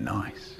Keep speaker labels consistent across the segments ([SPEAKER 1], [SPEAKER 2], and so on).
[SPEAKER 1] nice.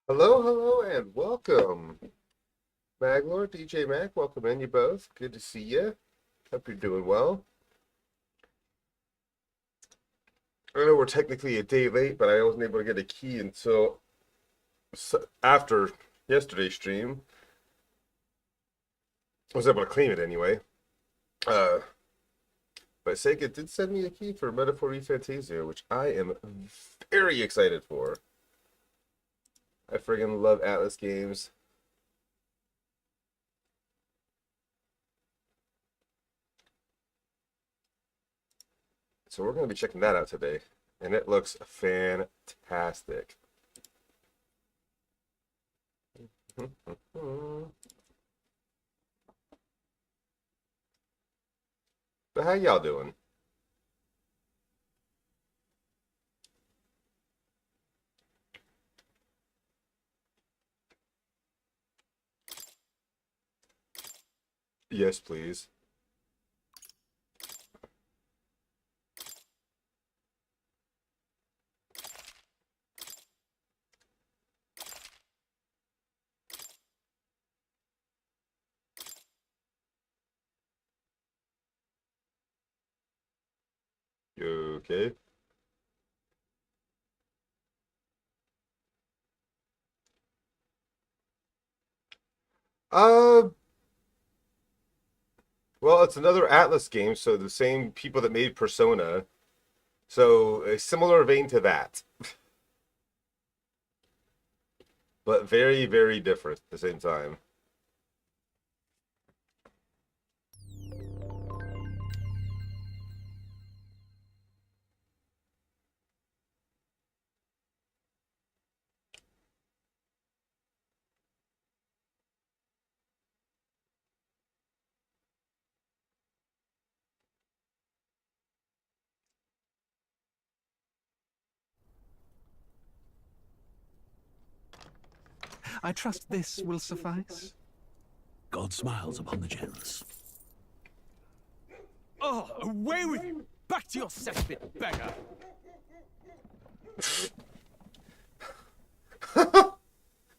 [SPEAKER 2] Hello, hello, and welcome. Maglord, DJ Mac, welcome in you both. Good to see you. Hope you're doing well. I know we're technically a day late, but I wasn't able to get a key until after yesterday's stream. I was able to claim it anyway. Uh, but Sega did send me a key for Metaphor ReFantazio, which I am very excited for. I friggin' love Atlas games. So we're going to be checking that out today, and it looks fantastic. But how y'all doing? Yes, please. Okay. Uh, well, it's another Atlas game, so the same people that made Persona. So a similar vein to that, but very, very different at the same time.
[SPEAKER 1] I trust this will suffice.
[SPEAKER 3] God smiles upon the generous.
[SPEAKER 4] Oh, away with you! Back to your cesspit, beggar!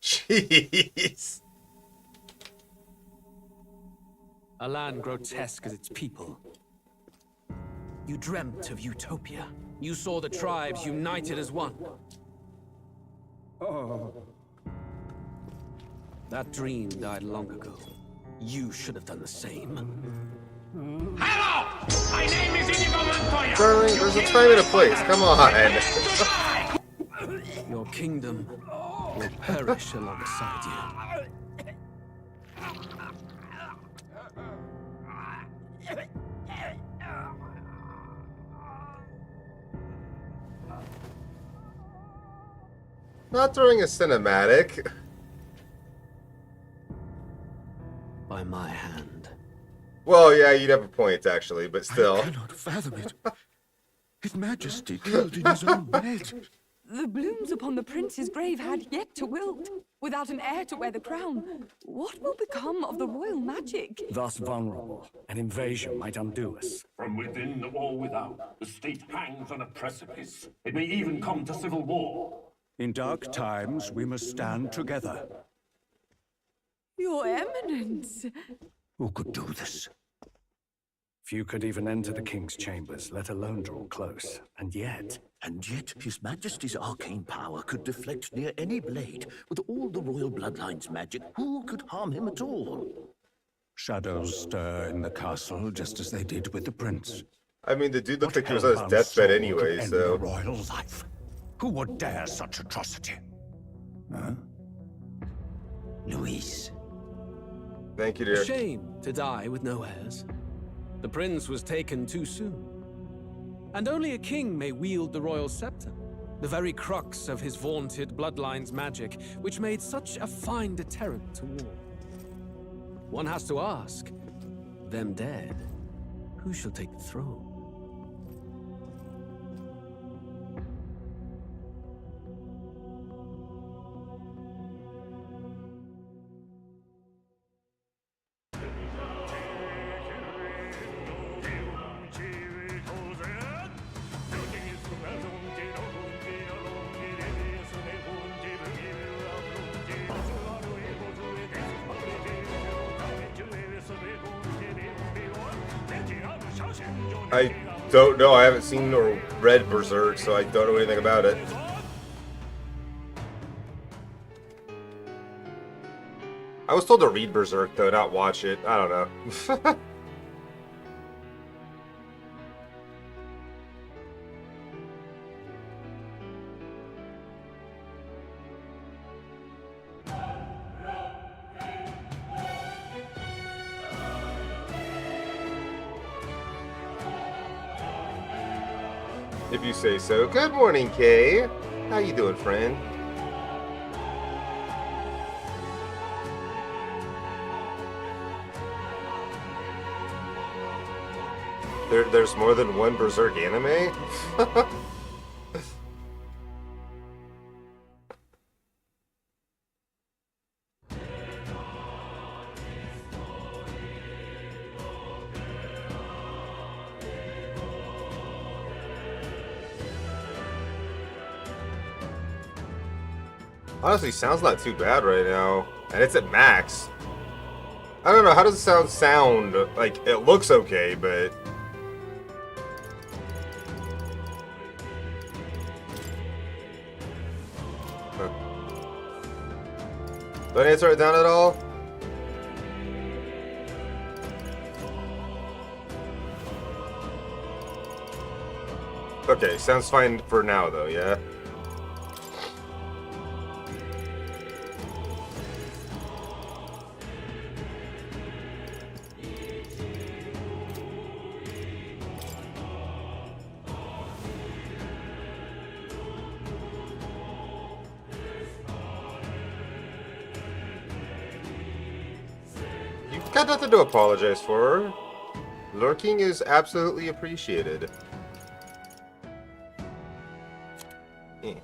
[SPEAKER 2] Jeez.
[SPEAKER 4] A land grotesque as its people. You dreamt of utopia. You saw the tribes united as one.
[SPEAKER 1] Oh.
[SPEAKER 4] That dream died long ago. You should have done the same.
[SPEAKER 5] Hello! My name is Inigo Montoya!
[SPEAKER 2] Darling, there's a time and a place. Come on.
[SPEAKER 4] Your kingdom will perish alongside you.
[SPEAKER 2] Not during a cinematic.
[SPEAKER 4] By my hand.
[SPEAKER 2] Well, yeah, you'd have a point, actually, but still.
[SPEAKER 3] I cannot fathom it. His Majesty killed in his own bed.
[SPEAKER 6] The blooms upon the prince's grave had yet to wilt. Without an heir to wear the crown, what will become of the royal magic?
[SPEAKER 7] Thus vulnerable, an invasion might undo us.
[SPEAKER 5] From within or without, the state hangs on a precipice. It may even come to civil war.
[SPEAKER 7] In dark times, we must stand together.
[SPEAKER 6] Your Eminence!
[SPEAKER 7] Who could do this? Few could even enter the king's chambers, let alone draw close. And yet,
[SPEAKER 3] His Majesty's arcane power could deflect near any blade. With all the royal bloodline's magic, who could harm him at all?
[SPEAKER 7] shadows stir in the castle just as they did with the prince.
[SPEAKER 2] I mean, the dude looked like he was on his
[SPEAKER 7] hellbound
[SPEAKER 2] deathbed
[SPEAKER 7] soul
[SPEAKER 2] anyway,
[SPEAKER 7] could end
[SPEAKER 2] so.
[SPEAKER 7] a royal life. Who would dare such atrocity? Huh?
[SPEAKER 3] Luis.
[SPEAKER 2] Thank you,
[SPEAKER 4] A
[SPEAKER 2] dear.
[SPEAKER 4] shame to die with no heirs. The prince was taken too soon. And only a king may wield the royal scepter, the very crux of his vaunted bloodline's magic, which made such a fine deterrent to war. One has to ask, them dead, who shall take the throne?
[SPEAKER 2] I don't know. I haven't seen or read Berserk, so I don't know anything about it. I was told to read Berserk, though, not watch it. I don't know. If you say so. Good morning, Kay. How you doing, friend? There's more than one Berserk anime? Honestly, sounds not too bad right now. And it's at max. I don't know, how does the sound? Like, it looks okay, but... Huh. Do I need to turn it down at all? Okay, sounds fine for now though, yeah? You've got nothing to apologize for. Lurking is absolutely appreciated. Eh.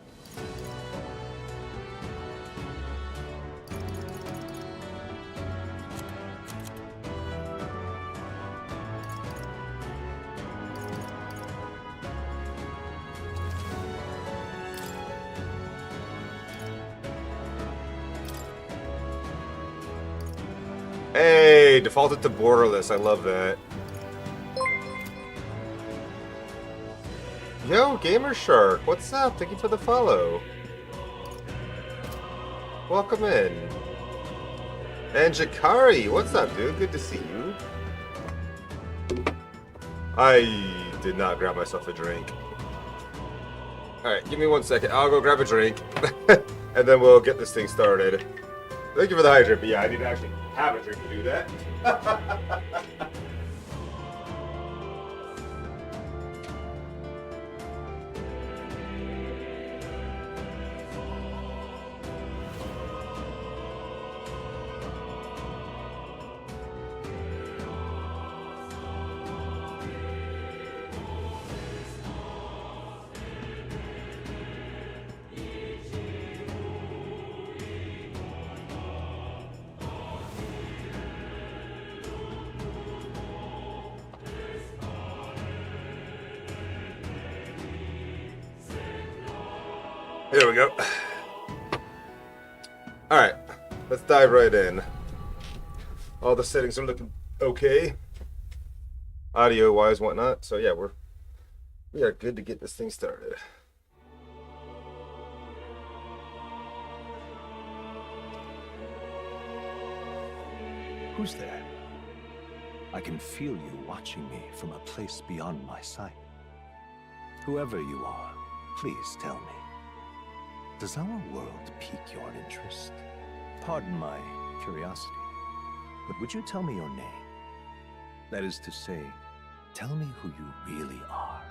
[SPEAKER 2] Hey, defaulted to borderless. I love that. Yo, Gamer Shark, what's up? Thank you for the follow. Welcome in. And Jakari, what's up, dude? Good to see you. I did not grab myself a drink. Alright, give me 1 second. I'll go grab a drink. And then we'll get this thing started. Thank you for the hydrant, but yeah, I need to actually have a drink to do that. There we go. Alright, let's dive right in. All the settings are looking okay. Audio wise, whatnot. So yeah, we are good to get this thing started.
[SPEAKER 3] Who's there? I can feel you watching me from a place beyond my sight. Whoever you are, please tell me. Does our world pique your interest? Pardon my curiosity, but would you tell me your name? That is to say, tell me who you really are.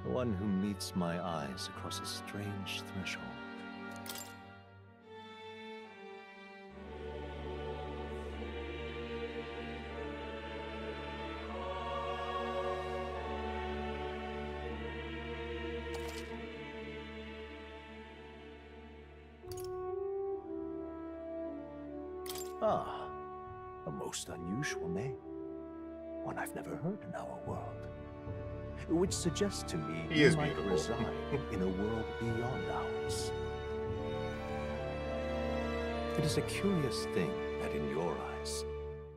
[SPEAKER 3] The one who meets my eyes across a strange threshold. Ah, a most unusual name. One I've never heard in our world. Which suggests to me
[SPEAKER 2] He
[SPEAKER 3] you
[SPEAKER 2] is
[SPEAKER 3] might
[SPEAKER 2] beautiful.
[SPEAKER 3] reside in a world beyond ours. It is a curious thing that in your eyes,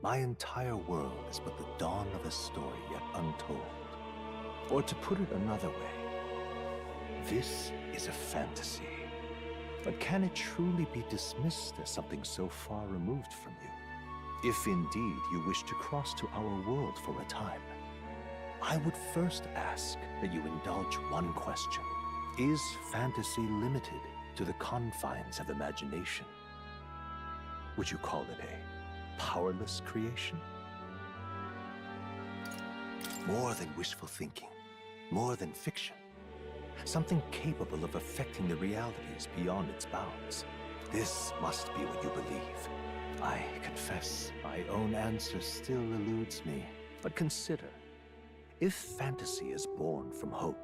[SPEAKER 3] my entire world is but the dawn of a story yet untold. Or to put it another way, this is a fantasy. But can it truly be dismissed as something so far removed from you? If indeed you wish to cross to our world for a time, I would first ask that you indulge one question. Is fantasy limited to the confines of imagination? Would you call it a powerless creation? More than wishful thinking, more than fiction. Something capable of affecting the realities beyond its bounds. This must be what you believe. I confess, my own answer still eludes me. But consider, if fantasy is born from hope,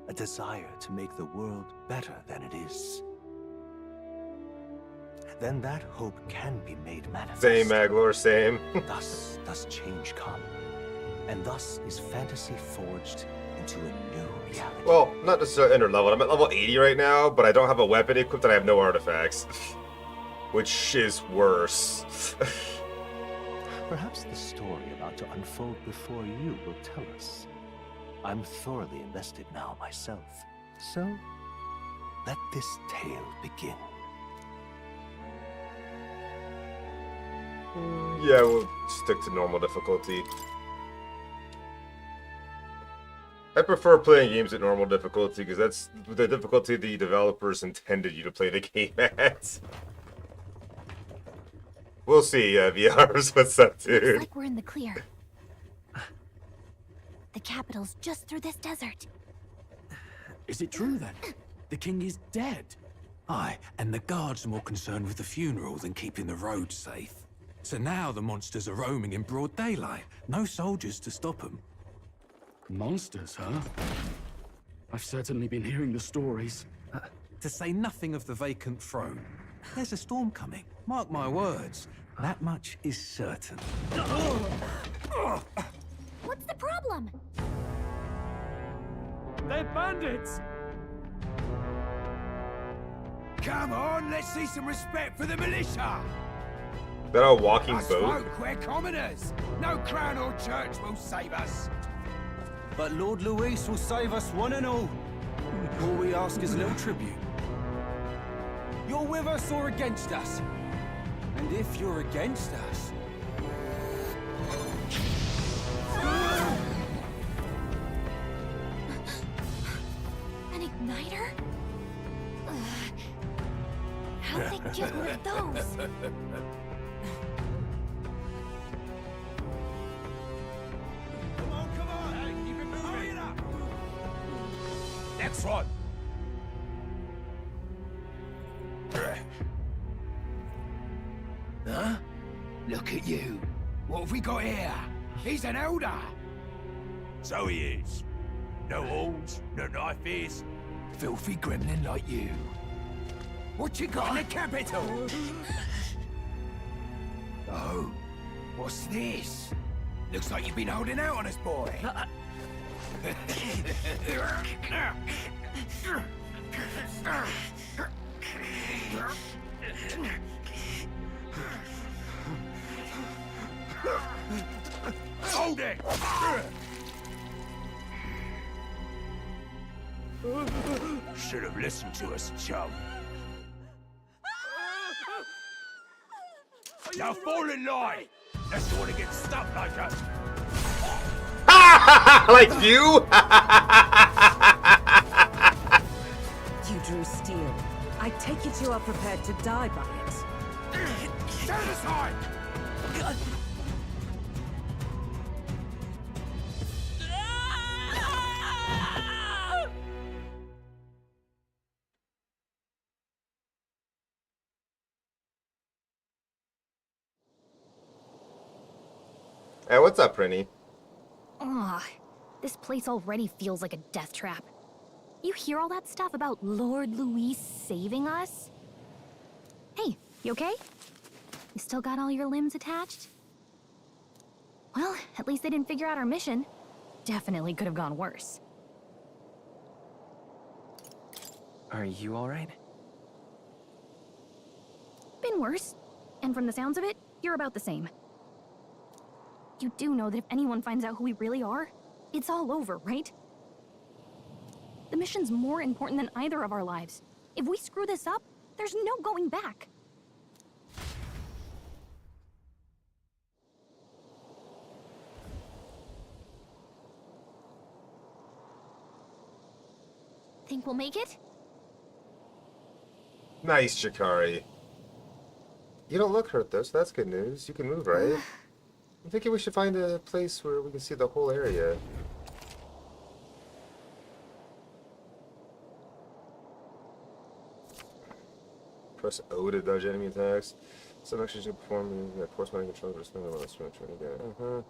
[SPEAKER 3] a desire to make the world better than it is, then that hope can be made manifest.
[SPEAKER 2] Same, Maglor, same.
[SPEAKER 3] Thus does change come, and thus is fantasy forged in into a new reality.
[SPEAKER 2] Well, not necessarily enter level. I'm at level 80 right now, but I don't have a weapon equipped and I have no artifacts. Which is worse.
[SPEAKER 3] Perhaps the story about to unfold before you will tell us. I'm thoroughly invested now myself. So, let this tale begin.
[SPEAKER 2] Yeah, we'll stick to normal difficulty. I prefer playing games at normal difficulty because that's the difficulty the developers intended you to play the game at. We'll see, VRs. What's up, dude?
[SPEAKER 8] Looks like we're in the clear. The capital's just through this desert.
[SPEAKER 9] Is it true then? The king is dead? Aye, and the guards are more concerned with the funeral than keeping the roads safe. So now the monsters are roaming in broad daylight. No soldiers to stop them.
[SPEAKER 5] Monsters, huh? I've certainly been hearing the stories.
[SPEAKER 4] To say nothing of the vacant throne. There's a storm coming. Mark my words. That much is certain.
[SPEAKER 8] What's the problem?
[SPEAKER 9] They're bandits! Come on, let's see some respect for the militia!
[SPEAKER 2] Is that a walking
[SPEAKER 9] Us
[SPEAKER 2] boat?
[SPEAKER 9] folk, we're commoners. No crown or church will save us. But Lord Luis will save us one and all. All we ask is a little tribute. You're with us or against us? And if you're against us...
[SPEAKER 8] An igniter? How did they get one of those?
[SPEAKER 9] Come on! Hey, keep it moving! Hurry it up! Next one! Huh? Look at you. What have we got here? He's an elder. So he is. No horns, no knife ears. Filthy gremlin like you. What you got in the capital? Oh, what's this? Looks like you've been holding out on us, boy. Hold it! Should have listened to us, chum. Now fall in line! Unless you want to get stuck like us.
[SPEAKER 2] Like you?
[SPEAKER 10] You drew steel. I take it you are prepared to die by it.
[SPEAKER 9] Stand aside!
[SPEAKER 2] Hey, what's up, Prinny?
[SPEAKER 8] Ugh, this place already feels like a death trap. You hear all that stuff about Lord Luis saving us? Hey, you okay? You still got all your limbs attached? Well, at least they didn't figure out our mission. Definitely could have gone worse.
[SPEAKER 11] Are you alright?
[SPEAKER 8] Been worse. And from the sounds of it, you're about the same. You do know that if anyone finds out who we really are, it's all over, right? The mission's more important than either of our lives. If we screw this up, there's no going back. Think we'll make it?
[SPEAKER 2] Nice, Chikari. You don't look hurt, though, so that's good news. You can move, right? I'm thinking we should find a place where we can see the whole area. Press O to dodge enemy attacks. Some actions you perform corresponding control to respond to trying to get.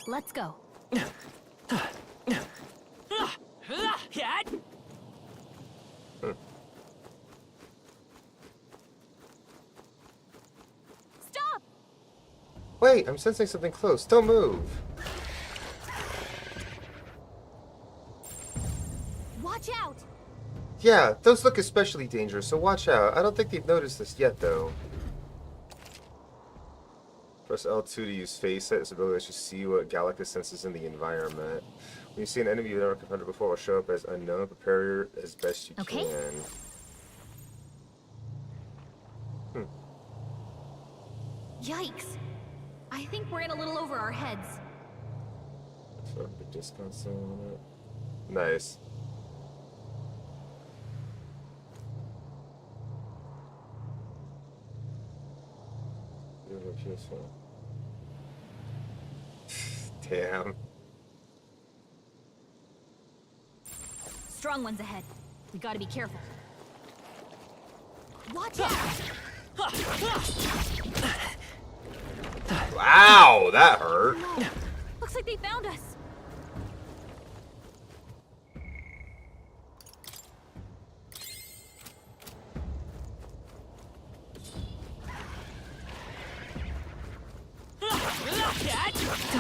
[SPEAKER 8] Let's go. Stop!
[SPEAKER 2] Wait, I'm sensing something close. Don't move.
[SPEAKER 8] Watch out!
[SPEAKER 2] Yeah, those look especially dangerous, so watch out. I don't think they've noticed this yet, though. Press L2 to use face set. This ability lets you see what Galactus senses in the environment. When you see an enemy you've never confronted before, will show up as unknown. Prepare as best you can.
[SPEAKER 8] Yikes! I think we're in a little over our heads.
[SPEAKER 2] Nice. Damn.
[SPEAKER 8] Strong ones ahead. We gotta be careful. Watch out!
[SPEAKER 2] Wow, that hurt.
[SPEAKER 8] No. Looks like they found us.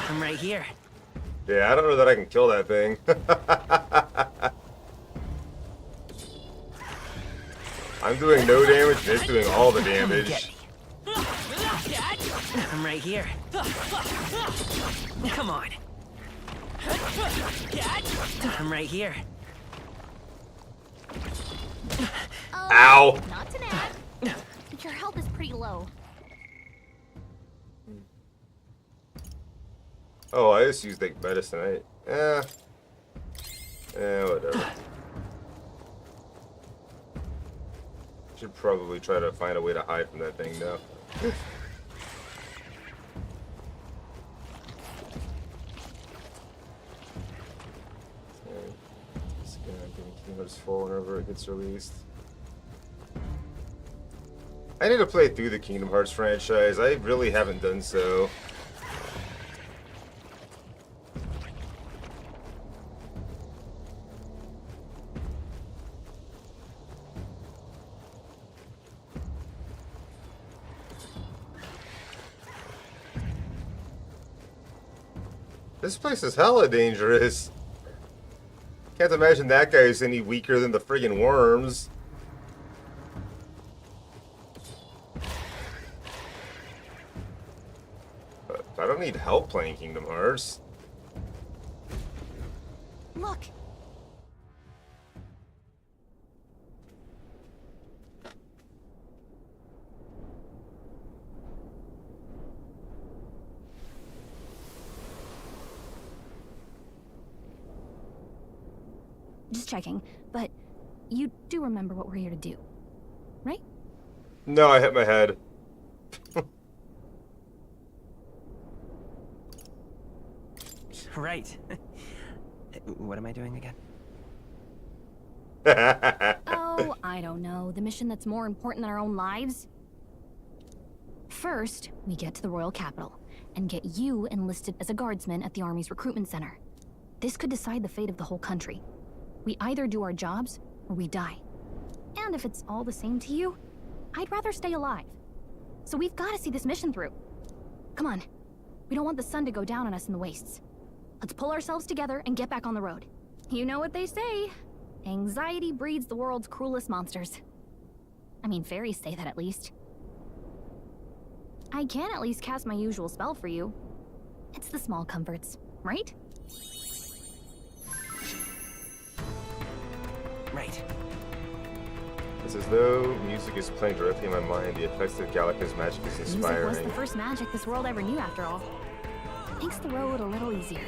[SPEAKER 11] I'm right here.
[SPEAKER 2] Yeah, I don't know that I can kill that thing. I'm doing no damage, and it's doing all the damage.
[SPEAKER 11] I'm right here. Come on. I'm right here.
[SPEAKER 8] Oh,
[SPEAKER 2] Ow!
[SPEAKER 8] not to nag. Your health is pretty low.
[SPEAKER 2] Oh, I just used like medicine. Whatever. Should probably try to find a way to hide from that thing now. Kingdom Hearts 4 whenever it gets released. I need to play through the Kingdom Hearts franchise. I really haven't done so. This place is hella dangerous. Can't imagine that guy is any weaker than the friggin' worms. But I don't need help playing Kingdom Hearts.
[SPEAKER 8] Look. Just checking, but you do remember what we're here to do, right?
[SPEAKER 2] No, I hit my head.
[SPEAKER 11] Right. What am I doing again?
[SPEAKER 8] Oh, I don't know. The mission that's more important than our own lives? First, we get to the royal capital and get you enlisted as a guardsman at the army's recruitment center. This could decide the fate of the whole country. We either do our jobs, or we die. And if it's all the same to you, I'd rather stay alive. So we've got to see this mission through. Come on. We don't want the sun to go down on us in the wastes. Let's pull ourselves together and get back on the road. You know what they say. Anxiety breeds the world's cruelest monsters. I mean, fairies say that at least. I can at least cast my usual spell for you. It's the small comforts, right?
[SPEAKER 11] Right.
[SPEAKER 2] It's as though music is playing directly in my mind. The effects of Galactus magic is inspiring.
[SPEAKER 8] Music was the first magic this world ever knew, after all. Makes the road a little easier.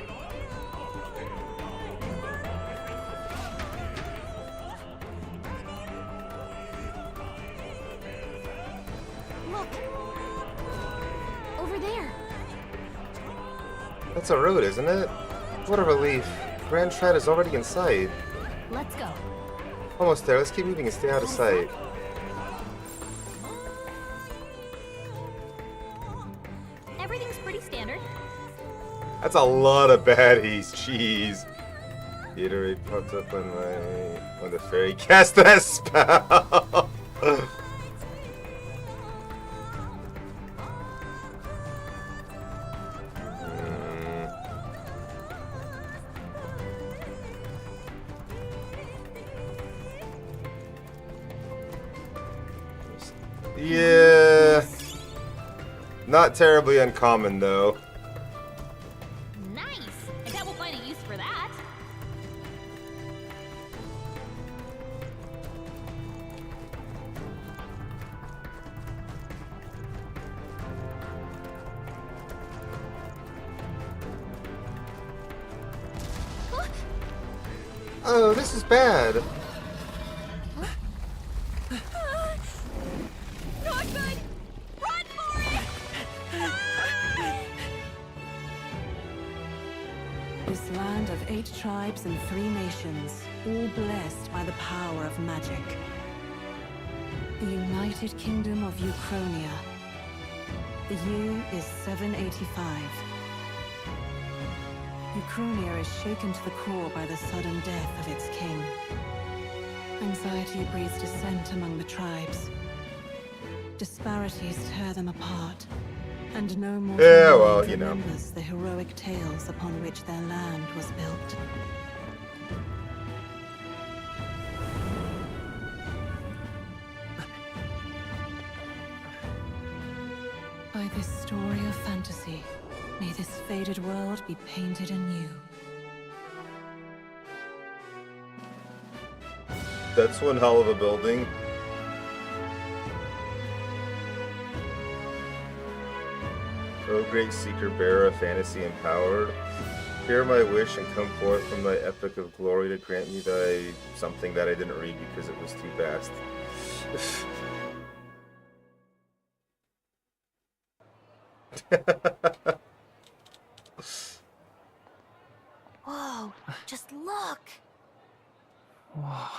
[SPEAKER 8] Look! Over there!
[SPEAKER 2] That's a road, isn't it? What a relief. Grand Strat is already in sight.
[SPEAKER 8] Let's go.
[SPEAKER 2] Almost there. Let's keep moving and stay out of sight.
[SPEAKER 8] Everything's pretty standard.
[SPEAKER 2] That's a lot of baddies. Jeez. Gatorade popped up when the fairy cast that spell. Yeah. Not terribly uncommon, though.
[SPEAKER 8] Nice! I bet we'll find a use for that.
[SPEAKER 2] Oh, this is bad.
[SPEAKER 6] Not good! Run for it!
[SPEAKER 10] This land of 8 tribes and 3 nations, all blessed by the power of magic. The United Kingdom of Uchronia. The year is 785. Uchronia is shaken to the core by the sudden death of its king. Anxiety breeds dissent among the tribes. Disparities tear them apart, and no more remembers the heroic tales upon which their land was built. By this story of fantasy, may this faded world be painted anew.
[SPEAKER 2] That's one hell of a building. O great seeker, bearer of fantasy empowered, hear my wish and come forth from thy epic of glory to grant me thy something that I didn't read because it was too fast.
[SPEAKER 8] Whoa, just look!
[SPEAKER 11] Whoa.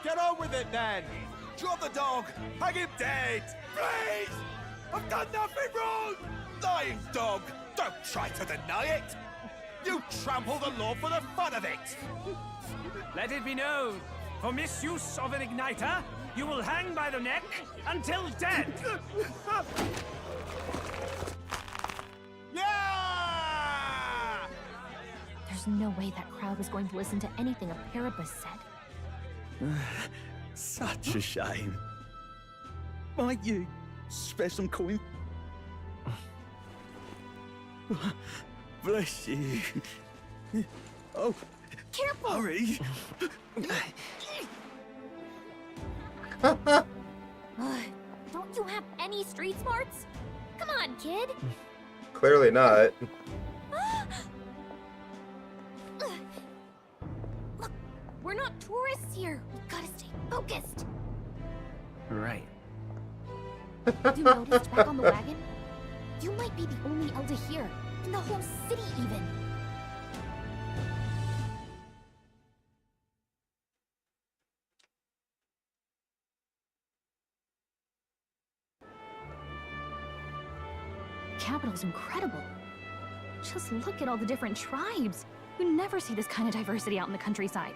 [SPEAKER 9] Get on with it, then! Drop the dog! Hang him dead! Please! I've done nothing wrong! Lying dog! Don't try to deny it! You trample the law for the fun of it!
[SPEAKER 12] Let it be known, for misuse of an igniter, you will hang by the neck until dead!
[SPEAKER 9] Yeah!
[SPEAKER 8] There's no way that crowd was going to listen to anything a Paribus said.
[SPEAKER 9] Such a shame. Might you spare some coin? Bless you. Oh,
[SPEAKER 8] Careful!
[SPEAKER 9] hurry.
[SPEAKER 8] Don't you have any street smarts? Come on, kid!
[SPEAKER 2] Clearly not.
[SPEAKER 8] Look, we're not tourists here. We gotta stay focused.
[SPEAKER 11] Right.
[SPEAKER 8] You noticed back on the wagon? You might be the only elder here, in the whole city even. The capital's incredible. Just look at all the different tribes. You never see this kind of diversity out in the countryside.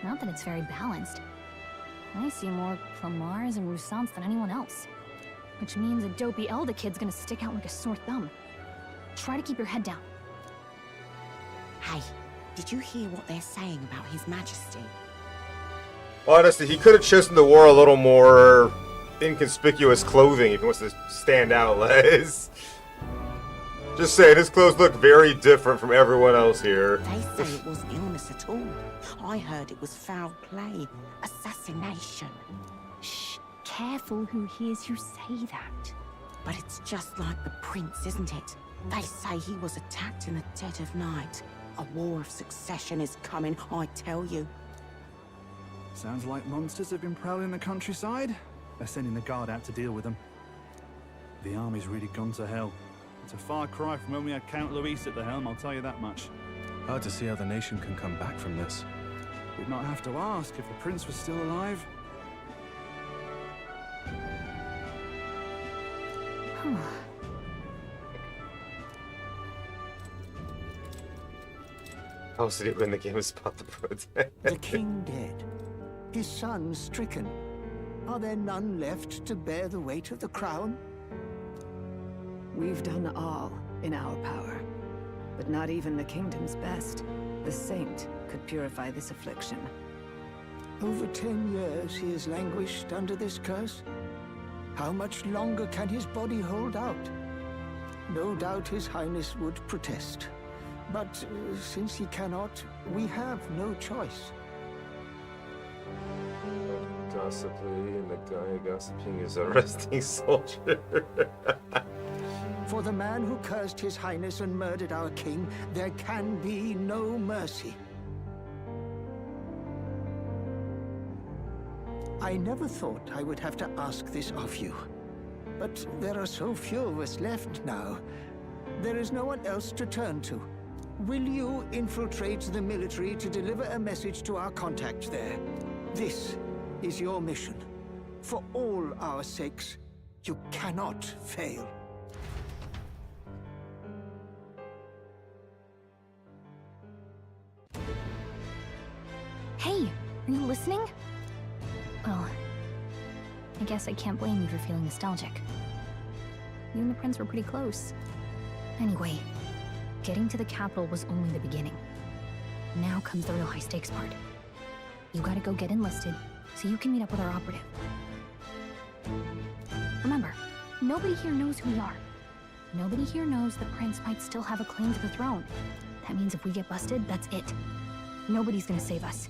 [SPEAKER 8] Not that it's very balanced. I see more Clamars and Roussants than anyone else. Which means a dopey Elder kid's gonna stick out like a sore thumb. Try to keep your head down.
[SPEAKER 13] Hey, did you hear what they're saying about His Majesty?
[SPEAKER 2] Honestly, he could have chosen to wear a little more inconspicuous clothing if he wants to stand out less. Just saying, his clothes look very different from everyone else here.
[SPEAKER 13] They say it wasn't illness at all. I heard it was foul play, assassination.
[SPEAKER 8] Shh, careful who hears you say that.
[SPEAKER 13] But it's just like the prince, isn't it? They say he was attacked in the dead of night. A war of succession is coming, I tell you.
[SPEAKER 1] Sounds like monsters have been prowling the countryside. They're sending the guard out to deal with them. The army's really gone to hell. It's a far cry from when we had Count Luis at the helm, I'll tell you that much.
[SPEAKER 3] Hard to see how the nation can come back from this.
[SPEAKER 1] We'd not have to ask if the prince was still alive.
[SPEAKER 2] How else did he win the game of Spot the Protest?
[SPEAKER 7] The king dead.
[SPEAKER 14] his son stricken. Are there none left to bear the weight of the crown?
[SPEAKER 10] We've done all in our power, but not even the kingdom's best, the saint, could purify this affliction.
[SPEAKER 14] Over 10 years he has languished under this curse. How much longer can his body hold out? No doubt His Highness would protest. But since he cannot, we have no choice.
[SPEAKER 2] Gossiply, and the guy gossiping is a resting soldier.
[SPEAKER 14] For the man who cursed His Highness and murdered our king, there can be no mercy. I never thought I would have to ask this of you. But there are so few of us left now. There is no one else to turn to. Will you infiltrate the military to deliver a message to our contact there? This is your mission. For all our sakes, you cannot fail.
[SPEAKER 8] Hey, are you listening? Well, I guess I can't blame you for feeling nostalgic. You and the prince were pretty close. Anyway, getting to the capital was only the beginning. Now comes the real high-stakes part. You gotta go get enlisted, so you can meet up with our operative. Remember, nobody here knows who we are. Nobody here knows the prince might still have a claim to the throne. That means if we get busted, that's it. Nobody's gonna save us.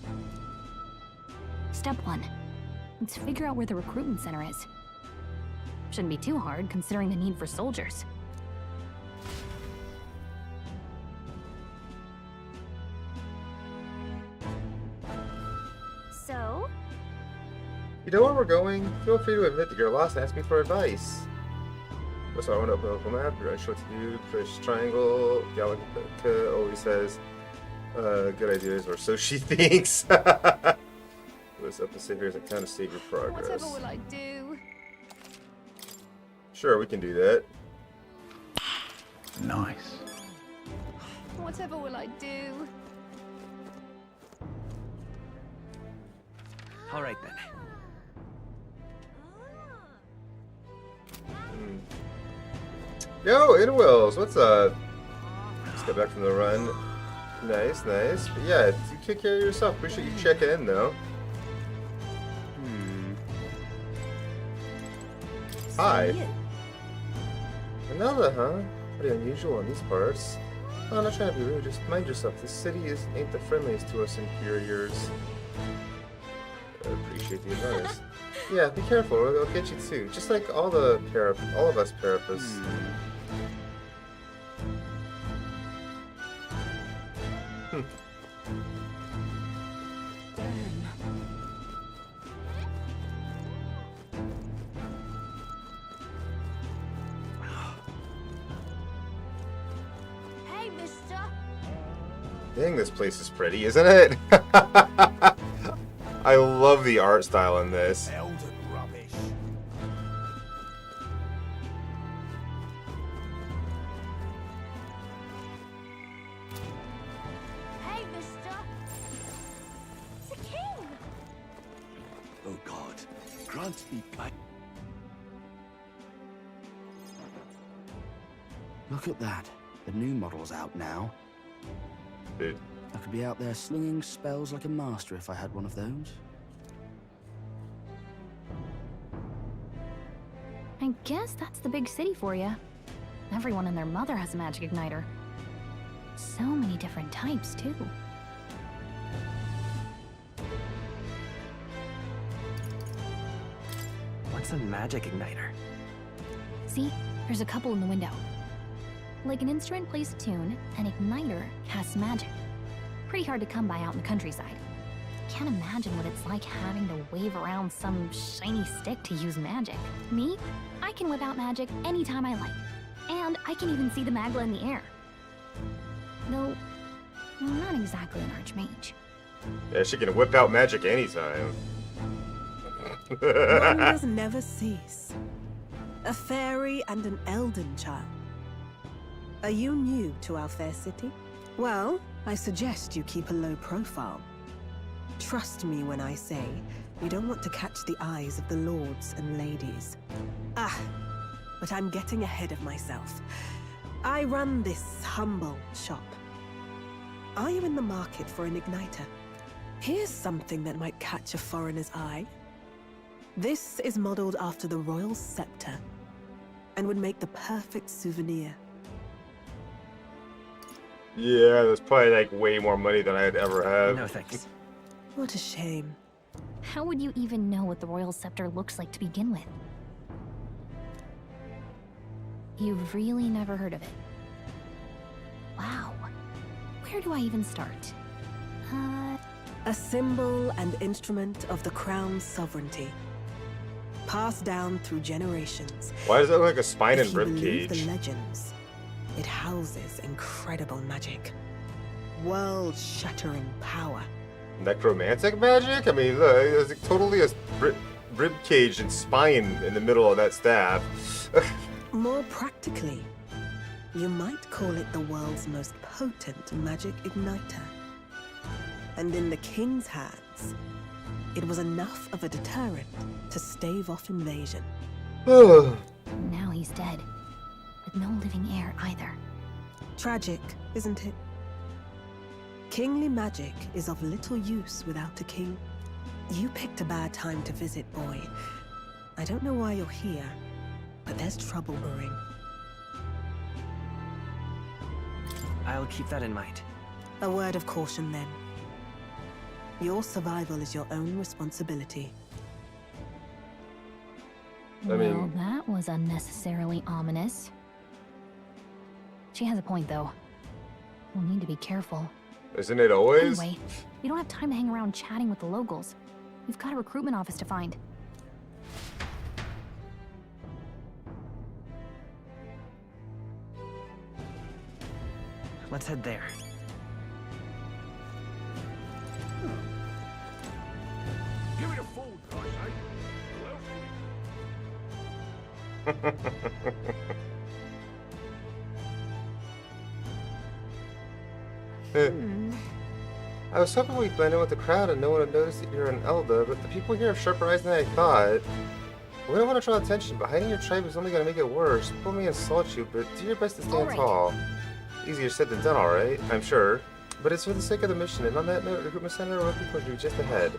[SPEAKER 8] Step 1. Let's figure out where the recruitment center is. Shouldn't be too hard, considering the need for soldiers. So?
[SPEAKER 2] You know where we're going? Feel free to admit that you're lost and ask me for advice. So I want to open a local map, you're not sure what to do, push triangle, Galactica always says, good ideas, or so she thinks. What's up to sit here as a kind of save your progress.
[SPEAKER 6] Whatever will I do?
[SPEAKER 2] Sure, we can do that.
[SPEAKER 7] Nice.
[SPEAKER 6] Whatever will I do?
[SPEAKER 11] All right then.
[SPEAKER 2] Yo, Inwills, what's up? Just got back from the run. Nice, nice. But yeah, you take care of yourself. Appreciate you checking in, though. Hi. Another, huh? Pretty unusual in these parts. Oh, I'm not trying to be rude, just mind yourself. This city ain't the friendliest to us inferiors. I appreciate the advice. Yeah, be careful, or they'll get you too. Just like all of us Parapus.
[SPEAKER 8] Hey, mister!
[SPEAKER 2] Dang, this place is pretty, isn't it? I love the art style in this.
[SPEAKER 9] Elden rubbish.
[SPEAKER 8] Hey, mister! It's a king!
[SPEAKER 3] Oh God, grant me guidance.
[SPEAKER 11] Look at that. The new model's out now.
[SPEAKER 2] Dude.
[SPEAKER 11] I could be out there slinging spells like a master if I had one of those.
[SPEAKER 8] I guess that's the big city for you. Everyone and their mother has a magic igniter. So many different types, too.
[SPEAKER 11] What's a magic igniter?
[SPEAKER 8] See? There's a couple in the window. Like an instrument plays a tune, an igniter casts magic. Pretty hard to come by out in the countryside. Can't imagine what it's like having to wave around some shiny stick to use magic. Me? I can whip out magic anytime I like. And I can even see the magla in the air. Though, I'm not exactly an archmage.
[SPEAKER 2] Yeah, she can whip out magic anytime.
[SPEAKER 10] Wonders never cease. A fairy and an elden child. Are you new to our fair city? Well, I suggest you keep a low profile. Trust me when I say you don't want to catch the eyes of the lords and ladies. But I'm getting ahead of myself. I run this humble shop. Are you in the market for an igniter? Here's something that might catch a foreigner's eye. This is modeled after the royal scepter and would make the perfect souvenir.
[SPEAKER 2] Yeah, that's probably like way more money than I'd ever have.
[SPEAKER 11] No thanks.
[SPEAKER 10] What a shame.
[SPEAKER 8] How would you even know what the royal scepter looks like to begin with? You've really never heard of it? Wow. Where do I even start?
[SPEAKER 10] A symbol and instrument of the crown's sovereignty. Passed down through generations.
[SPEAKER 2] Why does it look like a spine and
[SPEAKER 10] If you believe
[SPEAKER 2] ribcage?
[SPEAKER 10] the legends, it houses incredible magic. World-shattering power.
[SPEAKER 2] Necromantic magic? I mean, look, there's totally a rib cage and spine in the middle of that staff.
[SPEAKER 10] More practically, you might call it the world's most potent magic igniter. And in the king's hands, it was enough of a deterrent to stave off invasion.
[SPEAKER 8] Now he's dead, with no living heir either.
[SPEAKER 10] Tragic, isn't it? Kingly magic is of little use without a king. You picked a bad time to visit, boy. I don't know why you're here, but there's trouble brewing.
[SPEAKER 11] I'll keep that in mind.
[SPEAKER 10] A word of caution, then. Your survival is your own responsibility.
[SPEAKER 8] Well, that was unnecessarily ominous. She has a point, though. We'll need to be careful.
[SPEAKER 2] Isn't it always?
[SPEAKER 8] Anyway, we don't have time to hang around chatting with the locals. We've got a recruitment office to find.
[SPEAKER 11] Let's head there.
[SPEAKER 5] Give it a full price,
[SPEAKER 2] I was hoping we'd blend in with the crowd and no one would notice that you're an Elder, but the people here have sharper eyes than I thought. We don't want to draw attention, but hiding your tribe is only going to make it worse. People may insult you, but do your best to stand tall. Easier said than done, alright, I'm sure. But it's for the sake of the mission, and on that note, recruitment center will looking for you just ahead.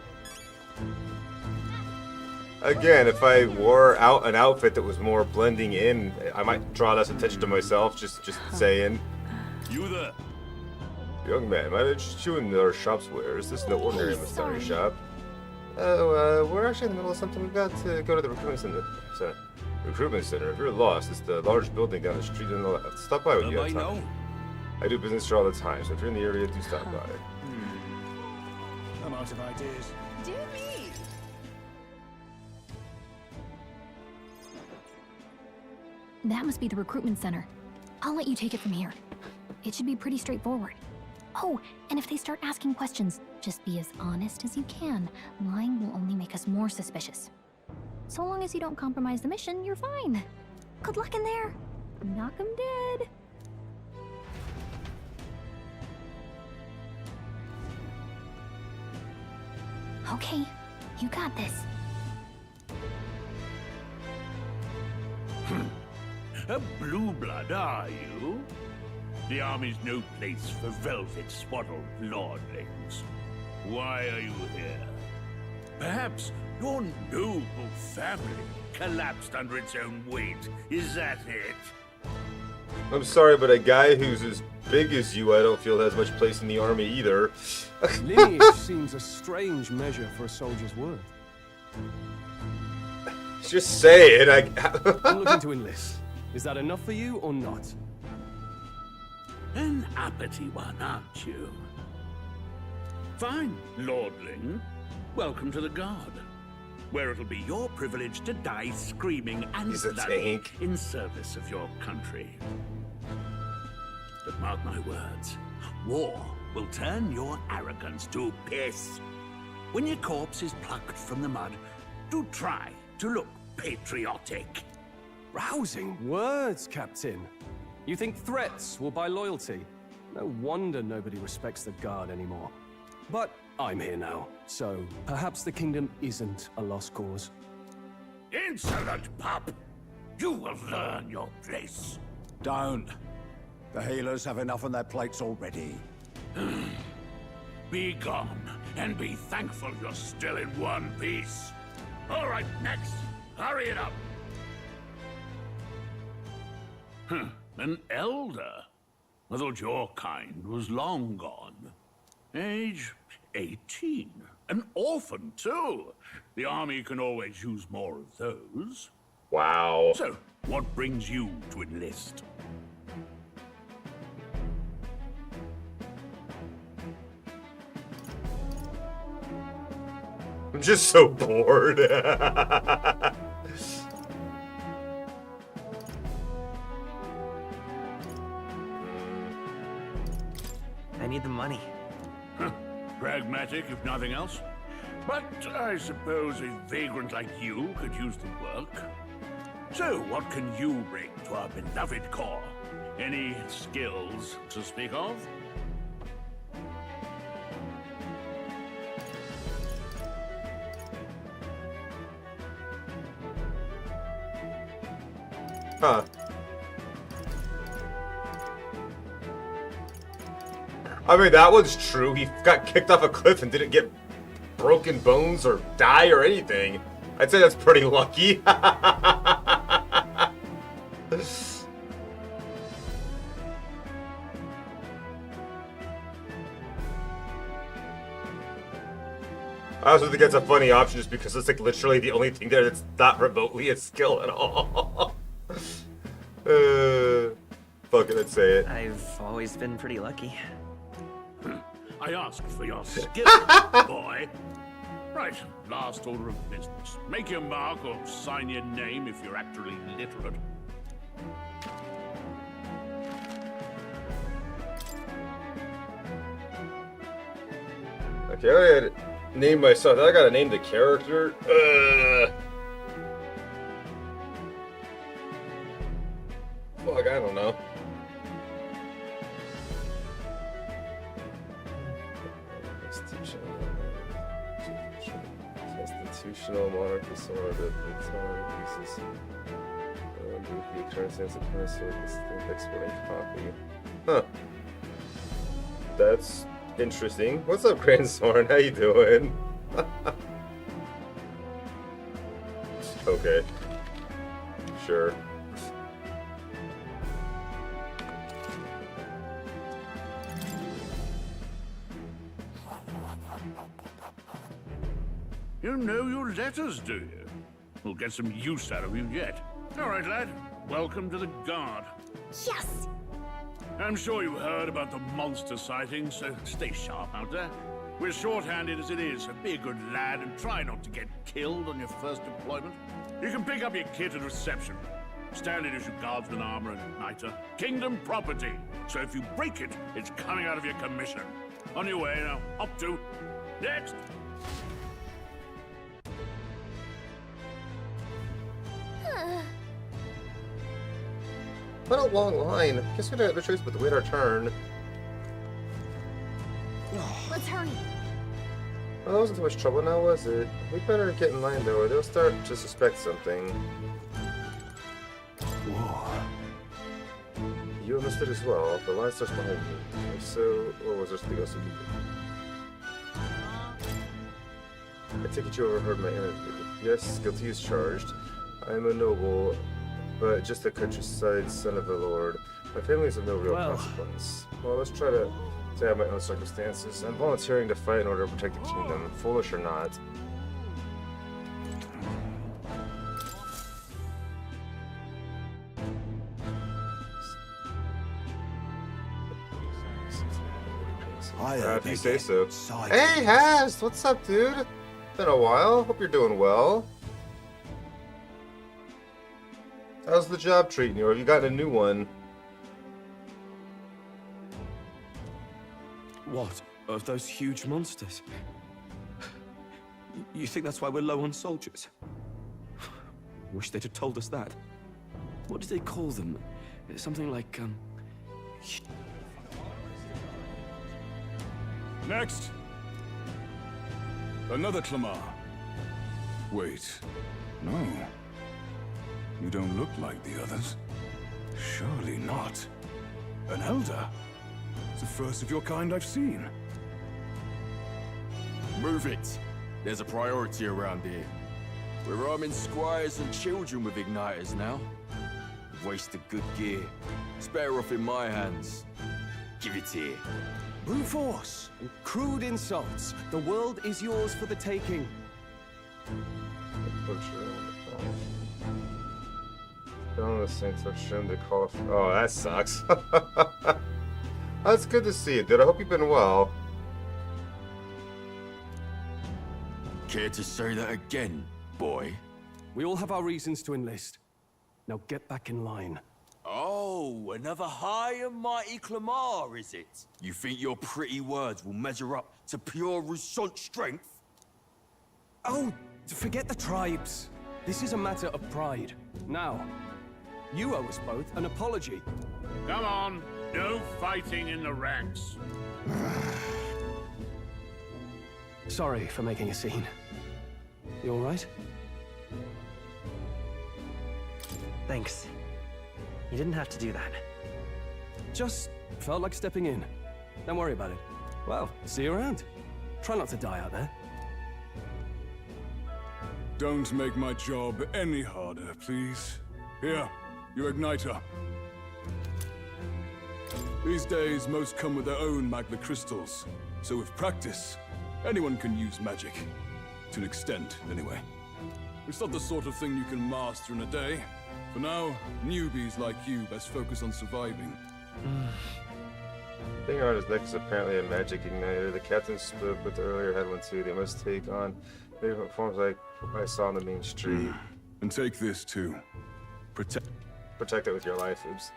[SPEAKER 2] Again, if I wore out an outfit that was more blending in, I might draw less attention to myself, just saying.
[SPEAKER 5] You there?
[SPEAKER 2] Young man, might I interest you in our shop's wares? This is no ordinary emissary shop. We're actually in the middle of something. We've got to go to the recruitment center. Recruitment center? If you're lost, it's the large building down the street on the left. Stop by when you have time. I do business here all the time, so if you're in the area, do stop by.
[SPEAKER 7] I'm out of ideas.
[SPEAKER 6] Dear me!
[SPEAKER 8] That must be the recruitment center. I'll let you take it from here. It should be pretty straightforward. Oh, and if they start asking questions, just be as honest as you can. Lying will only make us more suspicious. So long as you don't compromise the mission, you're fine. Good luck in there. Knock 'em dead. Okay, you got this.
[SPEAKER 5] A blue blood, are you? The army's no place for velvet-swaddled lordlings. Why are you here? Perhaps your noble family collapsed under its own weight. Is that it?
[SPEAKER 2] I'm sorry, but a guy who's as big as you, I don't feel has much place in the army either.
[SPEAKER 15] Lineage seems a strange measure for a soldier's worth.
[SPEAKER 2] Just say it.
[SPEAKER 15] I'm looking to enlist. Is that enough for you or not?
[SPEAKER 5] An uppity one, aren't you? Fine, lordling. Welcome to the Guard, where it'll be your privilege to die screaming and bloody in service of your country. But mark my words, war will turn your arrogance to piss. When your corpse is plucked from the mud, do try to look patriotic.
[SPEAKER 15] Rousing words, Captain. You think threats will buy loyalty? No wonder nobody respects the Guard anymore. But I'm here now, so perhaps the kingdom isn't a lost cause.
[SPEAKER 5] Insolent pup! You will learn your place.
[SPEAKER 16] Don't. The healers have enough on their plates already.
[SPEAKER 5] Be gone, and be thankful you're still in one piece. All right, next. Hurry it up. An elder? I thought your kind was long gone. Age 18. An orphan, too. The army can always use more of those.
[SPEAKER 2] Wow.
[SPEAKER 5] So, what brings you to enlist?
[SPEAKER 2] I'm just so bored.
[SPEAKER 17] I need the money.
[SPEAKER 5] Pragmatic, if nothing else. But I suppose a vagrant like you could use the work. So, what can you bring to our beloved corps? Any skills to speak of?
[SPEAKER 2] Huh. I mean, that one's true. He got kicked off a cliff and didn't get broken bones or die or anything. I'd say that's pretty lucky. I also think that's a funny option just because it's like literally the only thing there that's not remotely a skill at all. Fuck it, let's say it.
[SPEAKER 17] I've always been pretty lucky.
[SPEAKER 5] I asked for your skill, boy. Right, last order of business. Make your mark or sign your name if you're actually literate.
[SPEAKER 2] Okay, I gotta name myself. I gotta name the character. Fuck, I don't know. Constitutional monarchy, sort of the time pieces. The current sense of person, exporting copy. Huh. That's interesting. What's up, Grand Soren? How you doing? Okay. Sure.
[SPEAKER 5] You know your letters, do you? We'll get some use out of you yet. All right, lad. Welcome to the Guard.
[SPEAKER 8] Yes!
[SPEAKER 5] I'm sure you heard about the monster sightings, so stay sharp out there. We're short-handed as it is, so be a good lad and try not to get killed on your first deployment. You can pick up your kit at reception. Standard issue guardsman armor and igniter. Kingdom property. So if you break it, it's coming out of your commission. On your way now. Up to. Next!
[SPEAKER 2] What a long line. I guess we don't have no choice but to wait our turn.
[SPEAKER 8] Let's hurry.
[SPEAKER 2] Well, that wasn't too much trouble now, was it? We better get in line, though, or they'll start to suspect something.
[SPEAKER 3] Whoa.
[SPEAKER 2] You understood as well. The line starts behind me. So, or was there something else to do? I take it you overheard my interview. Yes, guilty as charged. I am a noble, but just a countryside son of the Lord. My family is of no real consequence. Well, let's try to have my own circumstances. I'm volunteering to fight in order to protect the kingdom, foolish or not. If you say so. Hey, Hast! What's up, dude? Been a while. Hope you're doing well. How's the job treating you? Or have you gotten a new one?
[SPEAKER 15] What? Of those huge monsters? You think that's why we're low on soldiers? Wish they'd have told us that. What did they call them? Something like,
[SPEAKER 12] Next!
[SPEAKER 18] Another Clamar. Wait, no. You don't look like the others. Surely not. An elder? It's the first of your kind I've seen.
[SPEAKER 19] Move it. There's a priority around here. We're arming squires and children with igniters now. Waste of good gear. It's better off in my hands. Give it here.
[SPEAKER 9] Brute force and crude insults. The world is yours for the taking.
[SPEAKER 2] Oh, that sucks. That's good to see you, dude. I hope you've been well.
[SPEAKER 19] Care to say that again, boy?
[SPEAKER 9] We all have our reasons to enlist. Now get back in line.
[SPEAKER 19] Oh, another high and mighty Clamar, is it? You think your pretty words will measure up to pure Roussant strength?
[SPEAKER 9] Oh, forget the tribes. This is a matter of pride. Now, you owe us both an apology.
[SPEAKER 5] Come on, no fighting in the ranks.
[SPEAKER 9] Sorry for making a scene. You all right?
[SPEAKER 17] Thanks. You didn't have to do that.
[SPEAKER 9] Just felt like stepping in. Don't worry about it. Well, see you around. Try not to die out there.
[SPEAKER 18] Don't make my job any harder, please. Here, your igniter. These days, most come with their own magna crystals. So with practice, anyone can use magic. To an extent, anyway. It's not the sort of thing you can master in a day. For now, newbies like you best focus on surviving.
[SPEAKER 2] The thing around his neck is apparently a magic igniter. The captain spoke with the earlier had one too. They must take on different forms like I saw on the main street.
[SPEAKER 18] And take this too.
[SPEAKER 2] Protect it with your life, oops.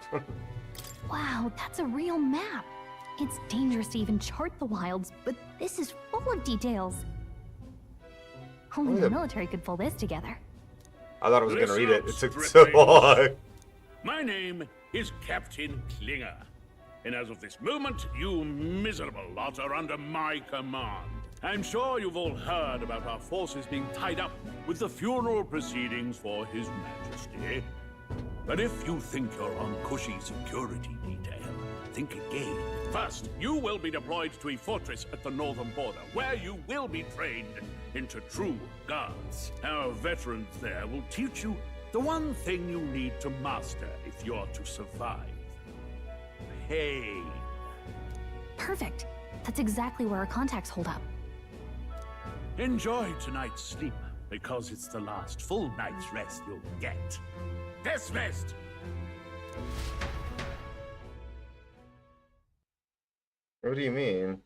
[SPEAKER 8] Wow, that's a real map. It's dangerous to even chart the wilds, but this is full of details. Only the military could pull this together.
[SPEAKER 2] I thought I was gonna read it. It took so long.
[SPEAKER 5] My name is Captain Klinger, and as of this moment, you miserable lot are under my command. I'm sure you've all heard about our forces being tied up with the funeral proceedings for His Majesty. But if you think you're on cushy security detail, think again. First, you will be deployed to a fortress at the northern border, where you will be trained into true guards. Our veterans there will teach you the one thing you need to master if you're to survive. Pain.
[SPEAKER 8] Perfect. That's exactly where our contacts hold up.
[SPEAKER 5] Enjoy tonight's sleep, because it's the last full night's rest you'll get. Dismissed!
[SPEAKER 2] What do you mean?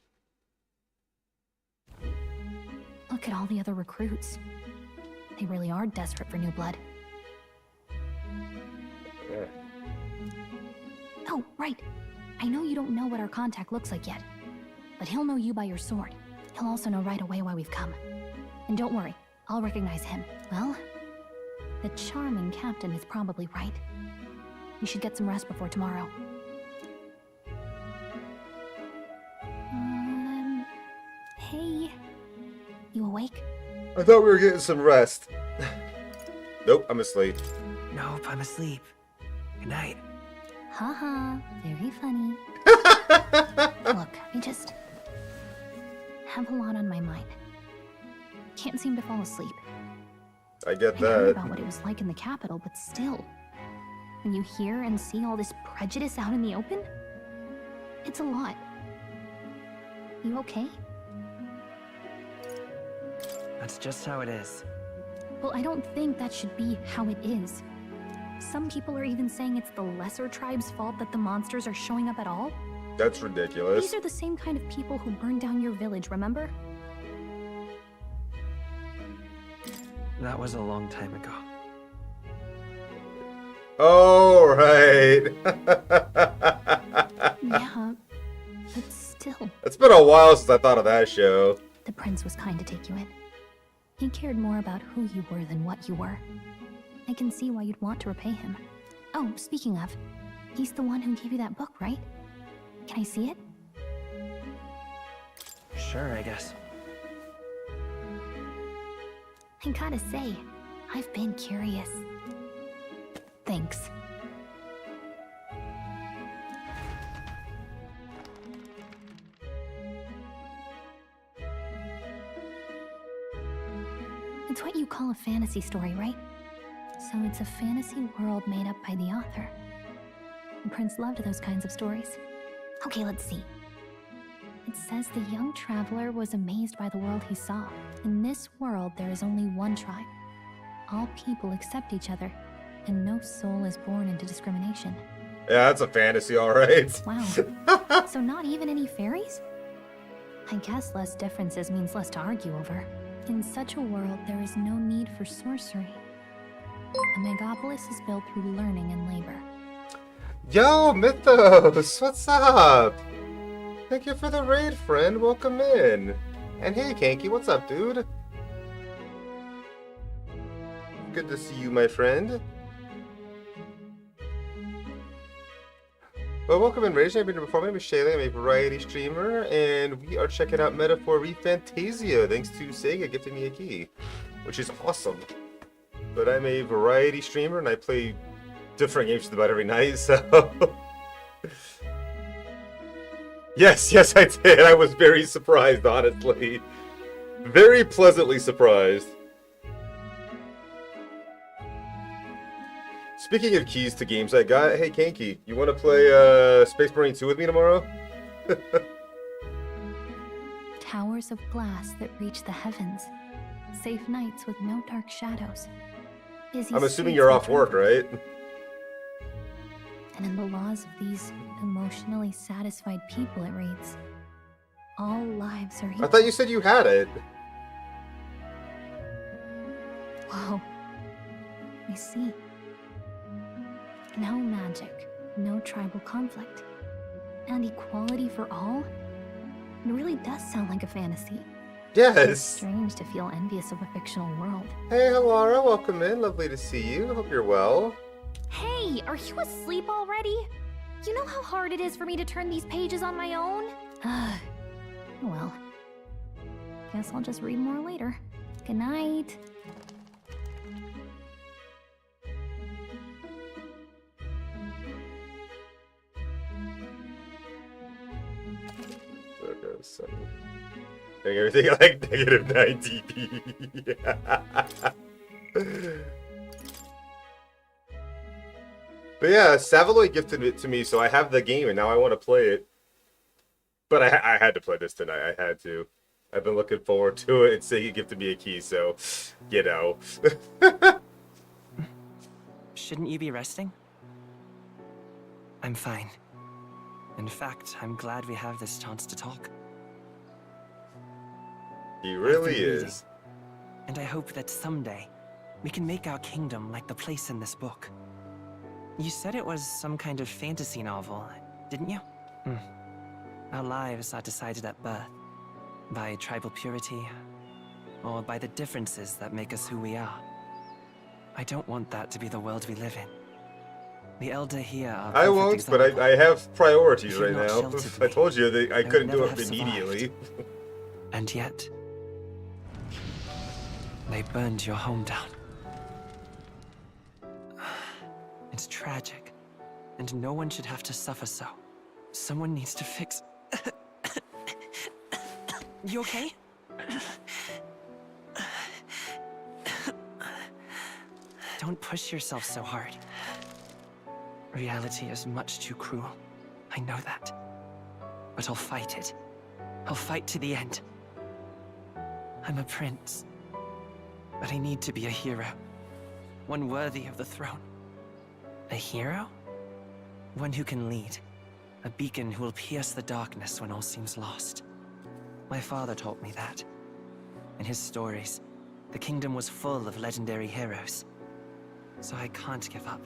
[SPEAKER 8] Look at all the other recruits. They really are desperate for new blood.
[SPEAKER 2] Yeah.
[SPEAKER 8] Oh, right. I know you don't know what our contact looks like yet, but he'll know you by your sword. He'll also know right away why we've come. And don't worry, I'll recognize him. Well, the charming captain is probably right. We should get some rest before tomorrow. Hey. You awake?
[SPEAKER 2] I thought we were getting some rest. Nope, I'm asleep.
[SPEAKER 17] Nope, I'm asleep. Good night.
[SPEAKER 8] Haha, very funny. Look, I just have a lot on my mind. Can't seem to fall asleep.
[SPEAKER 2] I get
[SPEAKER 8] I heard
[SPEAKER 2] that.
[SPEAKER 8] about what it was like in the capital, but still, when you hear and see all this prejudice out in the open, it's a lot. You okay?
[SPEAKER 17] That's just how it is.
[SPEAKER 8] Well, I don't think that should be how it is. Some people are even saying it's the lesser tribe's fault that the monsters are showing up at all.
[SPEAKER 2] That's ridiculous.
[SPEAKER 8] These are the same kind of people who burned down your village, remember?
[SPEAKER 17] That was a long time ago.
[SPEAKER 2] Oh, right.
[SPEAKER 8] Yeah, but still.
[SPEAKER 2] It's been a while since I thought of that show.
[SPEAKER 8] The prince was kind to take you in. He cared more about who you were than what you were. I can see why you'd want to repay him. Oh, speaking of, he's the one who gave you that book, right? Can I see it?
[SPEAKER 17] Sure, I guess.
[SPEAKER 8] I gotta say, I've been curious. Thanks. It's what you call a fantasy story, right? So it's a fantasy world made up by the author. The prince loved those kinds of stories. Okay, let's see. It says the young traveler was amazed by the world he saw. In this world, there is only one tribe. All people accept each other, and no soul is born into discrimination.
[SPEAKER 2] Yeah, that's a fantasy, alright.
[SPEAKER 8] Wow. So not even any fairies? I guess less differences means less to argue over. In such a world, there is no need for sorcery. A megapolis is built through learning and labor.
[SPEAKER 2] Yo, Mythos, what's up? Thank you for the raid, friend. Welcome in. And hey, Kanky, what's up, dude? Good to see you, my friend. Well, welcome in, Rage. I've been before. My name is Shayla. I'm a variety streamer, and we are checking out Metaphor ReFantazio, thanks to Sega gifting me a key, which is awesome. But I'm a variety streamer, and I play different games just about every night, so... Yes, I did. I was very surprised, honestly. Very pleasantly surprised. Speaking of keys to games I got, hey Kanky, you want to play Space Marine 2 with me tomorrow?
[SPEAKER 8] Towers of glass that reach the heavens. Safe nights with no dark shadows. Busy
[SPEAKER 2] I'm assuming
[SPEAKER 8] streets
[SPEAKER 2] you're
[SPEAKER 8] with
[SPEAKER 2] off work, right?
[SPEAKER 8] And in the laws of these emotionally satisfied people, it reads, all lives are equal.
[SPEAKER 2] I thought you said you had it.
[SPEAKER 8] Whoa. I see. No magic, no tribal conflict, and equality for all? It really does sound like a fantasy.
[SPEAKER 2] Yes.
[SPEAKER 8] It's strange to feel envious of a fictional world.
[SPEAKER 2] Hey, Halara, welcome in. Lovely to see you. Hope you're well.
[SPEAKER 8] Hey, are you asleep already? You know how hard it is for me to turn these pages on my own? Well, guess I'll just read more later. Good night.
[SPEAKER 2] There goes 7. Doing everything like negative 9 DP. But yeah, Savaloy gifted it to me, so I have the game, and now I want to play it. But I had to play this tonight. I had to. I've been looking forward to it, and Sega gifted me a key, so, you know.
[SPEAKER 17] Shouldn't you be resting? I'm fine. In fact, I'm glad we have this chance to talk.
[SPEAKER 2] He really
[SPEAKER 17] I've been reading,
[SPEAKER 2] is.
[SPEAKER 17] And I hope that someday we can make our kingdom like the place in this book. You said it was some kind of fantasy novel, didn't you? Our lives are decided at birth, by tribal purity, or by the differences that make us who we are. I don't want that to be the world we live in. The Elder here are
[SPEAKER 2] I won't, but I have priorities
[SPEAKER 17] If you're
[SPEAKER 2] right
[SPEAKER 17] not
[SPEAKER 2] now.
[SPEAKER 17] sheltered
[SPEAKER 2] I told you that I
[SPEAKER 17] would
[SPEAKER 2] couldn't do
[SPEAKER 17] never
[SPEAKER 2] it
[SPEAKER 17] have
[SPEAKER 2] immediately.
[SPEAKER 17] And yet, they burned your home down. It's tragic, and no one should have to suffer so. Someone needs to fix... You okay? Don't push yourself so hard. Reality is much too cruel. I know that. But I'll fight it. I'll fight to the end. I'm a prince. But I need to be a hero. One worthy of the throne. A hero? One who can lead. A beacon who will pierce the darkness when all seems lost. My father taught me that. In his stories, the kingdom was full of legendary heroes. So I can't give up.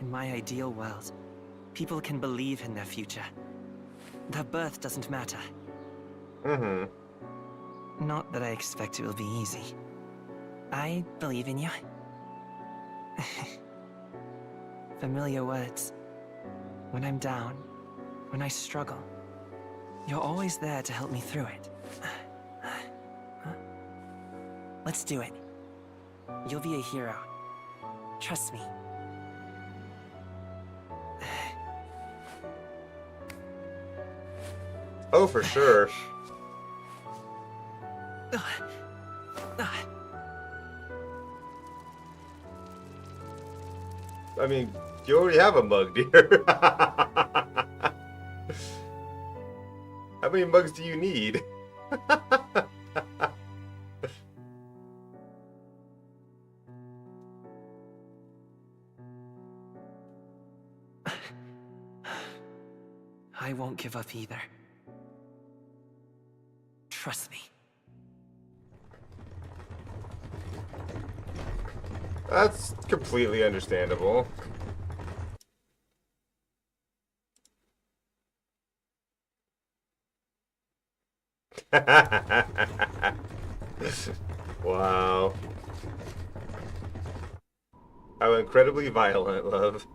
[SPEAKER 17] In my ideal world, people can believe in their future. Their birth doesn't matter. Not that I expect it will be easy. I believe in you. Familiar words. When I'm down, when I struggle, you're always there to help me through it. Let's do it. You'll be a hero. Trust me.
[SPEAKER 2] Oh, for sure. I mean, you already have a mug, dear. How many mugs do you need?
[SPEAKER 17] I won't give up either. Trust me.
[SPEAKER 2] That's completely understandable. Wow. How incredibly violent, love.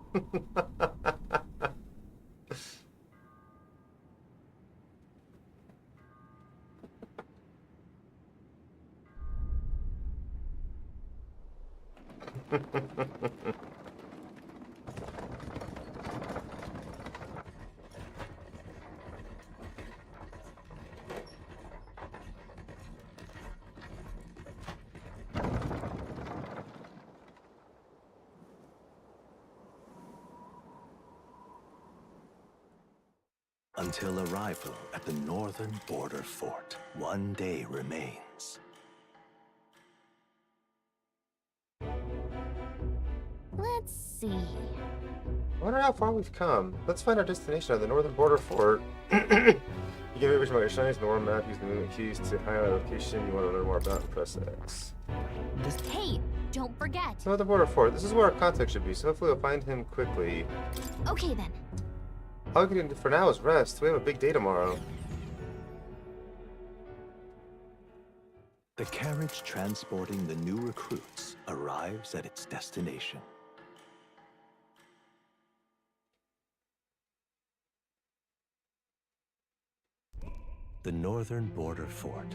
[SPEAKER 3] Until arrival at the northern border fort, one day remains.
[SPEAKER 8] Let's see.
[SPEAKER 2] I wonder how far we've come. Let's find our destination at the northern border fort. You can make which market shines, the world map, use the movement keys to highlight a location you want to learn more about, and press X.
[SPEAKER 8] Hey, don't forget.
[SPEAKER 2] Northern border fort. This is where our contact should be, so hopefully we'll find him quickly.
[SPEAKER 8] Okay then.
[SPEAKER 2] All we can do for now is rest. We have a big day tomorrow.
[SPEAKER 3] The carriage transporting the new recruits arrives at its destination. The northern border fort.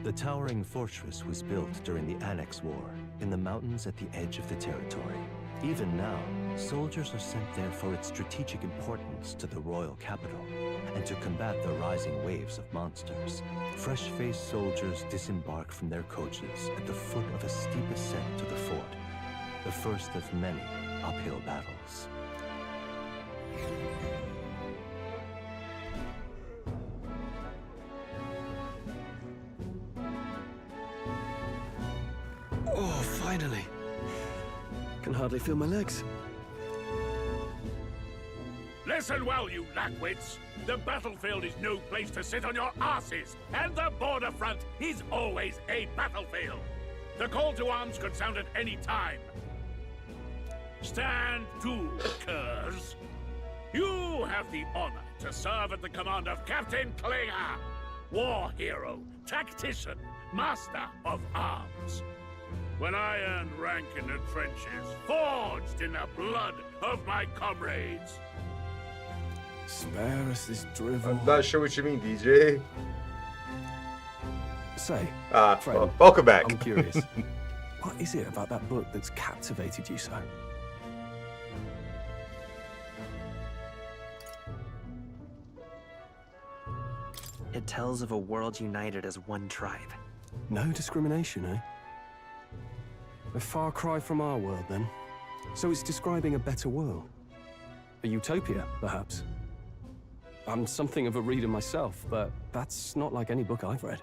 [SPEAKER 3] The towering fortress was built during the Annex War in the mountains at the edge of the territory. Even now, soldiers are sent there for its strategic importance to the royal capital and to combat the rising waves of monsters. Fresh-faced soldiers disembark from their coaches at the foot of a steep ascent to the fort, the first of many uphill battles.
[SPEAKER 15] Oh, finally. Can hardly feel my legs.
[SPEAKER 5] Listen well, you lackwits. The battlefield is no place to sit on your asses, and the border front is always a battlefield. The call to arms could sound at any time. Stand to, curs. You have the honor to serve at the command of Captain Klinger, war hero, tactician, master of arms. When I earned rank in the trenches, forged in the blood of my comrades.
[SPEAKER 15] Spare us this drivel.
[SPEAKER 2] I'm not sure what you mean, DJ.
[SPEAKER 15] Say, friend,
[SPEAKER 2] well, welcome back.
[SPEAKER 15] I'm curious. What is it about that book that's captivated you so?
[SPEAKER 17] It tells of a world united as one tribe.
[SPEAKER 15] No discrimination, eh? A far cry from our world, then. So it's describing a better world. A utopia, perhaps. I'm something of a reader myself, but that's not like any book I've read.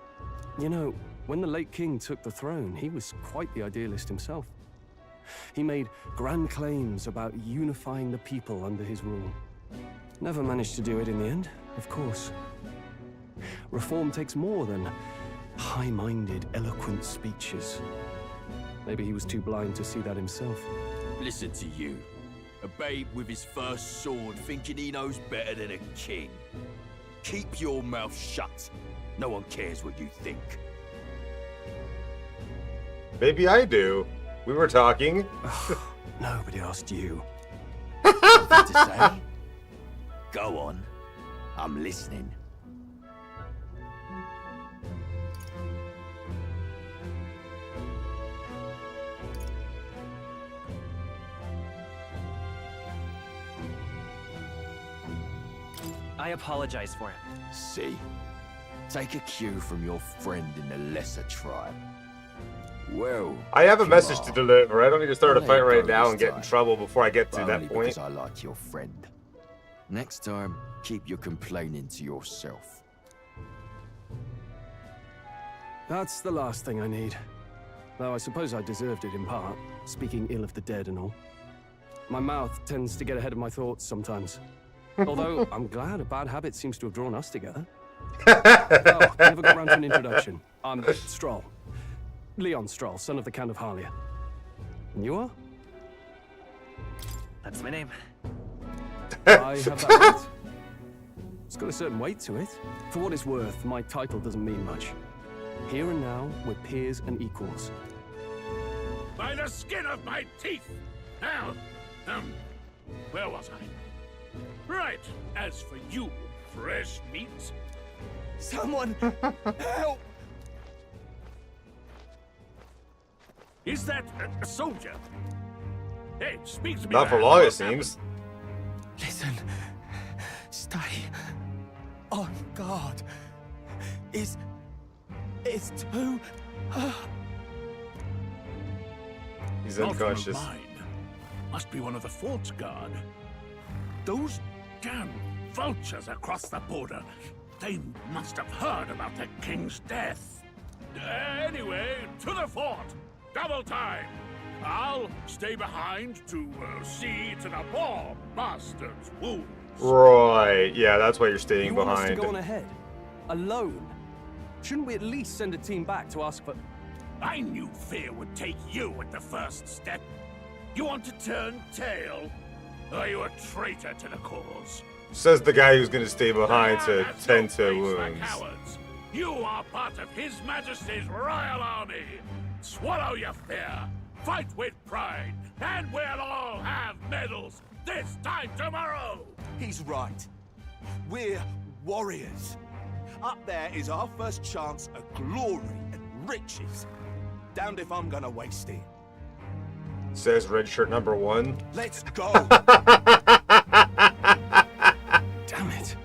[SPEAKER 15] You know, when the late king took the throne, he was quite the idealist himself. He made grand claims about unifying the people under his rule. Never managed to do it in the end, of course. Reform takes more than high-minded, eloquent speeches. Maybe he was too blind to see that himself.
[SPEAKER 19] Listen to you. A babe with his first sword thinking he knows better than a king. Keep your mouth shut. No one cares what you think.
[SPEAKER 2] Maybe I do. We were talking.
[SPEAKER 15] Nobody asked you.
[SPEAKER 19] Something to say? Go on. I'm listening.
[SPEAKER 17] I apologize for it.
[SPEAKER 19] See? Take a cue from your friend in the lesser tribe. Well,
[SPEAKER 2] I have a message to
[SPEAKER 19] come on.
[SPEAKER 2] deliver. I don't need to start a
[SPEAKER 19] I'll
[SPEAKER 2] fight
[SPEAKER 19] let
[SPEAKER 2] right
[SPEAKER 19] go
[SPEAKER 2] now
[SPEAKER 19] this
[SPEAKER 2] and get in
[SPEAKER 19] time.
[SPEAKER 2] trouble before I get to
[SPEAKER 19] But
[SPEAKER 2] that
[SPEAKER 19] only
[SPEAKER 2] point.
[SPEAKER 19] because I like your friend. Next time, keep your complaining to yourself.
[SPEAKER 15] That's the last thing I need. Though I suppose I deserved it in part, speaking ill of the dead and all. My mouth tends to get ahead of my thoughts sometimes. Although, I'm glad a bad habit seems to have drawn us together. Oh, never got round to an introduction. I'm Stroll. Leon Stroll, son of the Count of Harlia. And you are?
[SPEAKER 17] That's my name.
[SPEAKER 15] I have that right. It's got a certain weight to it. For what it's worth, my title doesn't mean much. Here and now, we're peers and equals.
[SPEAKER 5] By the skin of my teeth! Now, where was I? Right, as for you, fresh meat.
[SPEAKER 9] Someone help!
[SPEAKER 5] Is that a soldier? Hey, speak to me.
[SPEAKER 2] Not for
[SPEAKER 5] man.
[SPEAKER 2] long, it
[SPEAKER 5] What's happened?
[SPEAKER 2] seems.
[SPEAKER 9] Listen. Stay on guard. It's too...
[SPEAKER 2] He's
[SPEAKER 5] Not one of
[SPEAKER 2] unconscious.
[SPEAKER 5] mine. Must be one of the fort's guard. Those damn vultures across the border. They must have heard about the king's death. Anyway, to the fort. Double time. I'll stay behind to see to the poor bastard's wounds.
[SPEAKER 2] Right. Yeah, that's why you're staying
[SPEAKER 15] You want us to
[SPEAKER 2] behind.
[SPEAKER 15] go on ahead? Alone? Shouldn't we at least send a team back to ask for...
[SPEAKER 5] I knew fear would take you at the first step. You want to turn tail? Are you a traitor to the cause?
[SPEAKER 2] Says the guy who's going to stay behind to
[SPEAKER 5] That's
[SPEAKER 2] tend
[SPEAKER 5] no
[SPEAKER 2] to
[SPEAKER 5] place for
[SPEAKER 2] wounds.
[SPEAKER 5] cowards. You are part of His Majesty's Royal Army. Swallow your fear. Fight with pride. And we'll all have medals this time tomorrow.
[SPEAKER 9] He's right. We're warriors. Up there is our first chance at glory and riches. Damned if I'm gonna waste it.
[SPEAKER 2] Says red shirt number 1.
[SPEAKER 9] Let's go!
[SPEAKER 15] Damn it.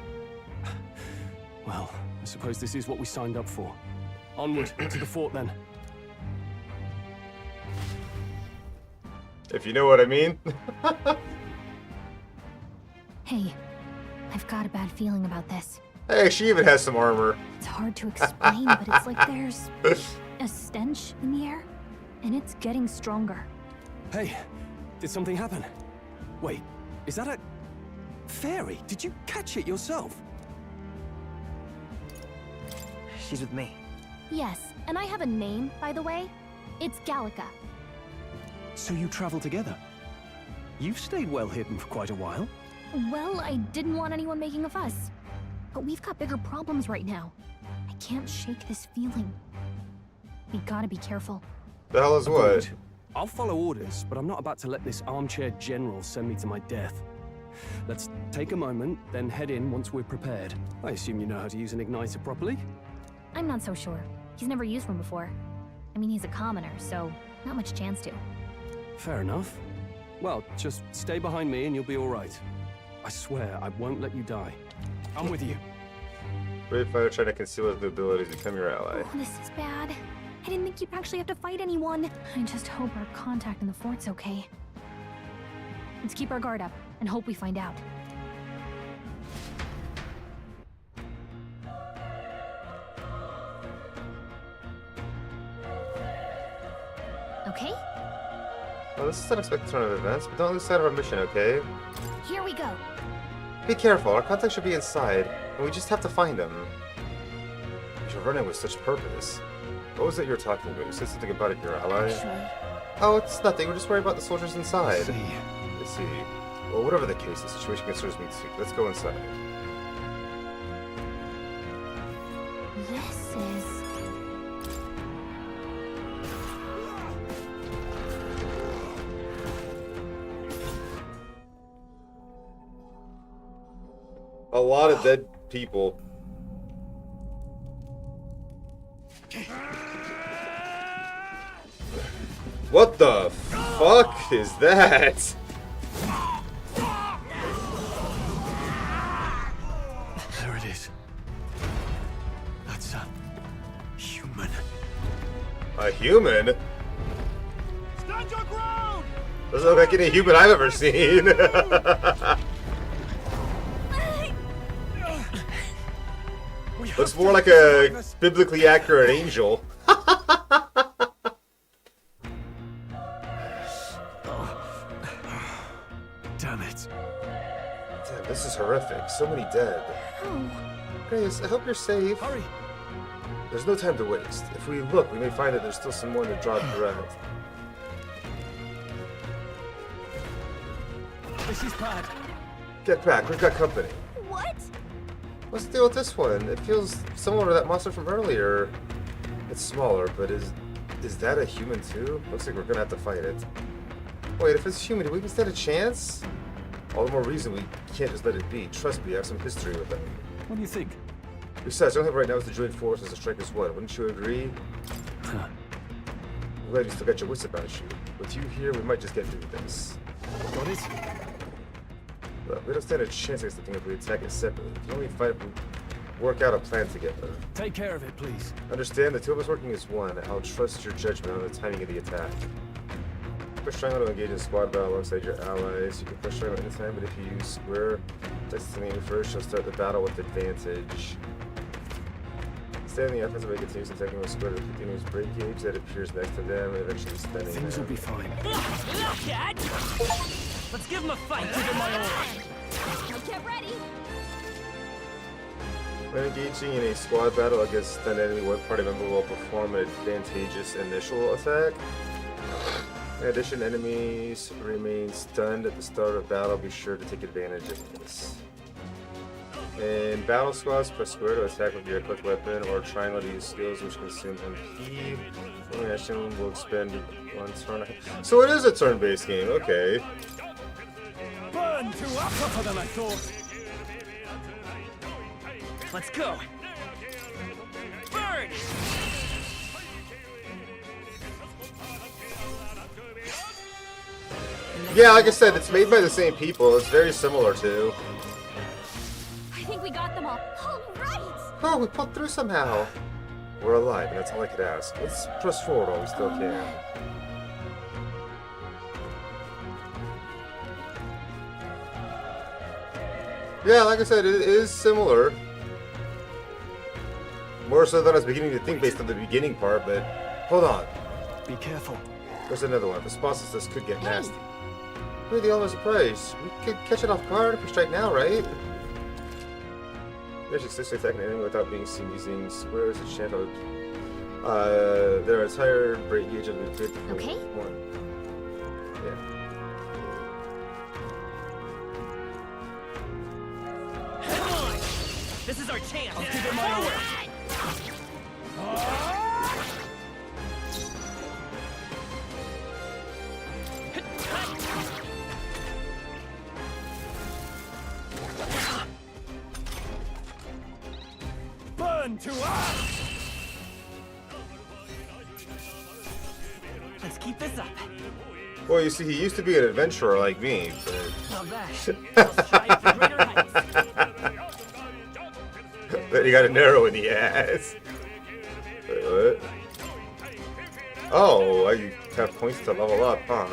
[SPEAKER 15] Well, I suppose this is what we signed up for. Onward to the fort then.
[SPEAKER 2] If you know what I mean.
[SPEAKER 8] Hey, I've got a bad feeling about this.
[SPEAKER 2] Hey, she even has some armor.
[SPEAKER 8] It's hard to explain, but it's like there's a stench in the air, and it's getting stronger.
[SPEAKER 15] Hey, did something happen? Wait, is that a... fairy? Did you catch it yourself?
[SPEAKER 17] She's with me.
[SPEAKER 8] Yes, and I have a name, by the way. It's Gallica.
[SPEAKER 15] So you travel together? You've stayed well hidden for quite a while.
[SPEAKER 8] Well, I didn't want anyone making a fuss. But we've got bigger problems right now. I can't shake this feeling. We gotta be careful.
[SPEAKER 2] The hell is what?
[SPEAKER 15] Agreed. I'll follow orders, but I'm not about to let this armchair general send me to my death. Let's take a moment, then head in once we're prepared. I assume you know how to use an igniter properly?
[SPEAKER 8] I'm not so sure. He's never used one before. I mean, he's a commoner, so not much chance to.
[SPEAKER 15] Fair enough. Well, just stay behind me and you'll be all right. I swear I won't let you die. I'm with you.
[SPEAKER 2] Brave fighter trying to conceal his abilities, become your ally.
[SPEAKER 8] Oh, this is bad. I didn't think you'd actually have to fight anyone. I just hope our contact in the fort's okay. Let's keep our guard up and hope we find out. Okay,
[SPEAKER 2] Well, this is an unexpected turn of events, but don't lose sight of our mission, okay?
[SPEAKER 8] here we go.
[SPEAKER 2] Be careful, our contact should be inside, and we just have to find him. You should run in with such purpose. What was it you were talking about? You said something about it, your ally? Oh, it's nothing. We're just worried about the soldiers inside. I see. Well, whatever the case, the situation concerns me too. Let's go inside.
[SPEAKER 8] This is...
[SPEAKER 2] A lot of dead people. What the fuck is that?
[SPEAKER 15] That's a human.
[SPEAKER 2] A human?
[SPEAKER 12] Stand your ground!
[SPEAKER 2] Doesn't look like any human I've ever seen. Looks more like a biblically accurate angel.
[SPEAKER 15] Damn it.
[SPEAKER 2] Damn, this is horrific. So many dead. Grace, I hope you're safe.
[SPEAKER 12] Hurry!
[SPEAKER 2] There's no time to waste. If we look, we may find that there's still some more in the draw correct.
[SPEAKER 12] This is bad.
[SPEAKER 2] Get back, we've got company.
[SPEAKER 8] What?
[SPEAKER 2] What's the deal with this one? It feels similar to that monster from earlier. It's smaller, but is that a human too? Looks like we're gonna have to fight it. Wait, if it's human, do we even stand a chance? All the more reason we can't just let it be. Trust me, I have some history with them.
[SPEAKER 15] What do you think?
[SPEAKER 2] Besides, the only thing right now is to join forces to strike as one. Wouldn't you agree?
[SPEAKER 15] Huh.
[SPEAKER 2] I'm glad you still got your wits about you. With you here, we might just get through this.
[SPEAKER 15] Got it?
[SPEAKER 2] Look, we don't stand a chance against the thing if we attack it separately. We can only fight if we work out a plan together.
[SPEAKER 12] Take care of it, please.
[SPEAKER 2] Understand, the two of us working as one. I'll trust your judgment on the timing of the attack. Push triangle to engage in squad battle alongside your allies. You can push triangle anytime, but if you use square destiny first, you'll start the battle with advantage. Stay in the offensive by continuous attacking with square to the continuous break gauge that appears next to them and eventually spending
[SPEAKER 15] Things
[SPEAKER 2] them.
[SPEAKER 15] will be fine.
[SPEAKER 12] Let's give him a fight. Give him my order.
[SPEAKER 8] Now get ready.
[SPEAKER 2] When engaging in a squad battle against an enemy, one party member will perform an advantageous initial attack. In addition, enemies remain stunned at the start of battle. Be sure to take advantage of this. In battle squads, press square to attack with your equipped weapon, or triangle to use skills which consume MP. One action will expend one turn. So it is a turn-based game, okay.
[SPEAKER 12] Burn tougher than I thought. Let's go. Burn!
[SPEAKER 2] Yeah, like I said, it's made by the same people. It's very similar to.
[SPEAKER 8] I think we got them all. All right.
[SPEAKER 2] Oh, we pulled through somehow. We're alive, and that's all I could ask. Let's press forward while we still can. Yeah, like I said, it is similar. More so than I was beginning to think based on the beginning part, but hold on.
[SPEAKER 15] Be careful.
[SPEAKER 2] There's another one. The sponsors this could get nasty. We're the element of surprise. We could catch it off guard if we strike now, right? We should successfully attack an enemy without being seen using squares and shadow. Their entire break gauge of a good
[SPEAKER 8] Okay.
[SPEAKER 2] one. Yeah.
[SPEAKER 12] Headline! This is our chance. I'll give it my order. Burn to us! Let's keep this up.
[SPEAKER 2] Well, you see, he used to be an adventurer like me,
[SPEAKER 12] Not bad.
[SPEAKER 2] but he got an arrow in the ass. Wait, what? Oh, I have points to level up, huh?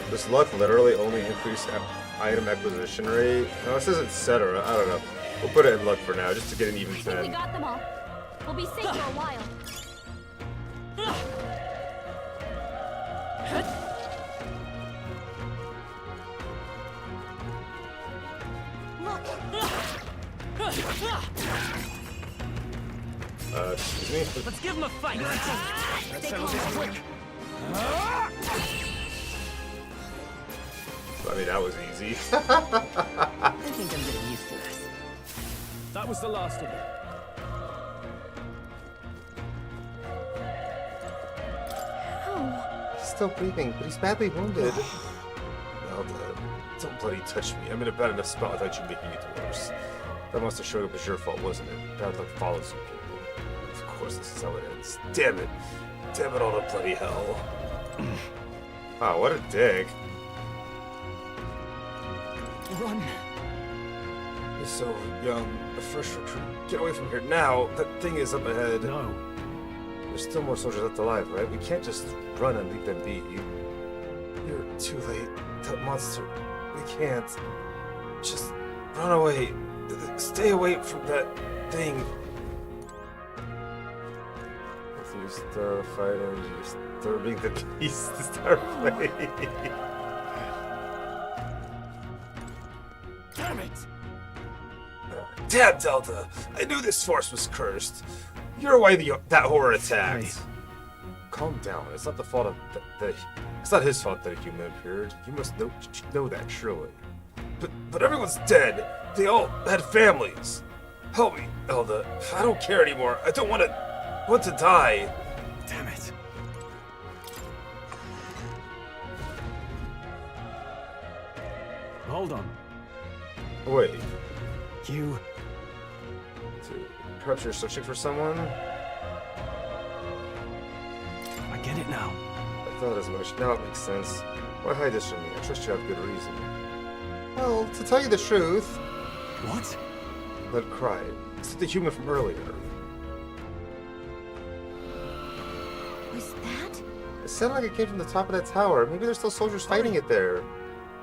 [SPEAKER 2] This luck literally only increased item acquisition rate. No, it says etc. I don't know. We'll put it in luck for now, just to get an even
[SPEAKER 8] I think we
[SPEAKER 2] 10.
[SPEAKER 8] got them all. We'll be safe for a while.
[SPEAKER 2] Excuse me?
[SPEAKER 12] Let's give him a fight. That settles it quick.
[SPEAKER 2] I mean, that was easy.
[SPEAKER 12] I think I'm getting used to this. That was the last of it.
[SPEAKER 2] He's still breathing, but he's badly wounded. Elda, don't bloody touch me. I'm in a bad enough spot without you making it worse. That monster showing up as your fault, wasn't it? Bad luck follows you people. Of course this is how it ends. Damn it. Damn it all to bloody hell. Wow, what a dick.
[SPEAKER 9] Run.
[SPEAKER 2] You're so young, a fresh recruit. Get away from here now. That thing is up ahead.
[SPEAKER 7] No.
[SPEAKER 2] There's still more soldiers left alive, right? We can't just run and leave them be. You're too late. That monster. We can't. Just run away. Stay away from that thing. You start fighting, disturbing the peace to start playing.
[SPEAKER 12] Damn it!
[SPEAKER 2] Damn, Delta! I knew this force was cursed. You're why that horror attacked. Hey. Calm down. It's not the fault of it's not his fault that a human appeared. You must know that, surely. But everyone's dead. They all had families. Help me, Elda. I don't care anymore. I don't want to die.
[SPEAKER 7] Damn it. Hold on.
[SPEAKER 2] Wait.
[SPEAKER 7] You...
[SPEAKER 2] Perhaps you're searching for someone?
[SPEAKER 7] I get it now.
[SPEAKER 2] I thought as much. Now it makes sense. Why hide this from me? I trust you have good reason. Well, to tell you the truth...
[SPEAKER 7] What?
[SPEAKER 2] That cry. It's the human from earlier.
[SPEAKER 8] Was that?
[SPEAKER 2] It sounded like it came from the top of that tower. Maybe there's still soldiers fighting it there.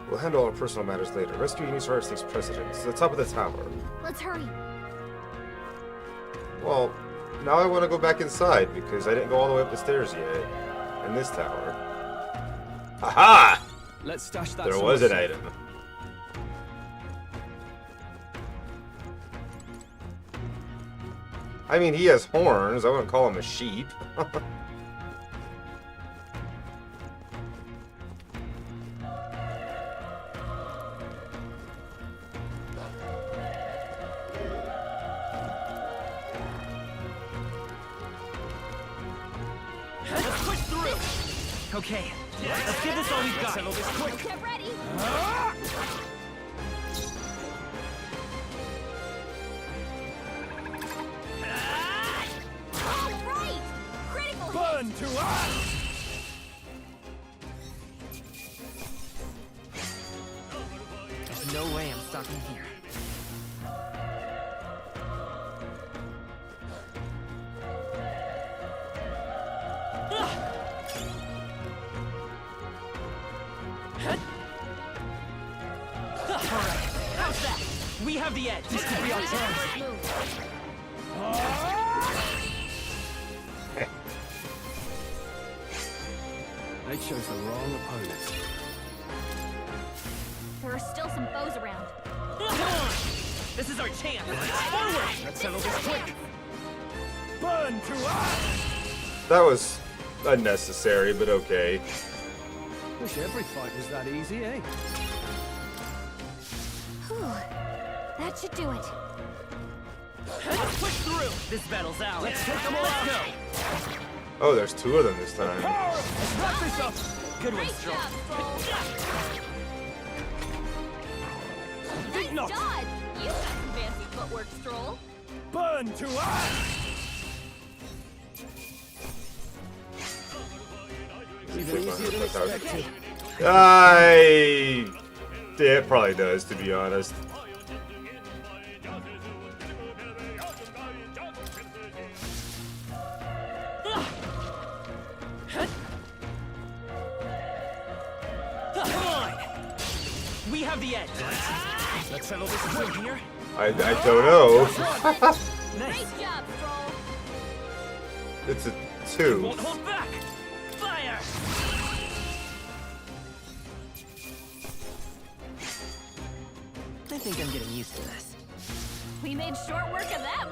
[SPEAKER 2] We'll handle our personal matters later. Rescuing Unisarus takes precedence. To the top of the tower.
[SPEAKER 8] Let's hurry.
[SPEAKER 2] Well, now I want to go back inside because I didn't go all the way up the stairs yet. In this tower. Aha!
[SPEAKER 4] Let's stash that.
[SPEAKER 2] There was an item. I mean, he has horns. I wouldn't call him a sheep.
[SPEAKER 12] Okay, let's give this all we've got. Settle this quick.
[SPEAKER 8] Get ready. All right. Critical
[SPEAKER 12] Burn
[SPEAKER 8] hit.
[SPEAKER 12] to us.
[SPEAKER 17] There's no way I'm stuck in here.
[SPEAKER 12] We have the edge. This could be our chance.
[SPEAKER 7] They chose the wrong opponent.
[SPEAKER 8] There are still some foes around.
[SPEAKER 12] Come on! This is our chance. Forward! Let's settle this quick. Burn to us!
[SPEAKER 2] That was unnecessary, but okay.
[SPEAKER 7] Wish every fight was that easy, eh?
[SPEAKER 8] Whew. That should do it.
[SPEAKER 12] Let's push through. This battle's out. Let's take them all out. Let's go.
[SPEAKER 2] Oh, there's two of them this time.
[SPEAKER 12] Let's wrap this up. Good one,
[SPEAKER 8] Great
[SPEAKER 12] Stroll.
[SPEAKER 8] job, Stroll.
[SPEAKER 12] Big
[SPEAKER 8] Nice
[SPEAKER 12] knock.
[SPEAKER 8] dodge. You got some fancy footwork, Stroll.
[SPEAKER 12] Burn to us.
[SPEAKER 7] Even easier than expected.
[SPEAKER 2] Yeah, it probably does, to be honest.
[SPEAKER 12] Come on! We have the edge. Let's settle this quick here.
[SPEAKER 2] I don't know.
[SPEAKER 8] Great job, Stroll.
[SPEAKER 2] It's a 2.
[SPEAKER 12] Won't hold back. Fire!
[SPEAKER 17] I think I'm getting used to this.
[SPEAKER 8] We made short work of them.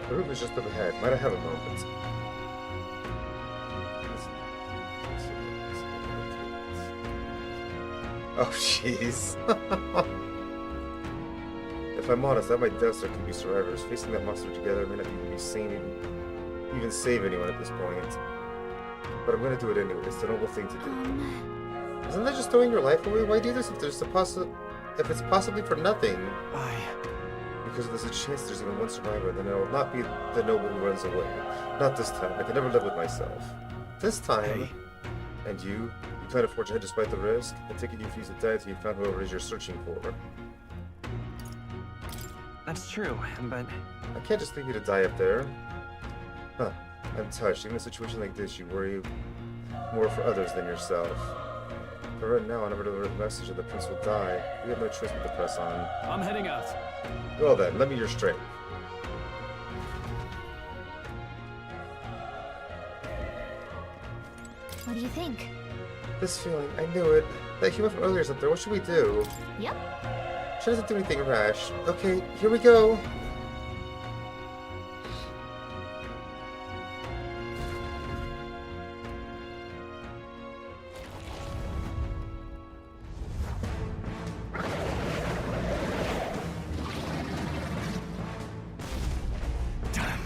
[SPEAKER 2] The roof is just up ahead. Might I have a moment? Oh, jeez. If I'm honest, that might doubt there could be survivors. Facing that monster together may not even be sane, even save anyone at this point. But I'm gonna do it anyway. It's the noble thing to do. Isn't that just throwing your life away? Why do this if there's if it's possibly for nothing? Because there's a chance there's even one survivor, then it will not be the noble who runs away. Not this time. I can never live with myself. This time. And you plan to forge ahead despite the risk? I take it you refuse to die until you found whoever it is you're searching for.
[SPEAKER 17] That's true, but...
[SPEAKER 2] I can't just leave you to die up there. Huh. I'm touched. Even in a situation like this, you worry more for others than yourself. But right now, I never deliver the message that the prince will die. We have no choice but to press on.
[SPEAKER 12] I'm heading out.
[SPEAKER 2] Well then, lend me your strength.
[SPEAKER 8] What do you think?
[SPEAKER 2] This feeling, I knew it. That human from earlier is up there. What should we do?
[SPEAKER 8] Yep.
[SPEAKER 2] She doesn't do anything rash. Okay, here we go.
[SPEAKER 15] Damn.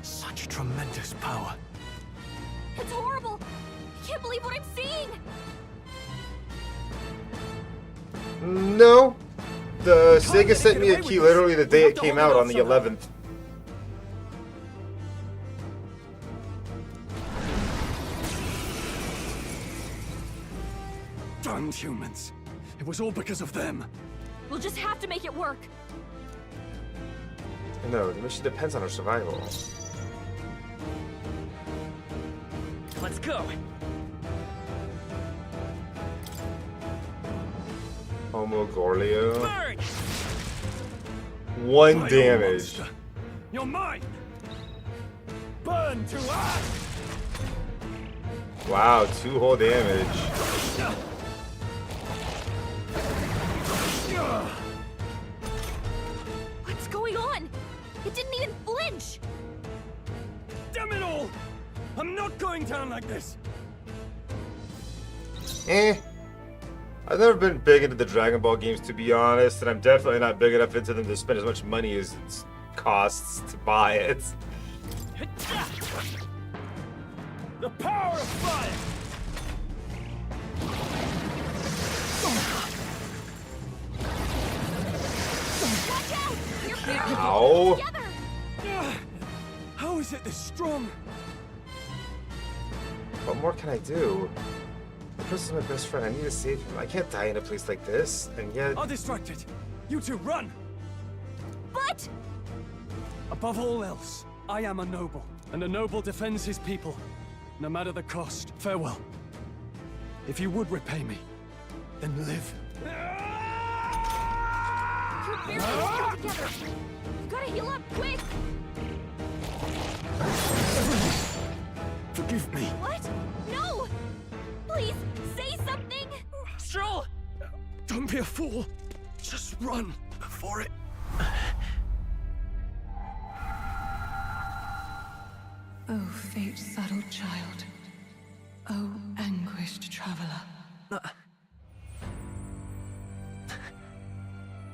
[SPEAKER 15] Such tremendous power.
[SPEAKER 8] It's horrible! I can't believe what I'm seeing!
[SPEAKER 2] No. The Sega sent me a key literally the day it came out on the 11th.
[SPEAKER 15] Damned humans. It was all because of them.
[SPEAKER 8] We'll just have to make it work.
[SPEAKER 2] No, the mission depends on our survival.
[SPEAKER 12] Let's go.
[SPEAKER 2] Homogorlio.
[SPEAKER 12] Burn!
[SPEAKER 2] 1 damage.
[SPEAKER 12] You're mine. Burn to ash.
[SPEAKER 2] Wow, 2 whole damage.
[SPEAKER 8] What's going on? It didn't even flinch!
[SPEAKER 12] Damn it all! I'm not going down like this.
[SPEAKER 2] I've never been big into the Dragon Ball games, to be honest, and I'm definitely not big enough into them to spend as much money as it costs to buy it.
[SPEAKER 12] The power of fire.
[SPEAKER 2] Ow.
[SPEAKER 12] How is it this strong?
[SPEAKER 2] What more can I do? The prince is my best friend. I need to save him. I can't die in a place like this, and yet...
[SPEAKER 12] I'll distract it. You two run!
[SPEAKER 8] But...
[SPEAKER 12] Above all else, I am a noble, and a noble defends his people, no matter the cost. Farewell. If you would repay me, then live.
[SPEAKER 8] You're barely holding together. You gotta heal up, quick!
[SPEAKER 15] Forgive me.
[SPEAKER 8] What? No! Please, say something!
[SPEAKER 12] Stroll!
[SPEAKER 15] Don't be a fool. Just run before it...
[SPEAKER 10] Oh, fate-saddled child. Oh, anguished traveler.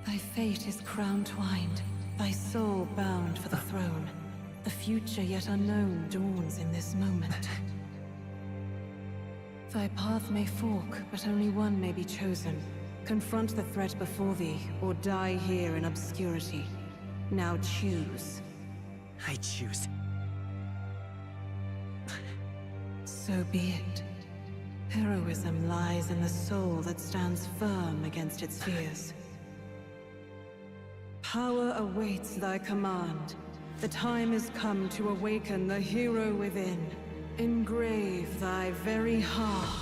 [SPEAKER 10] Thy fate is crown-twined, thy soul bound for the throne. The future yet unknown dawns in this moment. Thy path may fork, but only one may be chosen. Confront the threat before thee, or die here in obscurity. Now choose.
[SPEAKER 17] I choose.
[SPEAKER 10] So be it. Heroism lies in the soul that stands firm against its fears. Power awaits thy command. The time is come to awaken the hero within. Engrave thy very heart.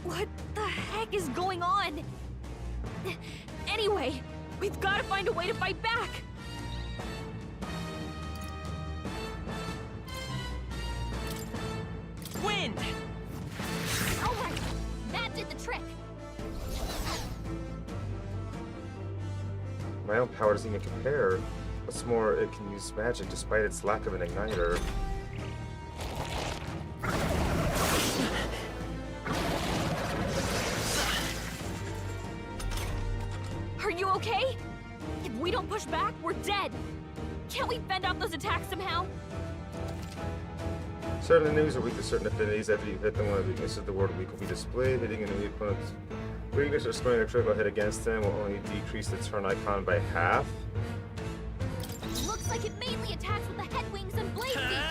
[SPEAKER 8] What the heck is going on? Anyway, we've got to find a way to fight back.
[SPEAKER 17] Wind!
[SPEAKER 8] Alright, that did the trick.
[SPEAKER 2] My own power doesn't even compare. What's more, it can use magic despite its lack of an igniter.
[SPEAKER 8] Are you okay? If we don't push back, we're dead. Can't we fend off those attacks somehow?
[SPEAKER 2] Certain enemies are weak to certain affinities. After you hit them, one of the weaknesses of the word weak will be displayed. Hitting an enemy opponent's weakness or scoring a critical hit against them will only decrease the turn icon by half.
[SPEAKER 8] Looks like it mainly attacks with the head wings and blade feet.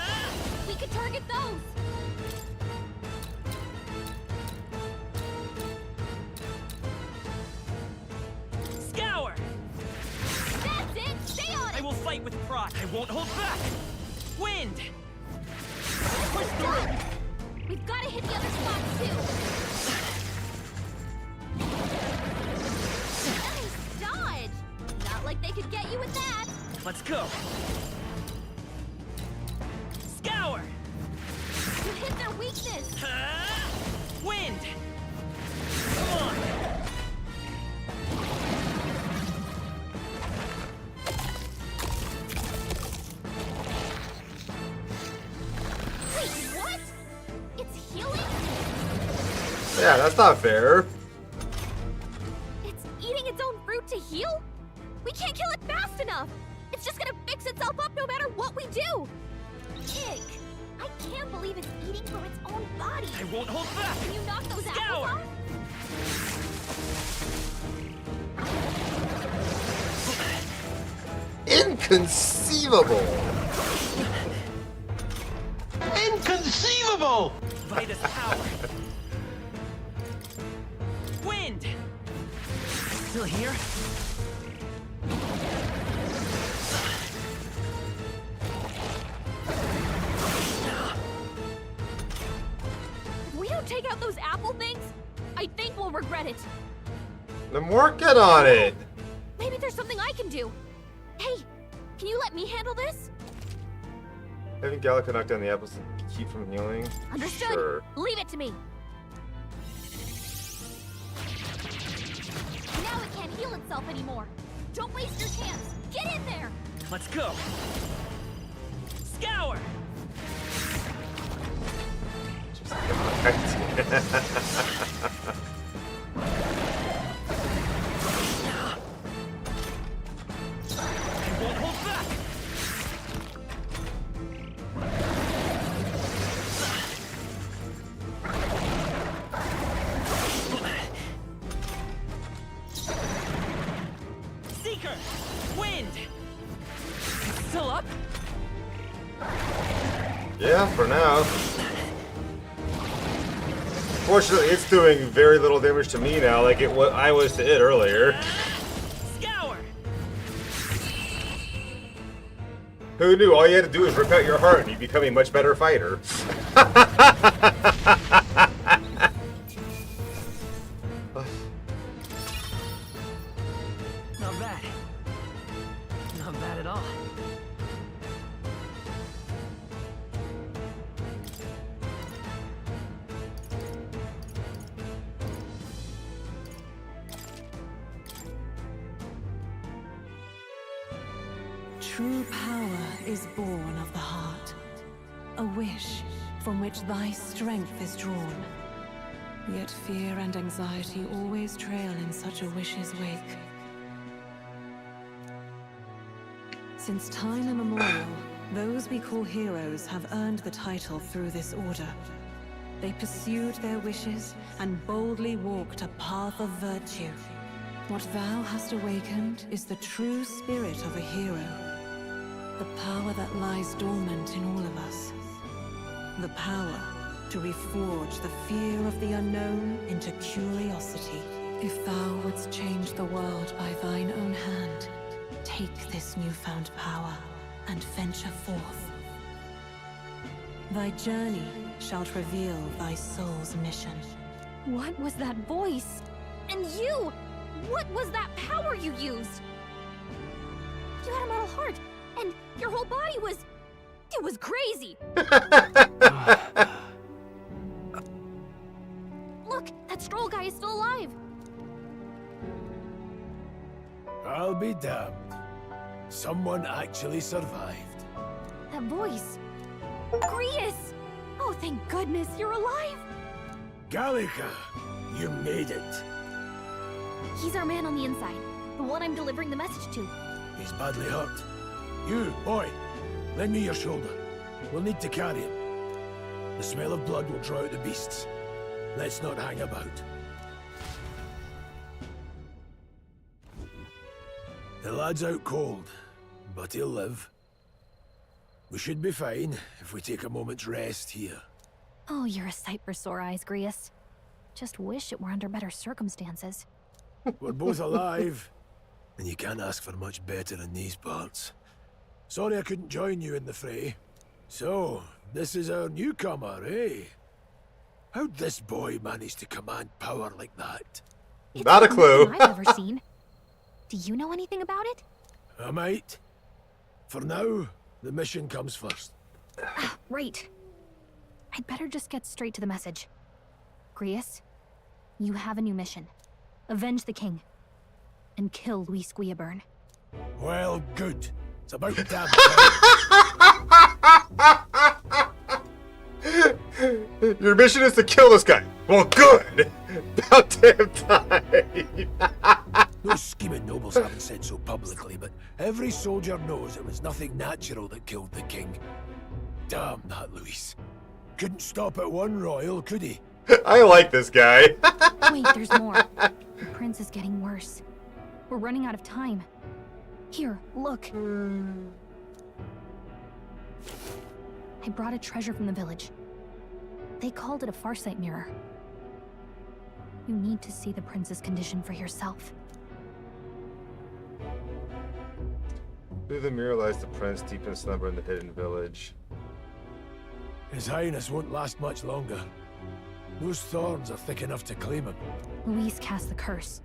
[SPEAKER 8] We could target those.
[SPEAKER 17] Scour!
[SPEAKER 8] That's it! Stay on it!
[SPEAKER 17] I will fight with pride. I won't hold back! Wind!
[SPEAKER 8] Push through! We've got to hit the other spots too! Nice dodge! Not like they could get you with that!
[SPEAKER 17] Let's go! Scour!
[SPEAKER 8] You hit their weakness!
[SPEAKER 17] Wind! Come on!
[SPEAKER 8] Wait, what? It's healing?
[SPEAKER 2] Yeah, that's not fair.
[SPEAKER 8] It's eating its own fruit to heal? We can't kill it fast enough! It's just gonna fix itself up no matter what we do! Ick! I can't believe it's eating from its own body!
[SPEAKER 17] I won't hold back!
[SPEAKER 8] Can you knock those
[SPEAKER 17] Scour!
[SPEAKER 8] apples off?
[SPEAKER 2] Inconceivable!
[SPEAKER 17] Inconceivable! Vitus power! Wind! Still here?
[SPEAKER 8] If we don't take out those apple things, I think we'll regret it.
[SPEAKER 2] I'm working on it!
[SPEAKER 8] Maybe there's something I can do. Hey, can you let me handle this?
[SPEAKER 2] Having Gallica knock down the apples to keep from healing?
[SPEAKER 8] Understood.
[SPEAKER 2] Sure.
[SPEAKER 8] Leave it to me. Now it can't heal itself anymore. Don't waste your chance. Get in there.
[SPEAKER 17] Let's go! Scour! I won't hold back! Seeker! Wind! Still up?
[SPEAKER 2] Yeah, for now. Fortunately, it's doing very little damage to me now, like I was to it earlier.
[SPEAKER 17] Scour!
[SPEAKER 2] Who knew? All you had to do is rip out your heart and you become a much better fighter.
[SPEAKER 17] Not bad. Not bad at all.
[SPEAKER 10] True power is born of the heart, a wish from which thy strength is drawn. Yet fear and anxiety always trail in such a wish's wake. Since time immemorial, those we call heroes have earned the title through this order. They pursued their wishes and boldly walked a path of virtue. What thou hast awakened is the true spirit of a hero. The power that lies dormant in all of us. The power to reforge the fear of the unknown into curiosity. If thou wouldst change the world by thine own hand, take this newfound power and venture forth. Thy journey shalt reveal thy soul's mission.
[SPEAKER 8] What was that voice? And you! What was that power you used? You had a metal heart, and your whole body was... It was crazy! Look, that Stroll guy is still alive!
[SPEAKER 20] I'll be damned. Someone actually survived.
[SPEAKER 8] That voice... Grius! Oh, thank goodness you're alive!
[SPEAKER 20] Gallica, you made it.
[SPEAKER 8] He's our man on the inside, the one I'm delivering the message to.
[SPEAKER 20] He's badly hurt. You, boy, lend me your shoulder. We'll need to carry him. The smell of blood will draw out the beasts. Let's not hang about. The lad's out cold, but he'll live. We should be fine if we take a moment's rest here.
[SPEAKER 8] Oh, you're a sight for sore eyes, Grius. Just wish it were under better circumstances.
[SPEAKER 20] We're both alive, and you can't ask for much better in these parts. Sorry I couldn't join you in the fray. So, this is our newcomer, eh? How'd this boy manage to command power like that?
[SPEAKER 8] It's
[SPEAKER 2] Not a clue.
[SPEAKER 8] nothing I've ever seen. Do you know anything about it?
[SPEAKER 20] I might. For now, the mission comes first.
[SPEAKER 8] Right. I'd better just get straight to the message. Grius, you have a new mission. Avenge the king. And kill Luis Guillaburn.
[SPEAKER 20] Well, good. It's about damn time.
[SPEAKER 2] Your mission is to kill this guy. Well, good. About damn time.
[SPEAKER 20] Those scheming nobles haven't said so publicly, but every soldier knows it was nothing natural that killed the king. Damn that Luis. Couldn't stop at one royal, could he?
[SPEAKER 2] I like this guy.
[SPEAKER 8] Wait, there's more. The prince is getting worse. We're running out of time. Here, look. I brought a treasure from the village. They called it a farsight mirror. You need to see the prince's condition for yourself.
[SPEAKER 2] Through the mirror lies the prince, deep in slumber in the hidden village.
[SPEAKER 20] His Highness won't last much longer. Those thorns are thick enough to claim him.
[SPEAKER 8] Luis cast the curse,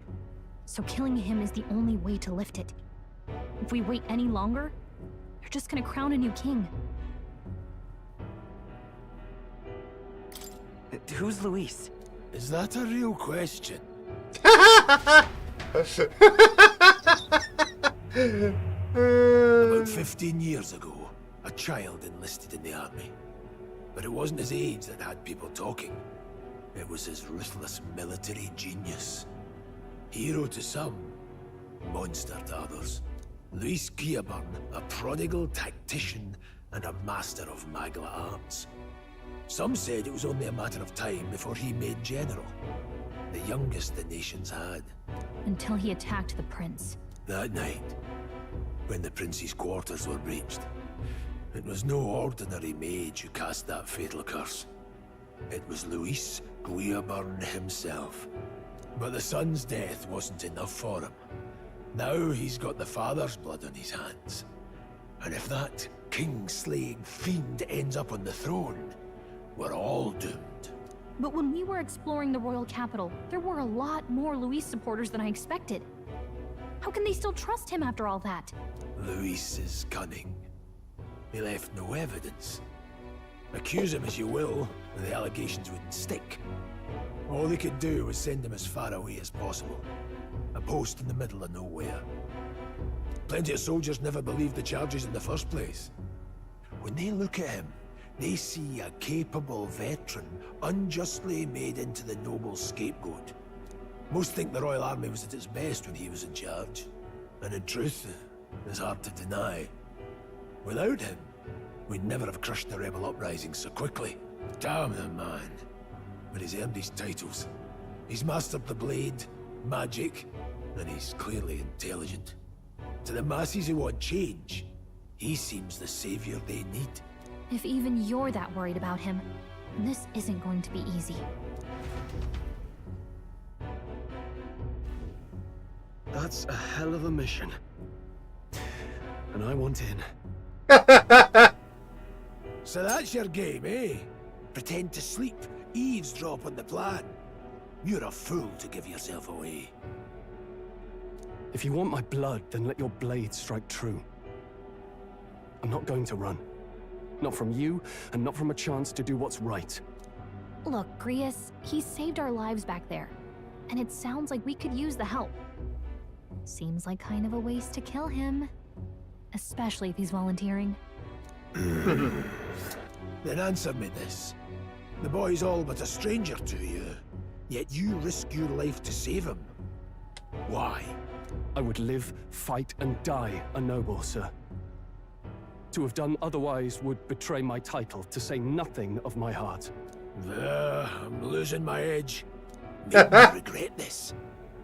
[SPEAKER 8] so killing him is the only way to lift it. If we wait any longer, they're just gonna crown a new king.
[SPEAKER 17] Who's Luis?
[SPEAKER 20] Is that a real question? About 15 years ago, a child enlisted in the army. But it wasn't his age that had people talking. It was his ruthless military genius. Hero to some, monster to others. Luis Guillaburn, a prodigal tactician and a master of Magla arts. Some said it was only a matter of time before he made general. The youngest the nations had.
[SPEAKER 8] Until he attacked the prince.
[SPEAKER 20] That night, when the prince's quarters were breached, it was no ordinary mage who cast that fatal curse. It was Luis Guillaburn himself. But the son's death wasn't enough for him. Now he's got the father's blood on his hands. And if that king-slaying fiend ends up on the throne, we're all doomed.
[SPEAKER 8] But when we were exploring the royal capital, there were a lot more Luis supporters than I expected. How can they still trust him after all that?
[SPEAKER 20] Luis is cunning. He left no evidence. Accuse him as you will, the allegations wouldn't stick. All they could do was send him as far away as possible. A post in the middle of nowhere. Plenty of soldiers never believed the charges in the first place. When they look at him, they see a capable veteran unjustly made into the noble scapegoat. Most think the Royal Army was at its best when he was in charge. And in truth, it's hard to deny. Without him, we'd never have crushed the rebel uprising so quickly. Damn the man. But he's earned his titles. He's mastered the blade, magic, and he's clearly intelligent. To the masses who want change, he seems the savior they need.
[SPEAKER 8] If even you're that worried about him, this isn't going to be easy.
[SPEAKER 15] That's a hell of a mission. And I want in.
[SPEAKER 20] So that's your game, eh? Pretend to sleep, eavesdrop on the plan. You're a fool to give yourself away.
[SPEAKER 15] If you want my blood, then let your blade strike true. I'm not going to run. Not from you, and not from a chance to do what's right.
[SPEAKER 8] Look, Grius, he saved our lives back there. And it sounds like we could use the help. Seems like kind of a waste to kill him. Especially if he's volunteering.
[SPEAKER 20] Then answer me this. The boy's all but a stranger to you, yet you risk your life to save him. Why?
[SPEAKER 15] I would live, fight, and die a noble, sir. To have done otherwise would betray my title, to say nothing of my heart.
[SPEAKER 20] I'm losing my edge. Make me regret this,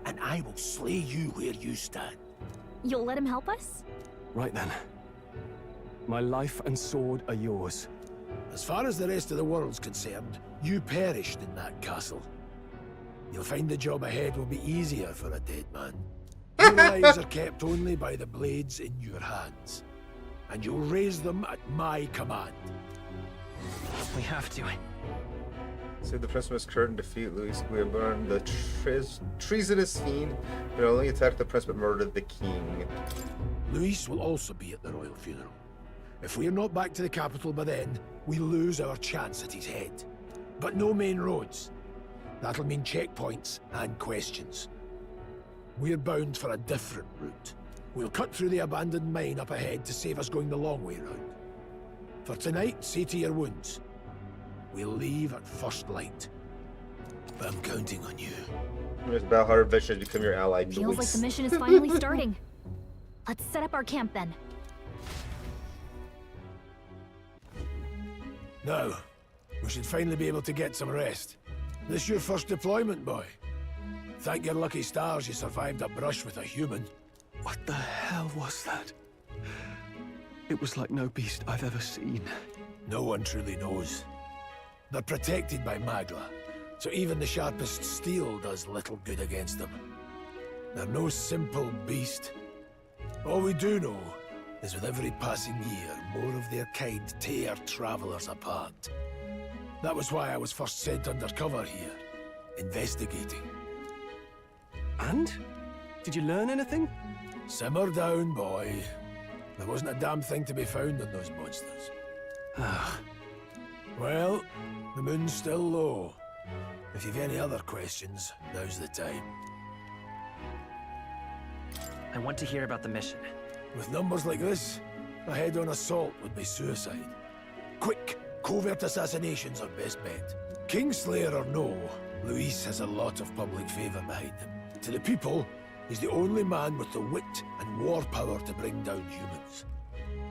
[SPEAKER 20] and I will slay you where you stand.
[SPEAKER 8] You'll let him help us?
[SPEAKER 15] Right then. My life and sword are yours.
[SPEAKER 20] As far as the rest of the world's concerned, you perished in that castle. You'll find the job ahead will be easier for a dead man. Your lives are kept only by the blades in your hands, and you'll raise them at my command.
[SPEAKER 17] We have to.
[SPEAKER 2] Save the prince from his curtain, defeat Louis Guilbern, the treasonous fiend who not only attacked the prince but murdered the king.
[SPEAKER 20] Louis will also be at the royal funeral. If we're not back to the capital by then, we lose our chance at his head. But no main roads. That'll mean checkpoints and questions. We're bound for a different route. We'll cut through the abandoned mine up ahead to save us going the long way round. For tonight, see to your wounds. We'll leave at first light. I'm counting on you.
[SPEAKER 2] Miss Balhard eventually become your ally.
[SPEAKER 8] Feels like the mission is finally starting. Let's set up our camp then.
[SPEAKER 20] Now, we should finally be able to get some rest. This your first deployment, boy? Thank your lucky stars you survived a brush with a human.
[SPEAKER 15] What the hell was that? It was like no beast I've ever seen.
[SPEAKER 20] No one truly knows. They're protected by Magla, so even the sharpest steel does little good against them. They're no simple beast. All we do know is with every passing year, more of their kind tear travelers apart. That was why I was first sent undercover here, investigating.
[SPEAKER 15] And? Did you learn anything?
[SPEAKER 20] Simmer down, boy. There wasn't a damn thing to be found on those monsters. Well, the moon's still low. If you've any other questions, now's the time.
[SPEAKER 17] I want to hear about the mission.
[SPEAKER 20] With numbers like this, a head-on assault would be suicide. Quick, covert assassinations are best bet. Kingslayer or no, Luis has a lot of public favor behind him. To the people, he's the only man with the wit and war power to bring down humans.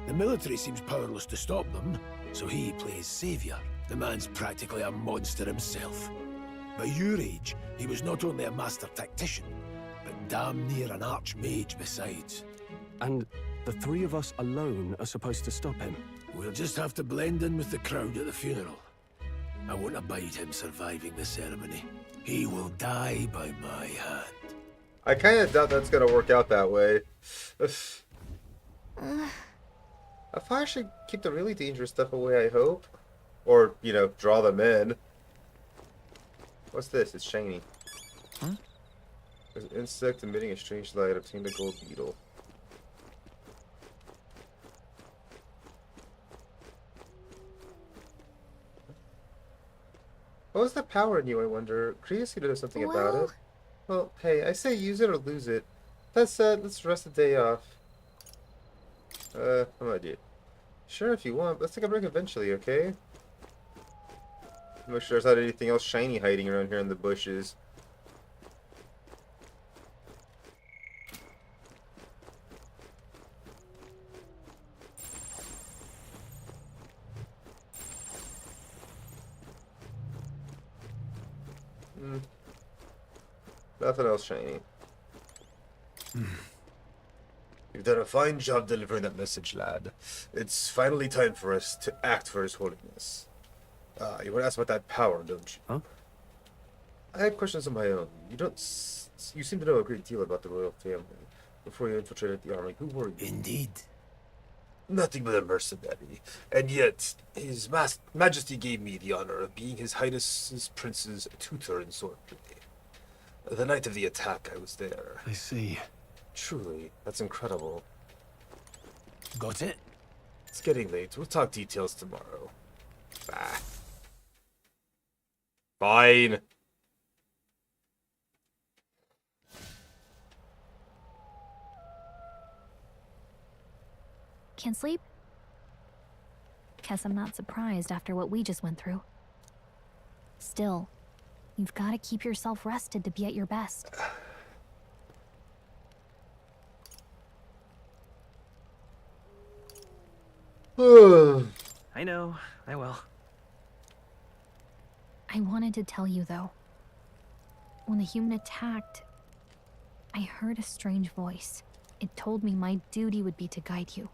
[SPEAKER 20] The military seems powerless to stop them, so he plays savior. The man's practically a monster himself. By your age, he was not only a master tactician, but damn near an archmage besides.
[SPEAKER 15] And the three of us alone are supposed to stop him?
[SPEAKER 20] We'll just have to blend in with the crowd at the funeral. I won't abide him surviving the ceremony. He will die by my hand.
[SPEAKER 2] I kind of doubt that's gonna work out that way. I thought I should keep the really dangerous stuff away, I hope. Or, you know, draw them in. What's this? It's shiny.
[SPEAKER 17] Huh?
[SPEAKER 2] There's an insect emitting a strange light. Obtain the gold beetle. What was the power in you, I wonder? Krios could know something about it. Well, hey, I say use it or lose it. That said, let's rest the day off. What do I do? Sure, if you want. Let's take a break eventually, okay? Make sure there's not anything else shiny hiding around here in the bushes. Nothing else shiny. You've done a fine job delivering that message, lad. It's finally time for us to act for His Holiness. You want to ask about that power, don't you?
[SPEAKER 15] Huh?
[SPEAKER 2] I have questions of my own. You seem to know a great deal about the royal family. Before you infiltrated the army, who were you?
[SPEAKER 20] Indeed.
[SPEAKER 2] Nothing but a mercenary. And yet, His Majesty gave me the honor of being His Highness's Prince's tutor in swordplay. The night of the attack, I was there.
[SPEAKER 20] I see.
[SPEAKER 2] Truly, that's incredible.
[SPEAKER 20] Got it?
[SPEAKER 2] It's getting late. We'll talk details tomorrow. Bah. Fine.
[SPEAKER 8] Can't sleep? Guess I'm not surprised after what we just went through. Still, you've got to keep yourself rested to be at your best.
[SPEAKER 17] I know, I will.
[SPEAKER 8] I wanted to tell you, though. When the human attacked, I heard a strange voice. It told me my duty would be to guide you.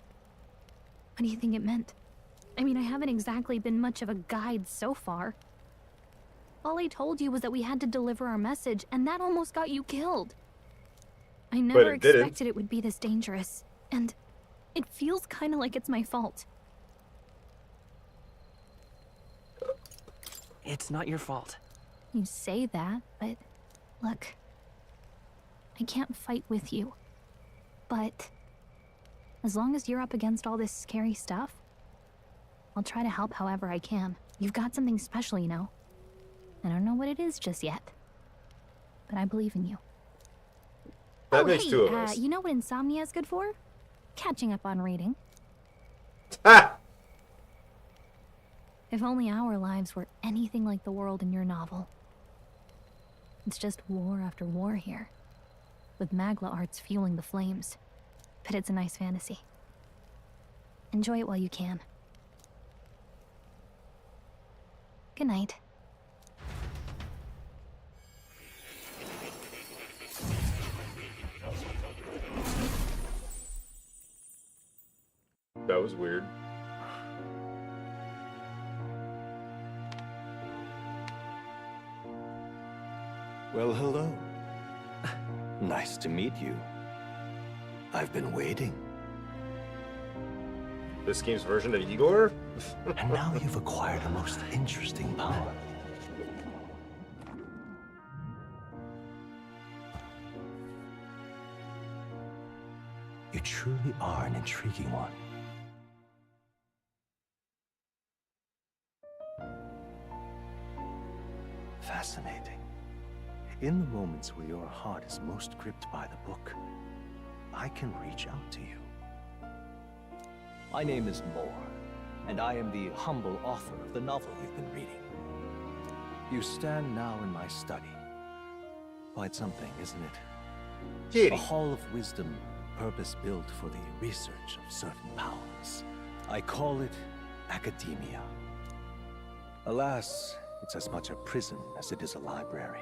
[SPEAKER 8] What do you think it meant? I mean, I haven't exactly been much of a guide so far. All I told you was that we had to deliver our message, and that almost got you killed. I never expected it would be this dangerous, and it feels kind of like it's my fault.
[SPEAKER 17] It's not your fault.
[SPEAKER 8] You say that, but look, I can't fight with you. But as long as you're up against all this scary stuff, I'll try to help however I can. You've got something special, you know. I don't know what it is just yet, but I believe in you.
[SPEAKER 2] That makes two of us.
[SPEAKER 8] You know what insomnia is good for? Catching up on reading.
[SPEAKER 2] Ha!
[SPEAKER 8] If only our lives were anything like the world in your novel. It's just war after war here, with Magla arts fueling the flames. But it's a nice fantasy. Enjoy it while you can. Good night.
[SPEAKER 2] That was weird.
[SPEAKER 3] Well, hello. Nice to meet you. I've been waiting.
[SPEAKER 2] This game's version of Igor?
[SPEAKER 3] And now you've acquired a most interesting power. You truly are an intriguing one. Fascinating. In the moments where your heart is most gripped by the book, I can reach out to you. My name is Moore, and I am the humble author of the novel you've been reading. You stand now in my study. Quite something, isn't it? A hall of wisdom, purpose-built for the research of certain powers. I call it academia. Alas, it's as much a prison as it is a library.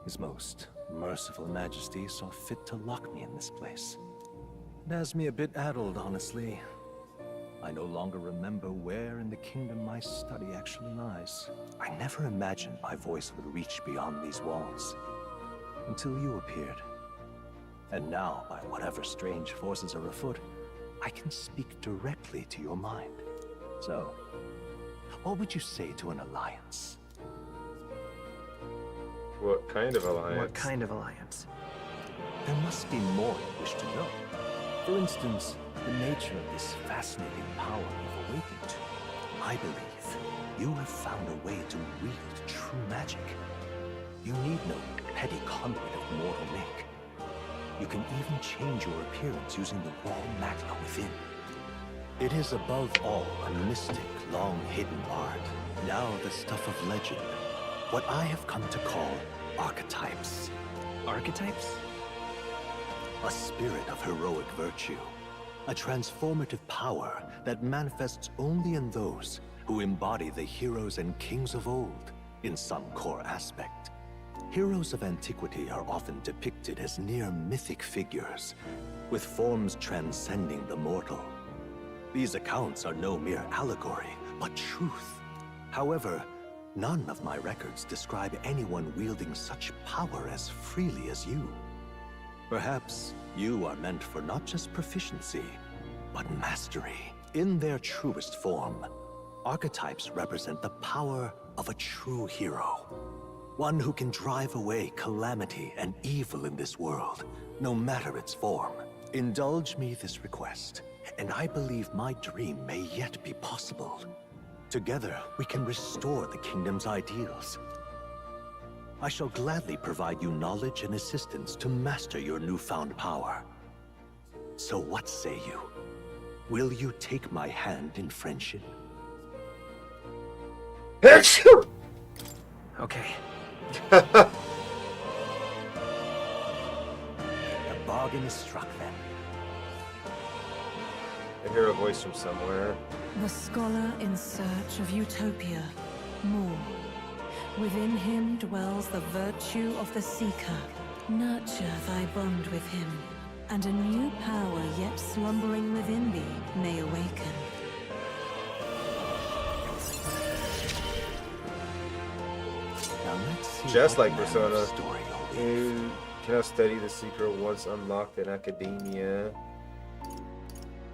[SPEAKER 3] His most merciful majesty saw fit to lock me in this place. It has me a bit addled, honestly. I no longer remember where in the kingdom my study actually lies. I never imagined my voice would reach beyond these walls, until you appeared. And now, by whatever strange forces are afoot, I can speak directly to your mind. So, what would you say to an alliance?
[SPEAKER 2] What kind of alliance?
[SPEAKER 17] What kind of alliance?
[SPEAKER 3] There must be more you wish to know. For instance, the nature of this fascinating power you've awakened to. I believe you have found a way to wield true magic. You need no petty conduit of mortal make. You can even change your appearance using the raw magma within. It is above all a mystic, long-hidden art, now the stuff of legend. What I have come to call archetypes.
[SPEAKER 17] Archetypes?
[SPEAKER 3] A spirit of heroic virtue. A transformative power that manifests only in those who embody the heroes and kings of old in some core aspect. Heroes of antiquity are often depicted as near mythic figures, with forms transcending the mortal. These accounts are no mere allegory, but truth. However, none of my records describe anyone wielding such power as freely as you. Perhaps you are meant for not just proficiency, but mastery. In their truest form, archetypes represent the power of a true hero. One who can drive away calamity and evil in this world, no matter its form. Indulge me this request, and I believe my dream may yet be possible. Together, we can restore the kingdom's ideals. I shall gladly provide you knowledge and assistance to master your newfound power. So what say you? Will you take my hand in friendship?
[SPEAKER 17] Okay.
[SPEAKER 3] A bargain is struck then.
[SPEAKER 2] I hear a voice from somewhere.
[SPEAKER 10] The scholar in search of utopia. More. Within him dwells the virtue of the seeker. Nurture thy bond with him, and a new power yet slumbering within thee may awaken.
[SPEAKER 3] Now let's see.
[SPEAKER 2] Just
[SPEAKER 3] what
[SPEAKER 2] like
[SPEAKER 3] manner
[SPEAKER 2] Persona,
[SPEAKER 3] of story you'll weave.
[SPEAKER 2] you cannot study the secret once unlocked in academia.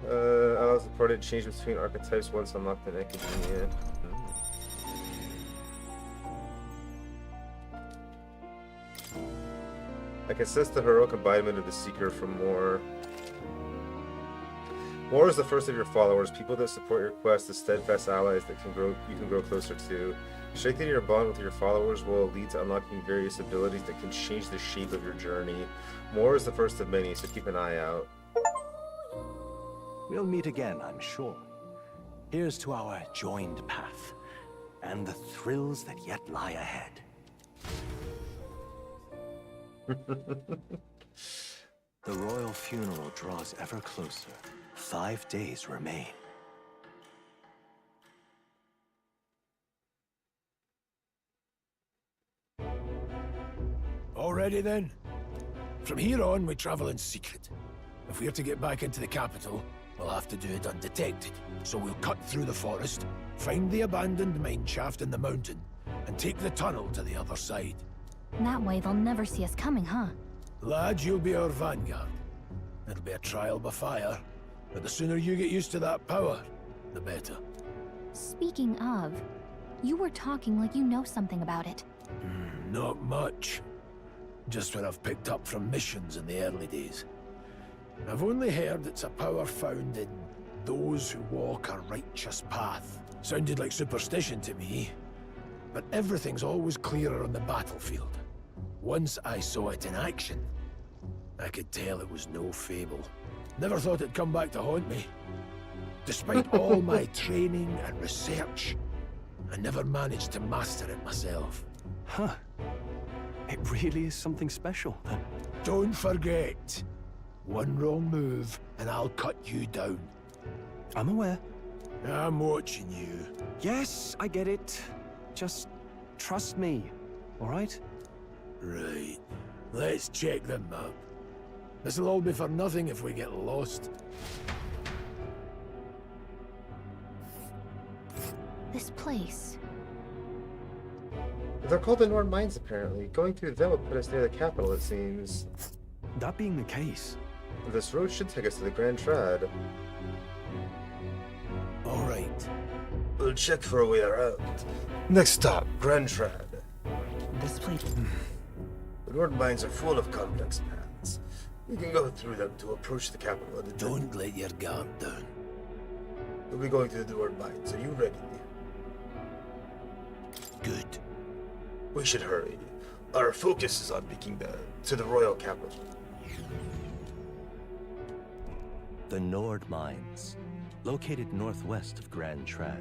[SPEAKER 2] Allows the party to change between archetypes once unlocked in academia. I can sense the heroic embodiment of the Seeker from Moore. Moore is the first of your followers, people that support your quest, the steadfast allies that you can grow closer to. Strengthening your bond with your followers will lead to unlocking various abilities that can change the shape of your journey. Moore is the first of many, so keep an eye out.
[SPEAKER 3] We'll meet again, I'm sure. Here's to our joined path, and the thrills that yet lie ahead. The royal funeral draws ever closer. 5 days remain.
[SPEAKER 20] Already then? From here on, we travel in secret. If we're to get back into the capital, we'll have to do it undetected. So we'll cut through the forest, find the abandoned mine shaft in the mountain, and take the tunnel to the other side.
[SPEAKER 8] That way they'll never see us coming, huh?
[SPEAKER 20] Lad, you'll be our vanguard. It'll be a trial by fire, but the sooner you get used to that power, the better.
[SPEAKER 8] Speaking of, you were talking like you know something about it.
[SPEAKER 20] Not much. Just what I've picked up from missions in the early days. I've only heard it's a power found in those who walk a righteous path. Sounded like superstition to me, but everything's always clearer on the battlefield. Once I saw it in action, I could tell it was no fable. Never thought it'd come back to haunt me. Despite all my training and research, I never managed to master it myself.
[SPEAKER 15] Huh. It really is something special, then.
[SPEAKER 20] Don't forget, one wrong move and I'll cut you down.
[SPEAKER 15] I'm aware.
[SPEAKER 20] I'm watching you.
[SPEAKER 15] Yes, I get it. Just trust me, all right?
[SPEAKER 20] Right. Let's check the map. This'll all be for nothing if we get lost.
[SPEAKER 8] This place.
[SPEAKER 2] They're called the Nord Mines, apparently. Going through them will put us near the capital, it seems.
[SPEAKER 15] That being the case...
[SPEAKER 2] This road should take us to the Grand Trad.
[SPEAKER 20] Alright.
[SPEAKER 2] We'll check for a way around. Next stop, Grand Trad.
[SPEAKER 17] This place...
[SPEAKER 2] The Nord Mines are full of complex paths. We can go through them to approach the capital.
[SPEAKER 20] Don't let your guard down.
[SPEAKER 2] We'll be going to the Nord Mines. Are you ready?
[SPEAKER 20] Good.
[SPEAKER 2] We should hurry. Our focus is on making to the royal capital.
[SPEAKER 3] The Nord Mines, located northwest of Grand Trad.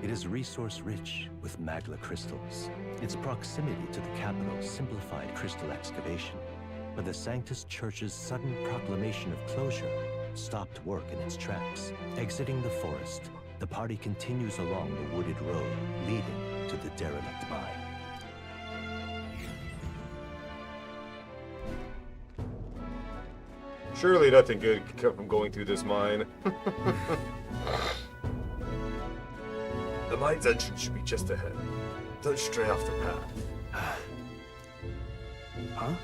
[SPEAKER 3] It is resource-rich with magla crystals. Its proximity to the capital simplified crystal excavation, but the Sanctus Church's sudden proclamation of closure stopped work in its tracks. Exiting the forest, the party continues along the wooded road leading to the derelict mine.
[SPEAKER 2] Surely nothing good could come from going through this mine. The mine's entrance should be just ahead. Don't stray off the path.
[SPEAKER 15] Huh?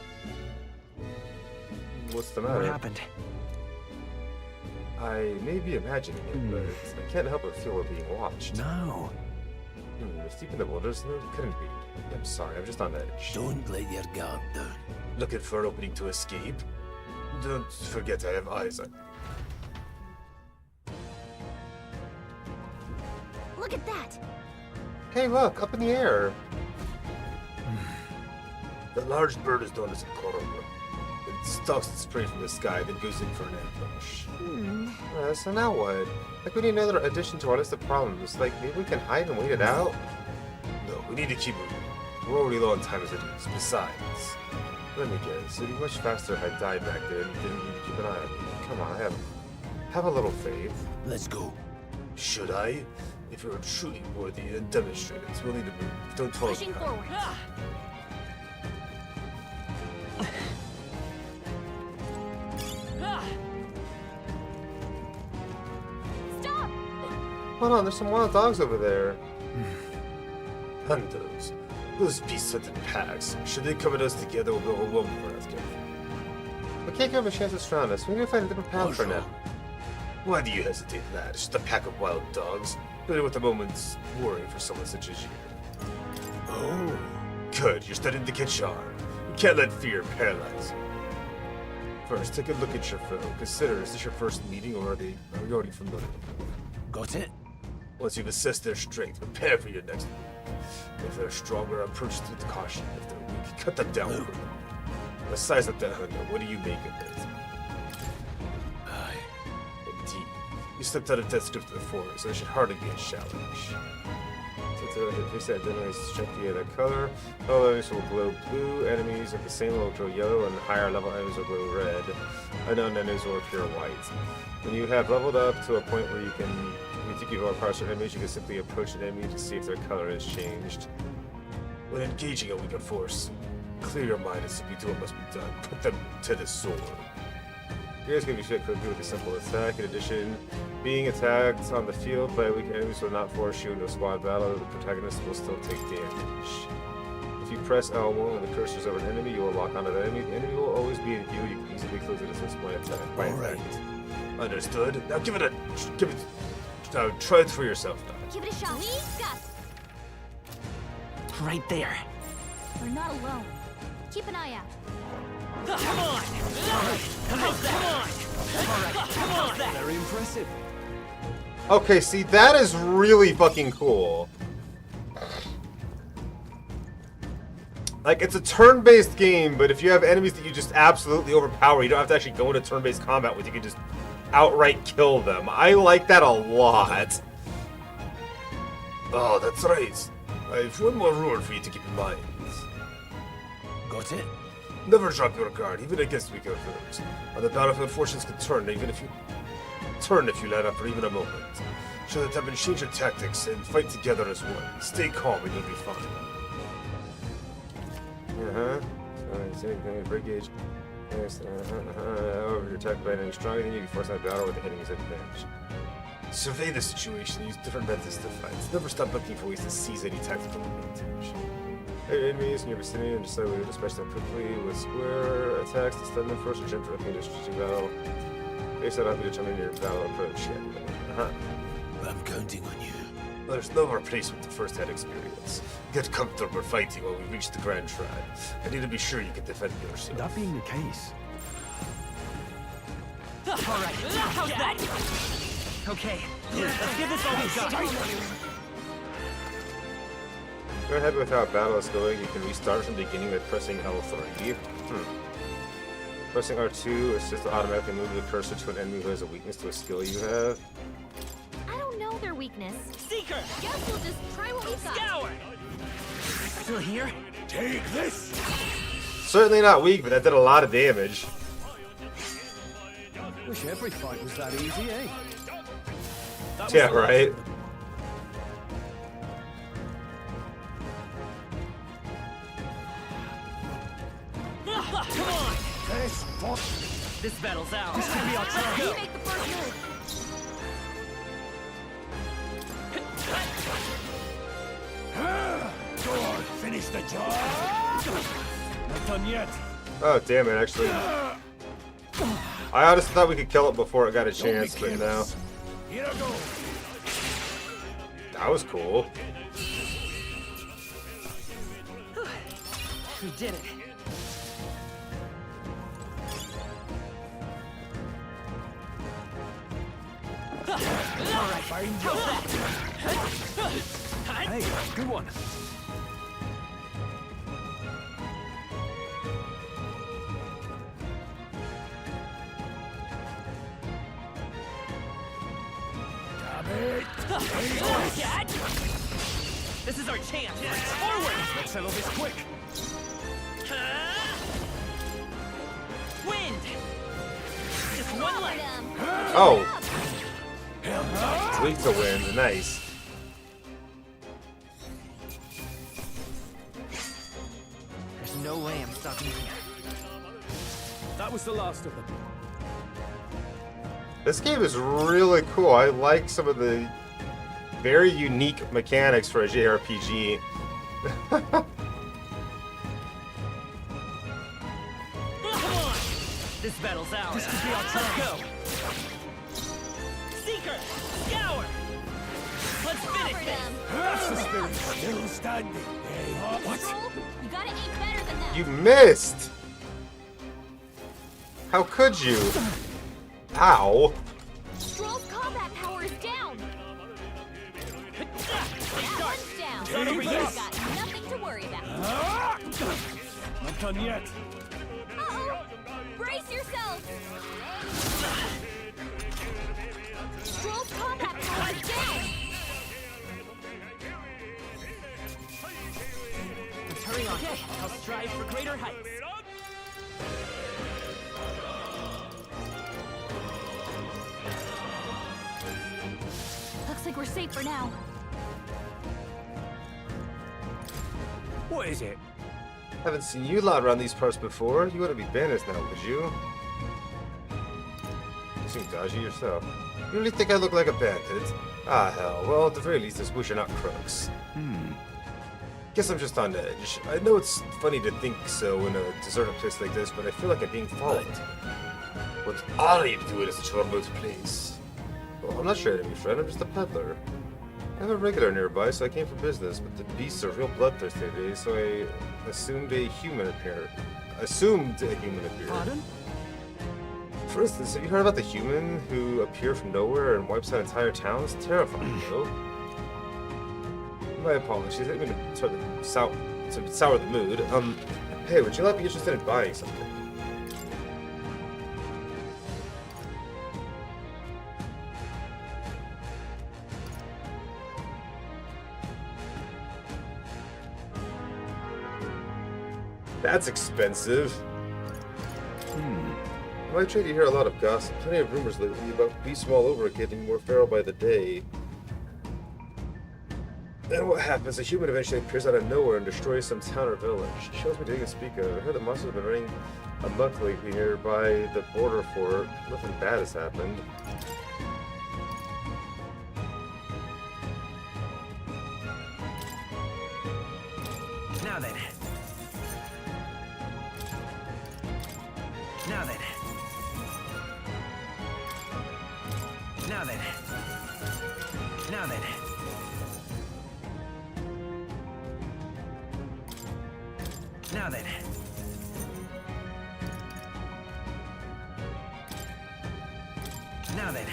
[SPEAKER 2] What's the matter?
[SPEAKER 17] What happened?
[SPEAKER 2] I may be imagining it, but I can't help but feel we're being watched.
[SPEAKER 15] No.
[SPEAKER 2] It's deep in the waters, no, it couldn't be. I'm sorry, I'm just on edge.
[SPEAKER 20] Don't let your guard down.
[SPEAKER 5] Looking for an opening to escape? Don't forget I have eyes on.
[SPEAKER 8] Look at that!
[SPEAKER 2] Hey, look, up in the air.
[SPEAKER 5] The large bird is known as a coral. It stalks its prey from the sky, then goes in for an ambush.
[SPEAKER 2] So now what? Like, we need another addition to our list of problems. Like, maybe we can hide and wait it out?
[SPEAKER 5] No, we need to keep moving. We're already low on time as it is. Besides,
[SPEAKER 2] let me guess, it'd be much faster if I died back there and you didn't need to keep an eye on me. Come on, have a little faith.
[SPEAKER 20] Let's go.
[SPEAKER 5] Should I? If you're truly worthy, then demonstrate it. We'll need to move. Don't tolerate
[SPEAKER 8] Pushing forward. Stop!
[SPEAKER 2] Hold on, there's some wild dogs over there.
[SPEAKER 5] Hunters. Those beasts hunt in packs. Should they come at us together, we'll be overwhelmed if we're not careful.
[SPEAKER 2] We can't give them a chance to surround us. We need to find a different path for now.
[SPEAKER 5] Why do you hesitate, lad? It's just a pack of wild dogs. Better with a moment's worry for someone such as you.
[SPEAKER 20] Oh.
[SPEAKER 5] Good, you're studying to catch on. You can't let fear paralyze you. First, take a look at your foe. Consider, is this your first meeting, or are you already familiar?
[SPEAKER 20] Got it?
[SPEAKER 5] Once you've assessed their strength, prepare for your next move. If they're stronger, approach with caution. If they're weak, cut them down quickly. Now size up that hunter. What do you make of it?
[SPEAKER 20] Aye.
[SPEAKER 5] Indeed. You stepped out of Death Script to the forest, so there should hardly be a challenge. So to hit face that generates strength via the color. Low enemies will glow blue, enemies at the same level will glow yellow, and higher level enemies will glow red. Unknown enemies will appear white. When you have leveled up to a point where you think you've overpowered certain enemies, you can simply approach an enemy to see if their color has changed. When engaging a weaker force, clear your mind and simply do what must be done. Put them to the sword. You guys can be fit quickly with a simple attack. In addition, being attacked on the field by weak enemies will not force you into a squad battle. The protagonist will still take damage. If you press L1 when the cursor is over an enemy, you will lock onto the enemy. The enemy will always be in view. You can easily close the distance by attack.
[SPEAKER 20] All right.
[SPEAKER 5] Understood. Now give it. Now try it for yourself. Now.
[SPEAKER 8] Give it a shot.
[SPEAKER 17] Right there.
[SPEAKER 8] We're not alone. Keep an eye out.
[SPEAKER 17] Come on! Come on!
[SPEAKER 12] Very impressive.
[SPEAKER 2] Okay, see, that is really fucking cool. Like, it's a turn-based game, but if you have enemies that you just absolutely overpower, you don't have to actually go into turn-based combat with. You can just outright kill them. I like that a lot.
[SPEAKER 5] Oh, that's right. I have one more rule for you to keep in mind.
[SPEAKER 20] Got it?
[SPEAKER 5] Never drop your guard, even against weaker foes. On the battlefield, fortunes can turn, if you let up for even a moment. Show the time and change your tactics and fight together as one. Stay calm and you'll be fine.
[SPEAKER 2] Break gauge. However, you're attacked by an enemy stronger than you, you force that battle with the enemy's advantage.
[SPEAKER 5] Survey the situation, use different methods to fight. Never stop looking for ways to seize any tactical advantage.
[SPEAKER 2] Enemies in your vicinity and decide whether to dispatch them quickly with square attacks to stun them first or jump directly into strategic battle. Based on how you determine your battle approach.
[SPEAKER 20] I'm counting on you.
[SPEAKER 5] There's no replacement to first-hand experience. Get comfortable fighting while we reach the Grand Shrine. I need to be sure you can defend yourself.
[SPEAKER 12] That being the case.
[SPEAKER 17] All right. How's that? Okay. Let's give this all we got.
[SPEAKER 2] Go ahead with how battle is going. You can restart from the beginning by pressing L3. Pressing R2 is just to automatically move the cursor to an enemy who has a weakness to a skill you have.
[SPEAKER 8] I don't know their weakness.
[SPEAKER 17] Seeker!
[SPEAKER 8] Guess we'll just try what we've got.
[SPEAKER 17] Scour! Still here?
[SPEAKER 20] Take this!
[SPEAKER 2] Certainly not weak, but that did a lot of damage.
[SPEAKER 12] Wish every fight was that easy, eh?
[SPEAKER 2] Yeah, right?
[SPEAKER 17] Come on! This battle's ours. This could be our chance.
[SPEAKER 8] You make the first move.
[SPEAKER 20] Go on, finish the job!
[SPEAKER 12] Not done yet.
[SPEAKER 2] Oh, damn it, actually. I honestly thought we could kill it before it got a chance, but no.
[SPEAKER 20] Here I go.
[SPEAKER 2] That was cool.
[SPEAKER 17] We did it. All right, how's that?
[SPEAKER 12] Hey, good one.
[SPEAKER 17] Dad! This is our chance. Forward!
[SPEAKER 12] Let's settle this quick.
[SPEAKER 17] Wind! Just one leg.
[SPEAKER 2] Oh! Weak to wind, nice.
[SPEAKER 17] There's no way I'm stopping here.
[SPEAKER 12] That was the last of them.
[SPEAKER 2] This game is really cool. I like some of the very unique mechanics for a JRPG.
[SPEAKER 17] Come on! This battle's ours. This could be our time. Let's go. Seeker! Scour! Let's finish this!
[SPEAKER 20] That's the spirit. Still standing. What?
[SPEAKER 8] You gotta aim better than that.
[SPEAKER 2] You missed! How could you? Ow!
[SPEAKER 8] Stroll's combat power is down. That one's down.
[SPEAKER 12] Take
[SPEAKER 8] You've
[SPEAKER 12] this.
[SPEAKER 8] got nothing to worry about.
[SPEAKER 12] Not done yet.
[SPEAKER 8] Uh-oh! Brace yourself! Stroll's combat power is down.
[SPEAKER 17] Let's hurry on. Okay, I'll strive for greater heights.
[SPEAKER 8] Looks like we're safe for now.
[SPEAKER 12] What is it?
[SPEAKER 2] Haven't seen you lot around these parts before. You wouldn't be bandits now, would you? You seem dodgy yourself. You really think I look like a bandit? Ah, hell. Well, at the very least, I wish you're not crooks. Guess I'm just on edge. I know it's funny to think so in a deserted place like this, but I feel like I'm being followed. What are you doing in such a remote place? Well, I'm not your enemy, friend. I'm just a peddler. I have a regular nearby, so I came for business, but the beasts are real bloodthirsty today, so I assumed a human appeared.
[SPEAKER 12] Pardon?
[SPEAKER 2] For instance, have you heard about the human who appeared from nowhere and wipes out entire towns? Terrifying, though. My apologies. I didn't mean to sour the mood. Hey, would you not be interested in buying something? That's expensive. My trade, you hear a lot of gossip. Plenty of rumors lately about beasts from all over getting more feral by the day. And what happens? A human eventually appears out of nowhere and destroys some town or village. She knows me doing a speak of. I heard the monsters have been running amok lately here by the border fort. Nothing bad has happened.
[SPEAKER 17] Now then. Now then. Now then. Now then. Now then. Now then.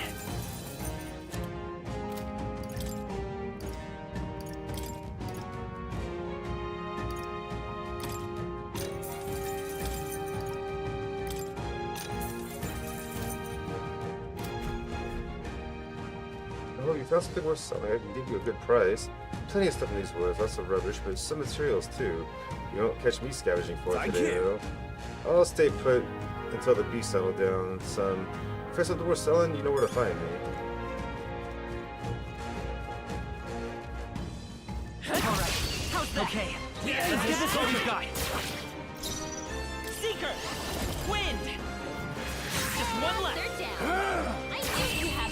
[SPEAKER 2] Oh, you found something worth selling. I can give you a good price. Plenty of stuff in these woods, lots of rubbish, but some materials too. You won't catch me scavenging for it today, though. I'll stay put until the beasts settle down, son. If there's something worth selling, you know where to find me.
[SPEAKER 17] Alright, how's that? Okay, let's give this what we've got. Seeker! Wind! Just one left!
[SPEAKER 8] They're down. I knew you had...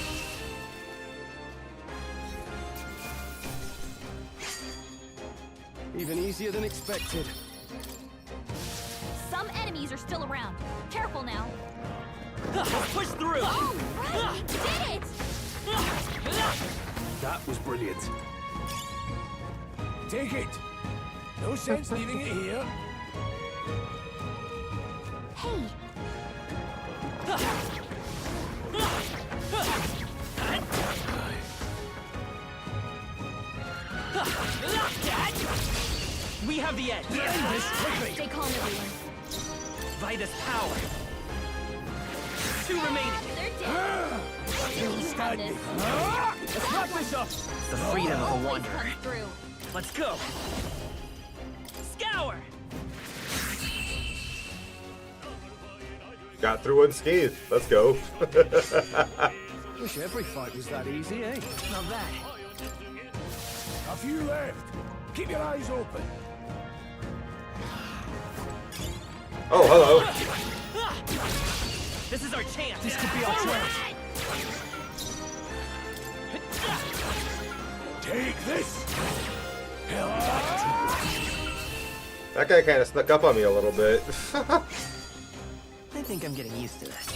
[SPEAKER 12] Even easier than expected.
[SPEAKER 8] Some enemies are still around. Careful now.
[SPEAKER 17] Push through!
[SPEAKER 8] Oh, right! We did it!
[SPEAKER 12] That was brilliant.
[SPEAKER 20] Take it. No sense leaving it here.
[SPEAKER 17] have the edge.
[SPEAKER 8] Stay calm, everyone.
[SPEAKER 17] Vitus power. 2 remaining.
[SPEAKER 8] Still standing.
[SPEAKER 17] Let's wrap this up. The freedom of a wanderer. Let's go. Scour.
[SPEAKER 2] Got through unscathed. Let's go.
[SPEAKER 12] Wish every fight was that easy, eh?
[SPEAKER 17] Not bad.
[SPEAKER 20] A few left. Keep your eyes open.
[SPEAKER 2] Oh, hello.
[SPEAKER 17] This is our chance.
[SPEAKER 12] This could be our chance.
[SPEAKER 20] Take this.
[SPEAKER 2] That guy kind of snuck up on me a little bit.
[SPEAKER 17] I think I'm getting used to this.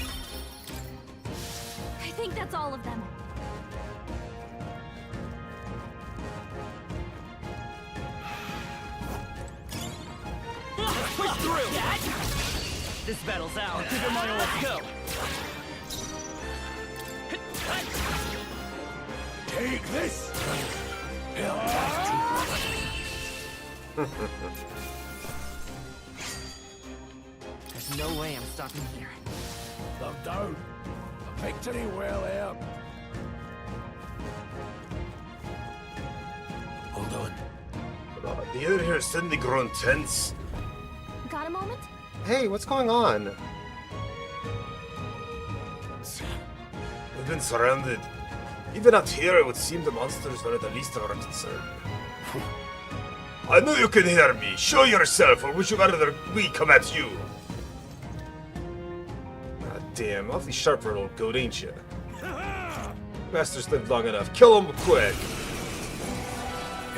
[SPEAKER 8] I think that's all of them.
[SPEAKER 17] Push through! This battle's out. Give it my all. Let's go.
[SPEAKER 20] Take this.
[SPEAKER 17] There's no way I'm stopping here.
[SPEAKER 20] Calm down. A victory well earned. Hold on.
[SPEAKER 2] The air here has suddenly grown tense.
[SPEAKER 8] Got a moment?
[SPEAKER 2] Hey, what's going on? We've been surrounded. Even out here, it would seem the monsters are the least of our concern. I know you can hear me. Show yourself, or would you rather we come at you? God damn, awfully sharp for an old goat, ain't you? Master's lived long enough. Kill him quick.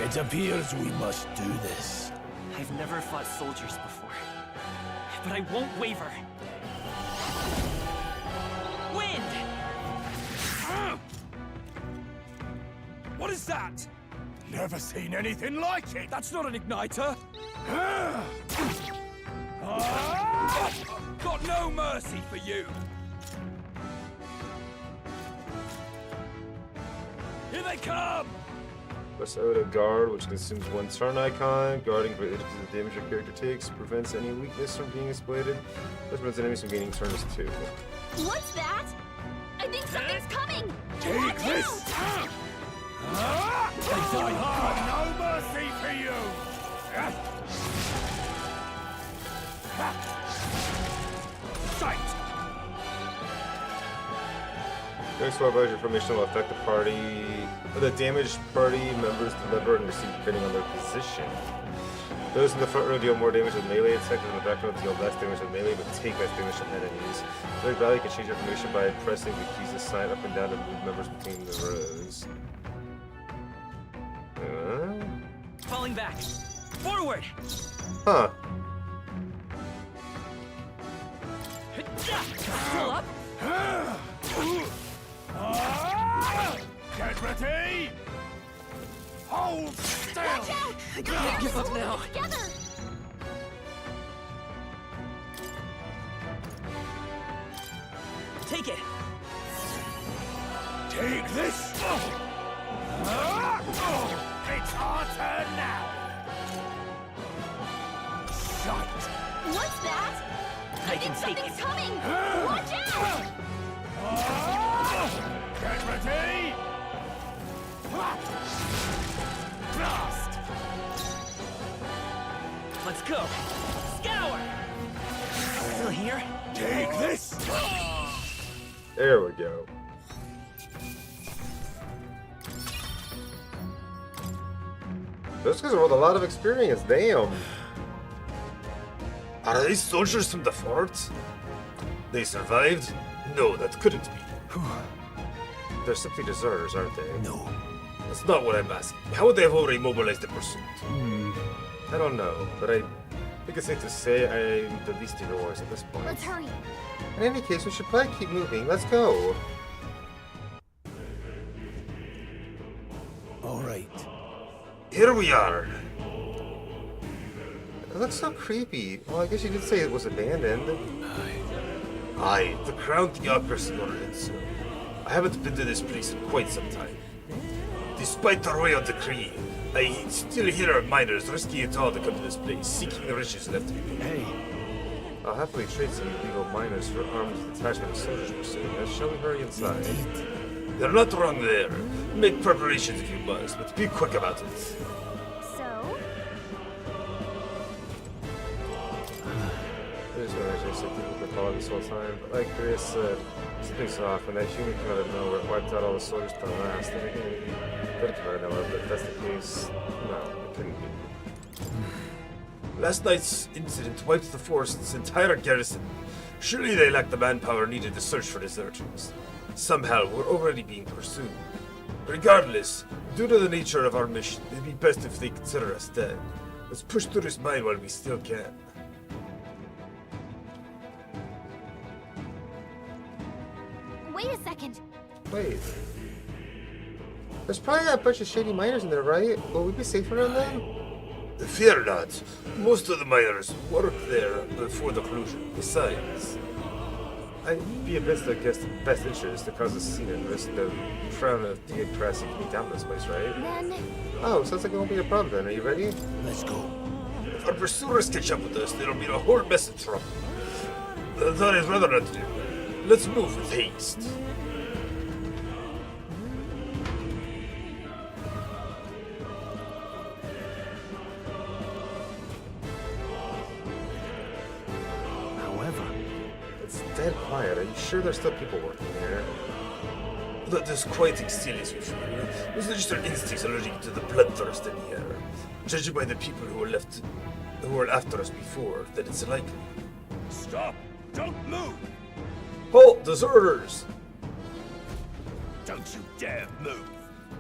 [SPEAKER 20] It appears we must do this.
[SPEAKER 17] I've never fought soldiers before, but I won't waver. Wind!
[SPEAKER 12] What is that?
[SPEAKER 20] Never seen anything like it.
[SPEAKER 12] That's not an igniter. Got no mercy for you. Here they come!
[SPEAKER 2] Press out a guard, which consumes 1 turn icon. Guarding greatly reduces the damage your character takes. Prevents any weakness from being exploited. This prevents enemies from gaining turns too.
[SPEAKER 8] What's that? I think something's coming!
[SPEAKER 20] Take this! They die hard! No mercy for you!
[SPEAKER 12] Sight!
[SPEAKER 2] Next swap your formation will affect the party. The damaged party members deliver and receive depending on their position. Those in the front row deal more damage with melee attacks, and in the back row deal less damage with melee, but take less damage from enemies. The rally can change your formation by pressing the keys assigned up and down to move members between the rows.
[SPEAKER 17] Falling back. Forward!
[SPEAKER 2] Huh.
[SPEAKER 17] Pull up!
[SPEAKER 20] Get ready! Hold still!
[SPEAKER 8] Watch out!
[SPEAKER 17] I can't give up now.
[SPEAKER 8] Together!
[SPEAKER 17] Take it!
[SPEAKER 20] Take this! It's our turn now! Sight!
[SPEAKER 8] What's that?
[SPEAKER 17] I can take
[SPEAKER 8] Something's
[SPEAKER 17] it.
[SPEAKER 8] coming! Watch out!
[SPEAKER 20] Get ready! Blast!
[SPEAKER 17] Let's go! Scour! Still here?
[SPEAKER 20] Take this!
[SPEAKER 2] There we go. Those guys rolled a lot of experience, damn. Are these soldiers from the fort? They survived? No, that couldn't be. They're simply deserters, aren't they?
[SPEAKER 20] No.
[SPEAKER 2] That's not what I'm asking. How would they have already mobilized the pursuit? I don't know, but I think it's safe to say I'm the least of yours at this point.
[SPEAKER 8] Let's hurry.
[SPEAKER 2] In any case, we should probably keep moving. Let's go.
[SPEAKER 20] All right.
[SPEAKER 2] Here we are. It looks so creepy. Well, I guess you did say it was abandoned. Aye, the crown theocracy Lorenzo. I haven't been to this place in quite some time. Despite the royal decree,
[SPEAKER 5] I still hear miners risking it all to come to this place, seeking the riches left to be paid.
[SPEAKER 15] Hey.
[SPEAKER 2] I'll happily trade some illegal miners for armed detachment of soldiers pursuing us. Shall we hurry inside?
[SPEAKER 5] They're not wrong there. Make preparations if you must, but be quick about it.
[SPEAKER 8] So?
[SPEAKER 2] Here's what I just said people could follow this whole time. But like Chris said, something's off, and that human came out of nowhere, wiped out all the soldiers to the last. And again, could have known, but if that's the case, no, it couldn't be.
[SPEAKER 5] Last night's incident wiped the forest's entire garrison. Surely they lacked the manpower needed to search for deserters. Somehow, we're already being pursued. Regardless, due to the nature of our mission, it'd be best if they consider us dead. Let's push through this mine while we still can.
[SPEAKER 8] Wait a second.
[SPEAKER 2] Wait. There's probably a bunch of shady miners in there, right? Will we be safe around them?
[SPEAKER 5] Fear not. Most of the miners worked there before the closure. Besides,
[SPEAKER 2] I'd be against the best interest to cause a scene and risk the frown of theocracy coming down this place, right?
[SPEAKER 8] Then...
[SPEAKER 2] Oh, sounds like it won't be a problem then. Are you ready?
[SPEAKER 5] let's go. If our pursuers catch up with us, there'll be a whole mess of trouble. That is rather not to do. Let's move with haste.
[SPEAKER 2] It's dead quiet. Are you sure there's still people working here?
[SPEAKER 5] That is quite still, as usual. Those are just our instincts allergic to the bloodthirst in the air. Judging by the people who were after us before, that it's likely. Stop! Don't move! Halt, deserters! Don't you dare move!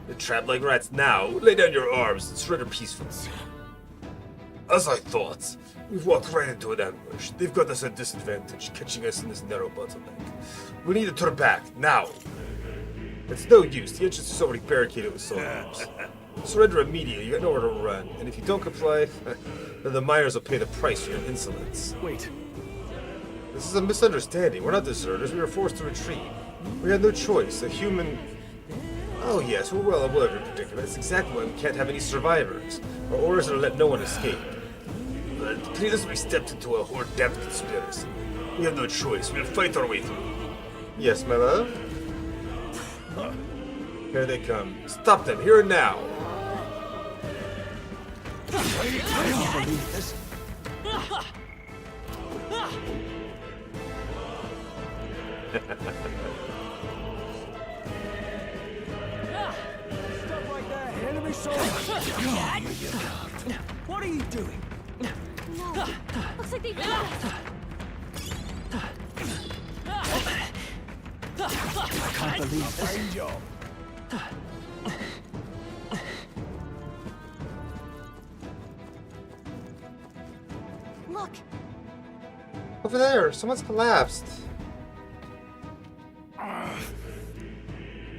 [SPEAKER 5] You're trapped like rats now. Lay down your arms and surrender peacefully. As I thought, we've walked right into an ambush. They've got us at a disadvantage, catching us in this narrow bottleneck. We need to turn back, now! It's no use, the entrance is already barricaded with soldiers. Surrender immediately, you got nowhere to run, and if you don't comply, then the miners will pay the price for your insolence.
[SPEAKER 15] Wait.
[SPEAKER 2] This is a misunderstanding. We're not deserters, we were forced to retreat. We had no choice, a human... Oh yes, we're well aware of your predicament. That's exactly why we can't have any survivors. Our orders are to let no one escape.
[SPEAKER 5] But previously we stepped into a horde-damned conspiracy. We have no choice, we'll fight our way through.
[SPEAKER 2] Yes, my love?
[SPEAKER 5] Here they come. Stop them, here and now!
[SPEAKER 9] I can't believe this. Stop right there, enemy soldier! What are you doing?
[SPEAKER 8] No. Looks like they got us.
[SPEAKER 9] I can't believe this. Fine job.
[SPEAKER 8] Look.
[SPEAKER 2] Over there, someone's collapsed.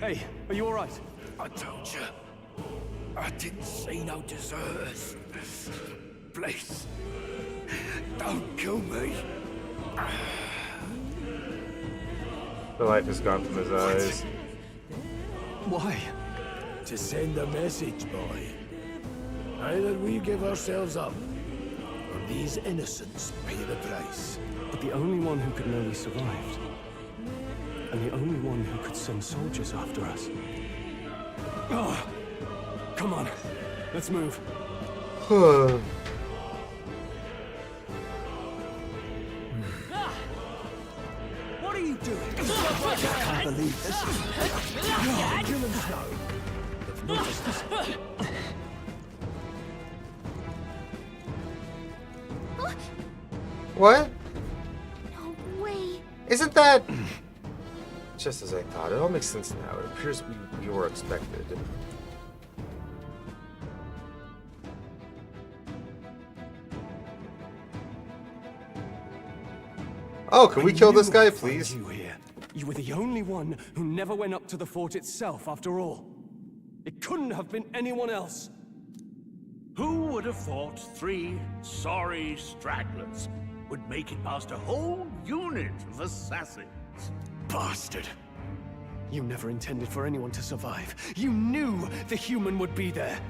[SPEAKER 12] Hey, are you alright?
[SPEAKER 20] I told you. I didn't see no deserters. Please, don't kill me.
[SPEAKER 2] The life is gone from his eyes.
[SPEAKER 12] Why?
[SPEAKER 20] To send a message, boy. Either we give ourselves up, or these innocents pay the price.
[SPEAKER 15] But the only one who could know we survived. And the only one who could send soldiers after us. Oh, come on. Let's move.
[SPEAKER 9] What are you doing? I can't believe this. Humans know. They've noticed us.
[SPEAKER 2] What?
[SPEAKER 8] No way.
[SPEAKER 2] Isn't that... Just as I thought. It all makes sense now. It appears we were expected. Oh, can we kill this guy, please?
[SPEAKER 12] You here. You were the only one who never went up to the fort itself, after all. It couldn't have been anyone else.
[SPEAKER 5] Who would have thought 3 sorry stragglers would make it past a whole unit of assassins?
[SPEAKER 12] Bastard. You never intended for anyone to survive. You knew the human would be there.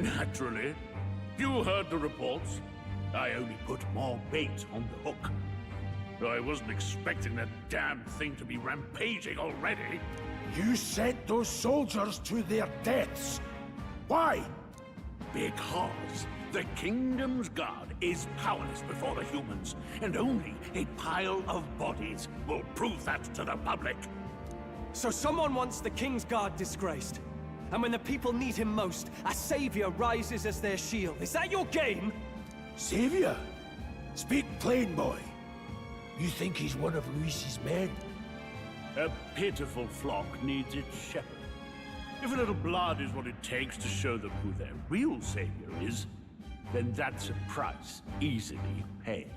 [SPEAKER 5] Naturally. You heard the reports. I only put more bait on the hook. I wasn't expecting that damn thing to be rampaging already.
[SPEAKER 20] You sent those soldiers to their deaths. Why?
[SPEAKER 5] Because the Kingdom's Guard is powerless before the humans, and only a pile of bodies will prove that to the public.
[SPEAKER 12] So someone wants the King's Guard disgraced. And when the people need him most, a savior rises as their shield. Is that your game?
[SPEAKER 20] Savior? Speak plain, boy. You think he's one of Luis's men?
[SPEAKER 5] A pitiful flock needs its shepherd. If a little blood is what it takes to show them who their real savior is, then that's a price easily paid.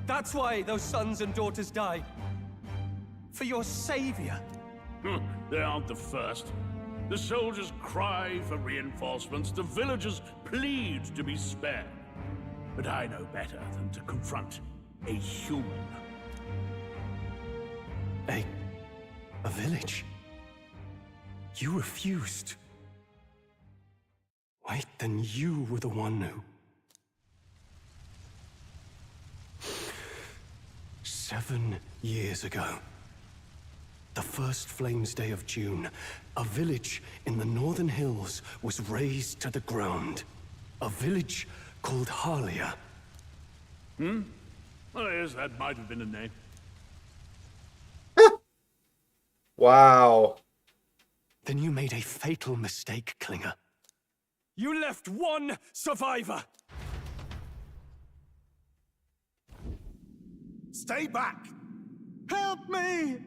[SPEAKER 12] That's why those sons and daughters died. For your savior.
[SPEAKER 5] They aren't the first. The soldiers cry for reinforcements, the villagers plead to be spared. But I know better than to confront a human.
[SPEAKER 12] A village? You refused. Wait, then you were the one who... 7 years ago, the first Flames Day of June, a village in the northern hills was razed to the ground. A village called Harlia.
[SPEAKER 5] Oh yes, that might have been a name.
[SPEAKER 2] Wow.
[SPEAKER 12] Then you made a fatal mistake, Klinger. You left one survivor!
[SPEAKER 20] Stay back!
[SPEAKER 12] Help me!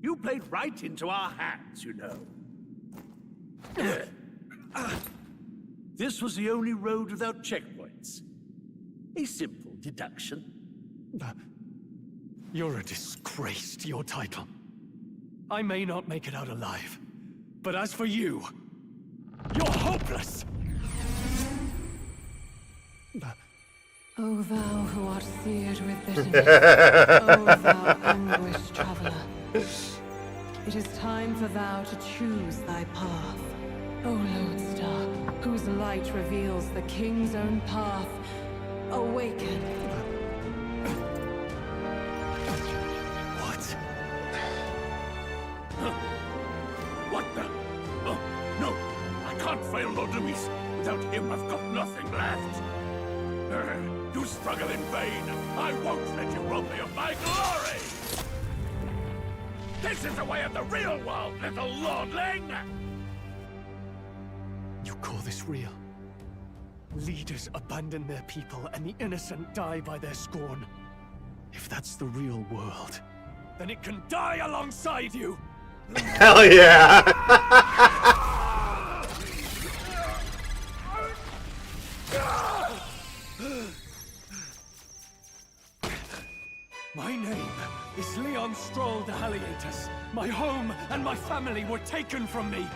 [SPEAKER 5] You played right into our hands, you know. This was the only road without checkpoints. A simple deduction.
[SPEAKER 12] You're a disgrace to your title. I may not make it out alive, but as for you, you're hopeless!
[SPEAKER 10] O thou who art seared with bitterness, O thou anguished traveler. It is time for thou to choose thy path. O lodestar, whose light reveals the king's own path, awaken.
[SPEAKER 12] What?
[SPEAKER 5] What the? Oh, no! I can't fail Lord Luis. Without him, I've got nothing left. You struggle in vain. I won't let you rob me of my glory! This is the way of the real world, little lordling!
[SPEAKER 12] You call this real? Leaders abandon their people and the innocent die by their scorn. If that's the real world, then it can die alongside you!
[SPEAKER 2] Hell yeah!
[SPEAKER 12] My name is Leon Stroll de Haliatus. My home and my family were taken from me.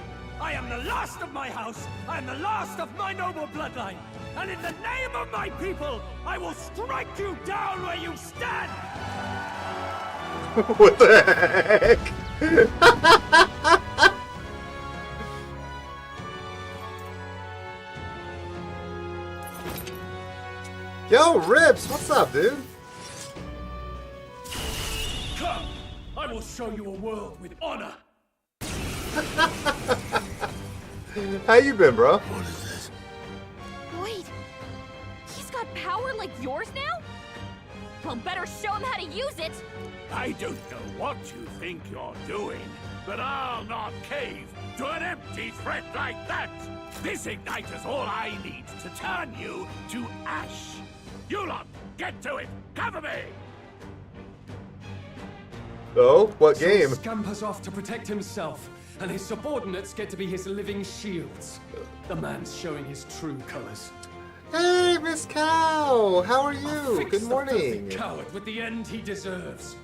[SPEAKER 12] I am the last of my house. I am the last of my noble bloodline. And in the name of my people, I will strike you down where you stand!
[SPEAKER 2] What the heck? Yo, Rips, what's up, dude?
[SPEAKER 12] Come! I will show you a world with honor!
[SPEAKER 2] How you been, bro?
[SPEAKER 20] What is this?
[SPEAKER 8] Wait, he's got power like yours now? Well, better show him how to use it!
[SPEAKER 5] I don't know what you think you're doing, but I'll not cave to an empty threat like that! This ignite is all I need to turn you to ash! You lot, get to it! Cover me!
[SPEAKER 2] Oh, what game?
[SPEAKER 12] So he scampers off to protect himself, and his subordinates get to be his living shields. The man's showing his true colors.
[SPEAKER 2] Hey, Miss Cow! How are you?
[SPEAKER 12] Fix
[SPEAKER 2] Good
[SPEAKER 12] the
[SPEAKER 2] morning.
[SPEAKER 12] filthy coward with the end he deserves.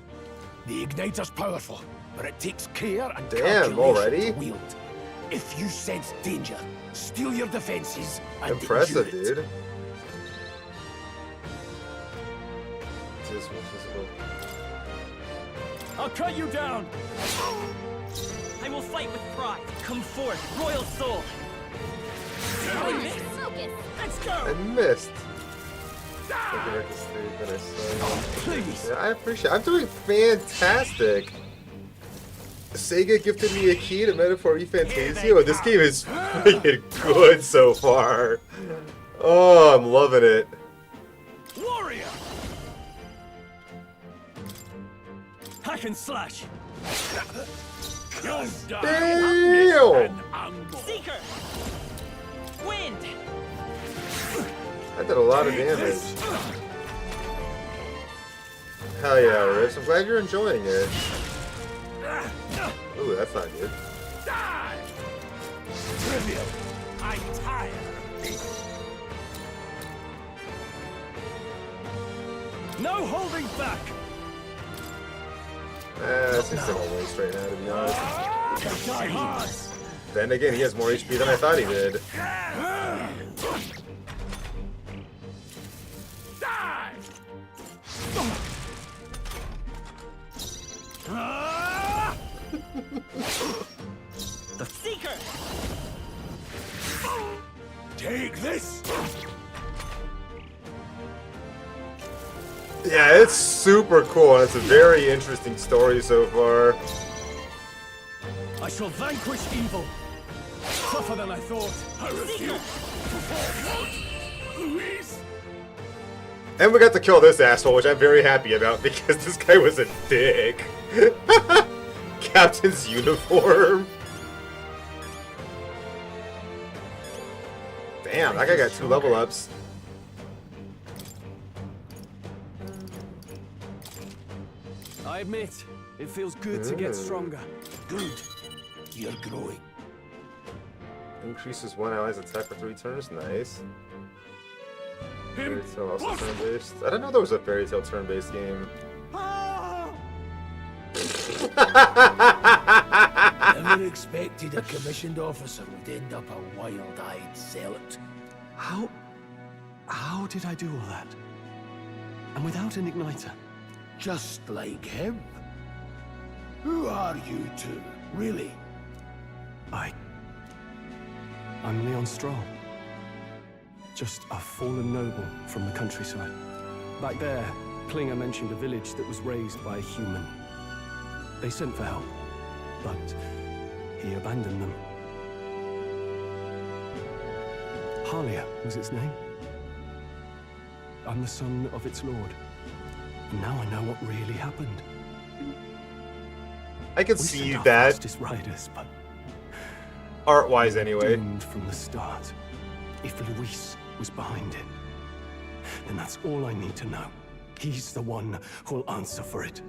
[SPEAKER 20] The igniter's powerful, but it takes care and
[SPEAKER 2] Damn,
[SPEAKER 20] calculation
[SPEAKER 2] already?
[SPEAKER 20] to wield. If you sense danger, steel your defenses and
[SPEAKER 2] Impressive,
[SPEAKER 20] endure it.
[SPEAKER 2] dude. This is physical.
[SPEAKER 12] I'll cut you down! I will fight with pride. Come forth, royal soul. Let's go.
[SPEAKER 2] I missed.
[SPEAKER 12] Please.
[SPEAKER 2] Yeah, I appreciate it. I'm doing fantastic. Sega gifted me a key to Metaphor ReFantazio. This game is freaking good so far. Oh, I'm loving it.
[SPEAKER 12] Warrior. Hack and slash.
[SPEAKER 2] Damn!
[SPEAKER 12] Seeker. Wind.
[SPEAKER 2] I did a lot of damage. Hell yeah, Rips. I'm glad you're enjoying it. Ooh, that's not good.
[SPEAKER 12] Die. Trivial. I'm tired. No holding back.
[SPEAKER 2] It's just a waste right now, to be honest.
[SPEAKER 12] Die hard.
[SPEAKER 2] Then again, he has more HP than I thought he did.
[SPEAKER 12] Die. The Seeker.
[SPEAKER 20] Take this.
[SPEAKER 2] Yeah, it's super cool. It's a very interesting story so far.
[SPEAKER 12] I shall vanquish evil. Tougher than I thought. I refuse.
[SPEAKER 20] Louise.
[SPEAKER 2] And we got to kill this asshole, which I'm very happy about because this guy was a dick. Captain's uniform. Damn, that guy got 2 level ups.
[SPEAKER 15] I admit, it feels good to get stronger.
[SPEAKER 20] Good. You're growing.
[SPEAKER 2] Increases one ally's attack for 3 turns. Nice. Fairy Tail also turn-based. I didn't know there was a Fairy Tail turn-based game.
[SPEAKER 20] Never expected a commissioned officer would end up a wild-eyed zealot.
[SPEAKER 15] How did I do all that? And without an igniter?
[SPEAKER 20] Just like him. Who are you two, really?
[SPEAKER 15] I'm Leon Stroll. Just a fallen noble from the countryside. Back there, Klinger mentioned a village that was raised by a human. They sent for help, but he abandoned them. Halia was its name. I'm the son of its lord. And now I know what really happened.
[SPEAKER 2] I could see that.
[SPEAKER 15] Fastest riders, but
[SPEAKER 2] art-wise, anyway.
[SPEAKER 15] Doomed from the start. If Luis was behind it, then that's all I need to know. He's the one who'll answer for it.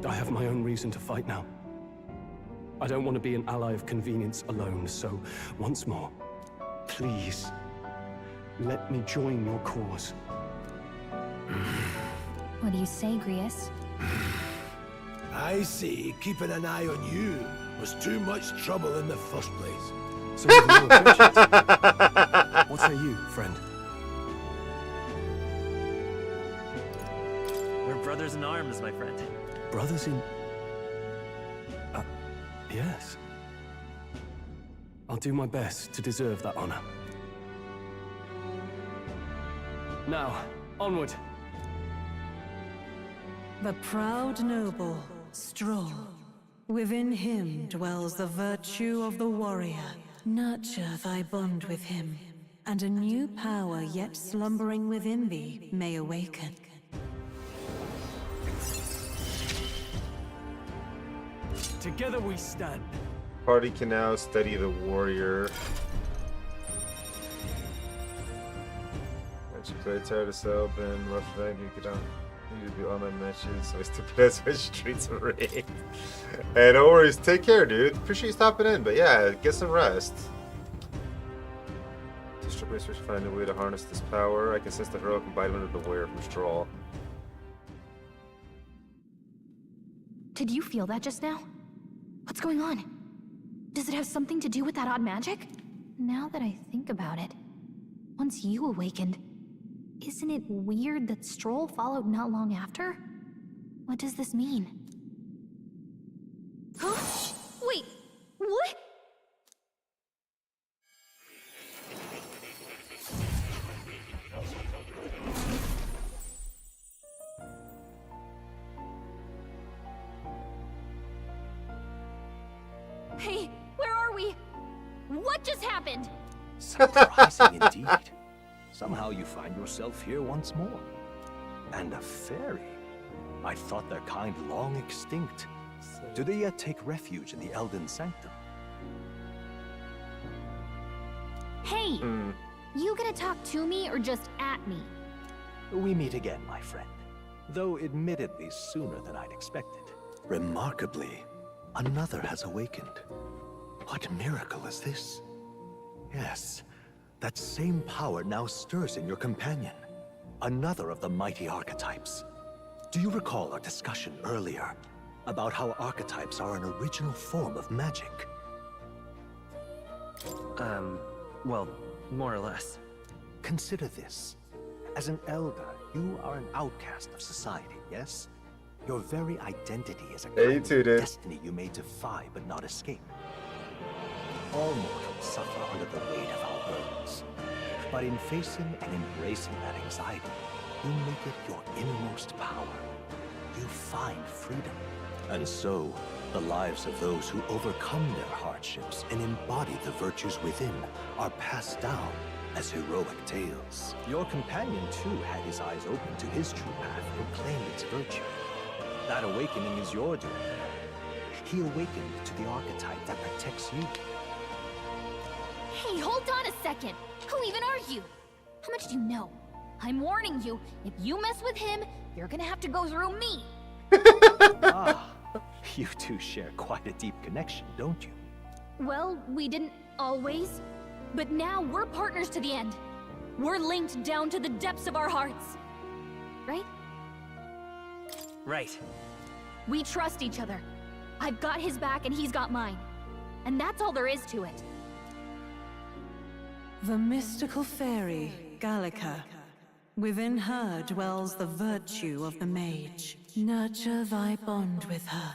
[SPEAKER 15] I have my own reason to fight now. I don't want to be an ally of convenience alone, so once more, please, let me join your cause.
[SPEAKER 8] What do you say, Grius?
[SPEAKER 20] I see keeping an eye on you was too much trouble in the first place.
[SPEAKER 15] So with no objections. What say you, friend?
[SPEAKER 12] We're brothers in arms, my friend.
[SPEAKER 15] Brothers in... yes. I'll do my best to deserve that honor. Now, onward.
[SPEAKER 10] The proud noble, Stroll. Within him dwells the virtue of the warrior. Nurture thy bond with him, and a new power yet slumbering within thee may awaken.
[SPEAKER 15] Together we stand.
[SPEAKER 2] Party can now study the warrior. Once you play tired of sell, then rush back, you get on. You do online matches, so it's stupid as my streets of rage. Hey, no worries. Take care, dude. Appreciate you stopping in, but yeah, get some rest. District research find a way to harness this power. I can sense the heroic embodiment of the warrior from Stroll.
[SPEAKER 8] Did you feel that just now? What's going on? Does it have something to do with that odd magic? Now that I think about it, once you awakened, isn't it weird that Stroll followed not long after? What does this mean? just happened?
[SPEAKER 3] Surprising indeed. Somehow you find yourself here once more. And a fairy. I thought their kind long extinct. Do they yet take refuge in the Elden Sanctum?
[SPEAKER 8] Hey! You gonna talk to me or just at me?
[SPEAKER 3] We meet again, my friend. Though admittedly sooner than I'd expected. Remarkably, another has awakened. What miracle is this? Yes, that same power now stirs in your companion. Another of the mighty archetypes. Do you recall our discussion earlier about how archetypes are an original form of magic?
[SPEAKER 17] Well, more or less.
[SPEAKER 3] Consider this. As an elder, you are an outcast of society, yes? Your very identity is a kind of destiny you may defy but not escape. All mortals suffer under the weight of our burdens. But in facing and embracing that anxiety, you make it your innermost power. You find freedom. And so, the lives of those who overcome their hardships and embody the virtues within are passed down as heroic tales. Your companion, too, had his eyes open to his true path and claimed its virtue. That awakening is your doing. He awakened to the archetype that protects you.
[SPEAKER 8] Hey, hold on a second! Who even are you? How much do you know? I'm warning you, if you mess with him, you're gonna have to go through me!
[SPEAKER 3] Ah, you two share quite a deep connection, don't you?
[SPEAKER 8] Well, we didn't always. But now we're partners to the end. We're linked down to the depths of our hearts. Right?
[SPEAKER 17] Right.
[SPEAKER 8] We trust each other. I've got his back and he's got mine. And that's all there is to it.
[SPEAKER 10] The mystical fairy, Gallica. Within her dwells the virtue of the mage. Nurture thy bond with her,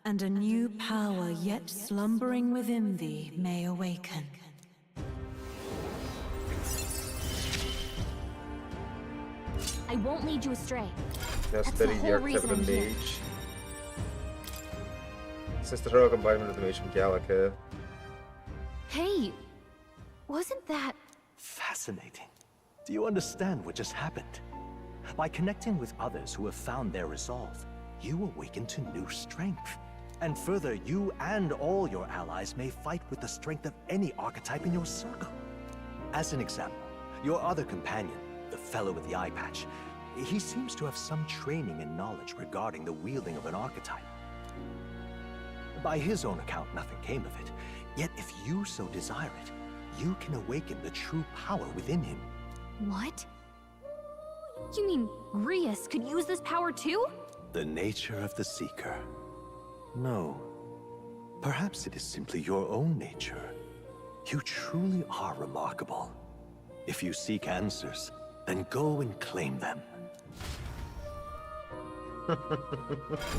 [SPEAKER 10] and a new power yet slumbering within thee may awaken.
[SPEAKER 8] I won't lead you astray.
[SPEAKER 2] Now
[SPEAKER 8] That's
[SPEAKER 2] study
[SPEAKER 8] the
[SPEAKER 2] the
[SPEAKER 8] whole
[SPEAKER 2] archetype
[SPEAKER 8] reason
[SPEAKER 2] of the
[SPEAKER 8] I'm here.
[SPEAKER 2] mage. Since the heroic embodiment of the mage from Gallica.
[SPEAKER 8] Hey, wasn't that...
[SPEAKER 3] Fascinating. Do you understand what just happened? By connecting with others who have found their resolve, you awaken to new strength. And further, you and all your allies may fight with the strength of any archetype in your circle. As an example, your other companion, the fellow with the eye patch, he seems to have some training and knowledge regarding the wielding of an archetype. By his own account, nothing came of it. Yet if you so desire it, you can awaken the true power within him.
[SPEAKER 8] What? You mean Grius could use this power too?
[SPEAKER 3] The nature of the Seeker. No. Perhaps it is simply your own nature. You truly are remarkable. If you seek answers, then go and claim them.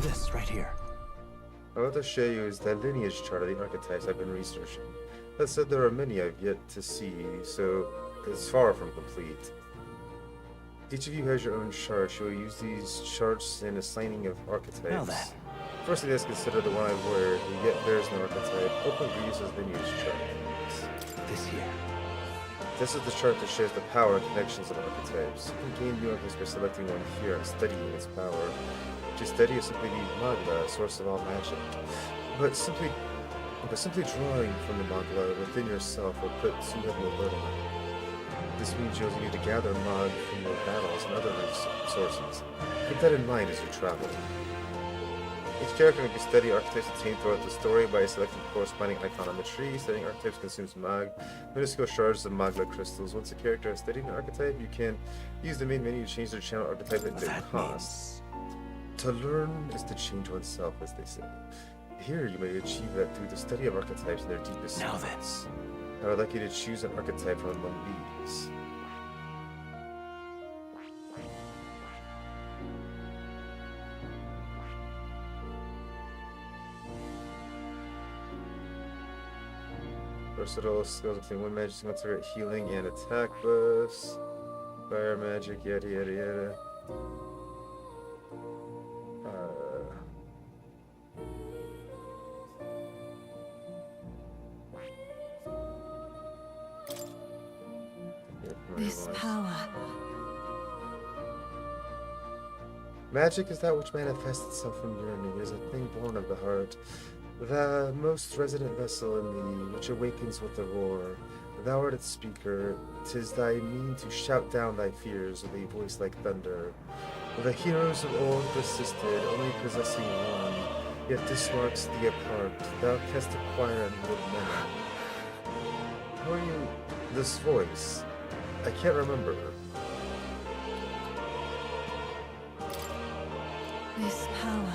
[SPEAKER 3] This right here.
[SPEAKER 2] I want to show you is the lineage chart of the archetypes I've been researching. That said, there are many I've yet to see, so it's far from complete. Each of you has your own chart. You'll use these charts in assigning of archetypes.
[SPEAKER 3] Now then.
[SPEAKER 2] Firstly, let's consider the one I wear, who yet bears no archetype. Open Grius' lineage chart.
[SPEAKER 3] This here.
[SPEAKER 2] This is the chart that shows the power and connections of archetypes. You can gain new archetypes by selecting one here and studying its power. To study is simply the Magla, source of all magic. But simply drawing from the Magla within yourself will put too heavy a burden on you. This means you'll need to gather Mag from your battles and other sources. Keep that in mind as you travel. Each character can study archetypes attained throughout the story by selecting corresponding iconometry. Studying archetypes consumes Mag, minuscule shards of Magla crystals. Once a character has studied an archetype, you can use the main menu to change their channel archetype at no cost. To learn is to change oneself, as they say. Here you may achieve that through the study of archetypes in their deepest secrets. I would like you to choose an archetype from among these. Versatile skills obtain one magic single target healing and attack buffs. Fire magic, yada yada yada. familiar
[SPEAKER 10] This
[SPEAKER 2] voice.
[SPEAKER 10] power.
[SPEAKER 2] Magic is that which manifests itself from yearning. It is a thing born of the heart. The most resident vessel in thee, which awakens with a roar. Thou art its speaker. 'Tis thy mean to shout down thy fears with a voice like thunder. The heroes of old persisted, only possessing one. Yet this marks thee apart. Thou canst acquire and live many. How are you? This voice? I can't remember.
[SPEAKER 10] This power.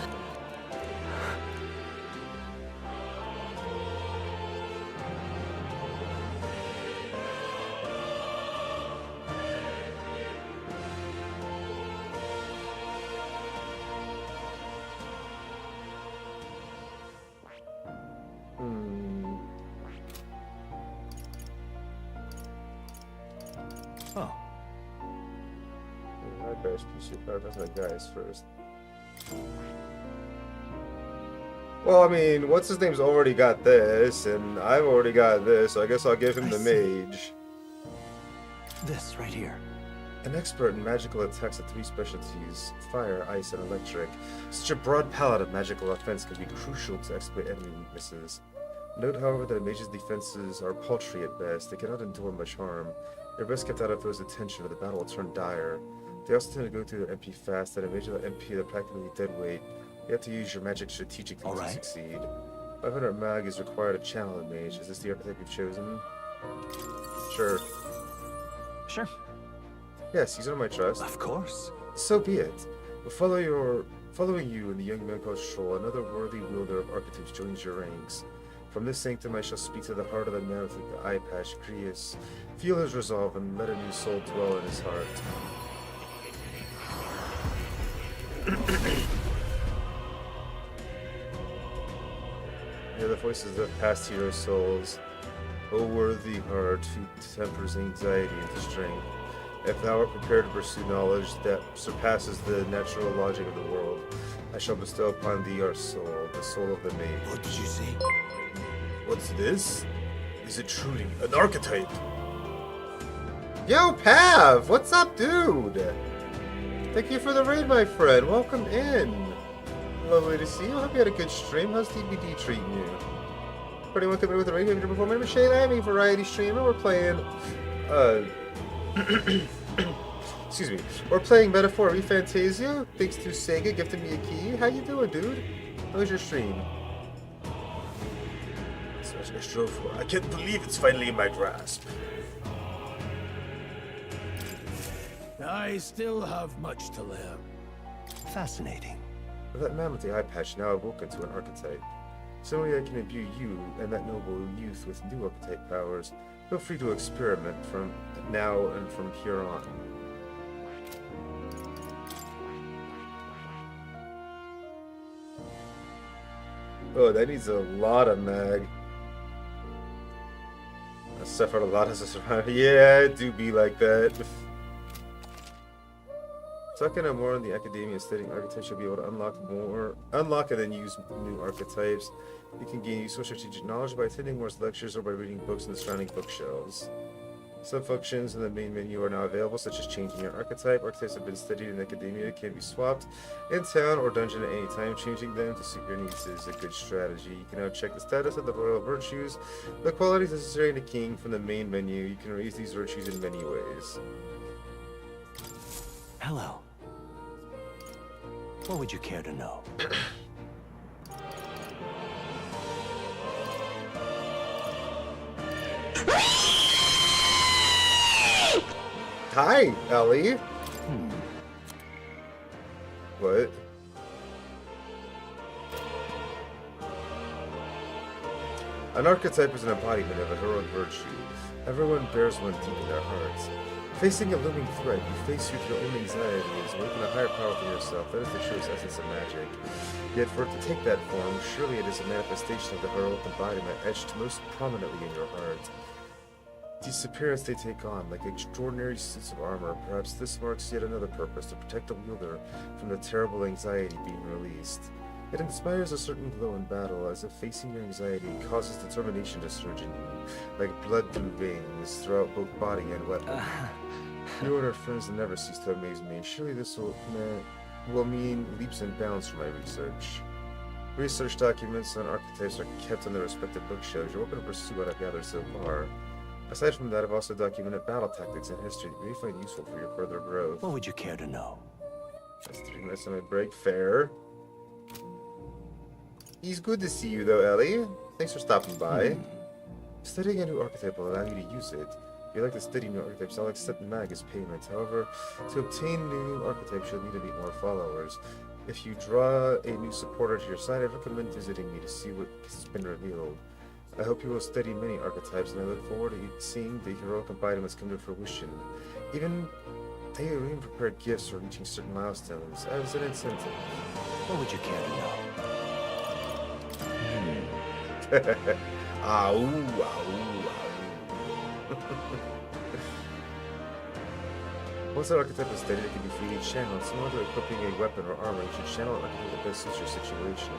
[SPEAKER 3] Oh.
[SPEAKER 2] I best you should talk to the guys first. Well, I mean, what's his name's already got this, and I've already got this, so I guess I'll give him the mage.
[SPEAKER 3] This right here.
[SPEAKER 2] An expert in magical attacks with 3 specialties, fire, ice, and electric. Such a broad palette of magical offense can be crucial to exploit enemy weaknesses. Note, however, that a mage's defenses are paltry at best. They cannot endure much harm. They're best kept out of foes' attention, or the battle will turn dire. They also tend to go through their MP fast, and a mage with MP they're practically dead weight. You have to use your magic strategically to succeed. 500 mag is required to channel a mage. Is this the archetype you've chosen? Sure.
[SPEAKER 3] Sure.
[SPEAKER 2] Yes, he's under my trust.
[SPEAKER 3] Of course.
[SPEAKER 2] So be it. Following you and the young man called Stroll, another worthy wielder of archetypes joins your ranks. From this sanctum I shall speak to the heart of the man with the eye patch, Creus. Feel his resolve and let a new soul dwell in his heart. Hear the voices of past hero souls. O worthy heart who tempers anxiety into strength. If thou art prepared to pursue knowledge that surpasses the natural logic of the world, I shall bestow upon thee our soul, the soul of the maid.
[SPEAKER 20] What did you say?
[SPEAKER 2] What's this? Is it truly an archetype? Yo, Pav! What's up, dude? Thank you for the raid, my friend. Welcome in. Lovely to see you. Hope you had a good stream. How's TBD treating you? For anyone coming with a raid, we have before member Shane Amy, variety streamer. We're playing, excuse me. We're playing Metaphor ReFantazio. Thanks to Sega gifting me a key. How you doing, dude? How was your stream? So much I strove for. I can't believe it's finally in my grasp.
[SPEAKER 20] I still have much to learn.
[SPEAKER 3] Fascinating.
[SPEAKER 2] That man with the eye patch now awoken to an archetype. Similarly, I can imbue you and that noble youth with new archetype powers. Feel free to experiment from now and from here on. Oh, that needs a lot of mag. I suffered a lot as a survivor. Yeah, it do be like that. Talking more on the academia and studying archetypes, you'll be able to unlock and then use new archetypes. You can gain useful strategic knowledge by attending more lectures or by reading books in the surrounding bookshelves. Some functions in the main menu are now available, such as changing your archetype. Archetypes have been studied in academia, can be swapped in town or dungeon at any time. Changing them to suit your needs is a good strategy. You can now check the status of the royal virtues, the qualities necessary in a king from the main menu. You can raise these virtues in many ways.
[SPEAKER 3] Hello. What would you care to know?
[SPEAKER 2] Hi, Ellie. What? An archetype is an embodiment of a heroic virtue. Everyone bears one deep in their hearts. Facing a looming threat, you face with your own anxieties, awaken a higher power within yourself. That is the truest essence of magic. Yet for it to take that form, surely it is a manifestation of the heroic embodiment etched most prominently in your heart. These appearance they take on, like extraordinary suits of armor. Perhaps this marks yet another purpose, to protect the wielder from the terrible anxiety being released. It inspires a certain glow in battle, as if facing your anxiety causes determination to surge in you, like blood through veins throughout both body and weapon. You and our friends never cease to amaze me. Surely this will mean leaps and bounds for my research. Research documents on archetypes are kept on their respective bookshelves. You're welcome to pursue what I've gathered so far. Aside from that, I've also documented battle tactics and history that you may find useful for your further growth.
[SPEAKER 3] What would you care to know?
[SPEAKER 2] That's 3 minutes on my break. Fair. It's good to see you, though, Ellie. Thanks for stopping by. Studying a new archetype will allow you to use it. If you like to study new archetypes, I'll accept mag as payment. However, to obtain new archetypes, you'll need to meet more followers. If you draw a new supporter to your side, I recommend visiting me to see what's been revealed. I hope you will study many archetypes, and I look forward to seeing the heroic embodiments come to fruition. Even prepared gifts for reaching certain milestones as an incentive.
[SPEAKER 3] What would you care to know?
[SPEAKER 2] Once an archetype is studied, it can be freely channeled. Similar to equipping a weapon or armor, you should channel an archetype that best suits your situation.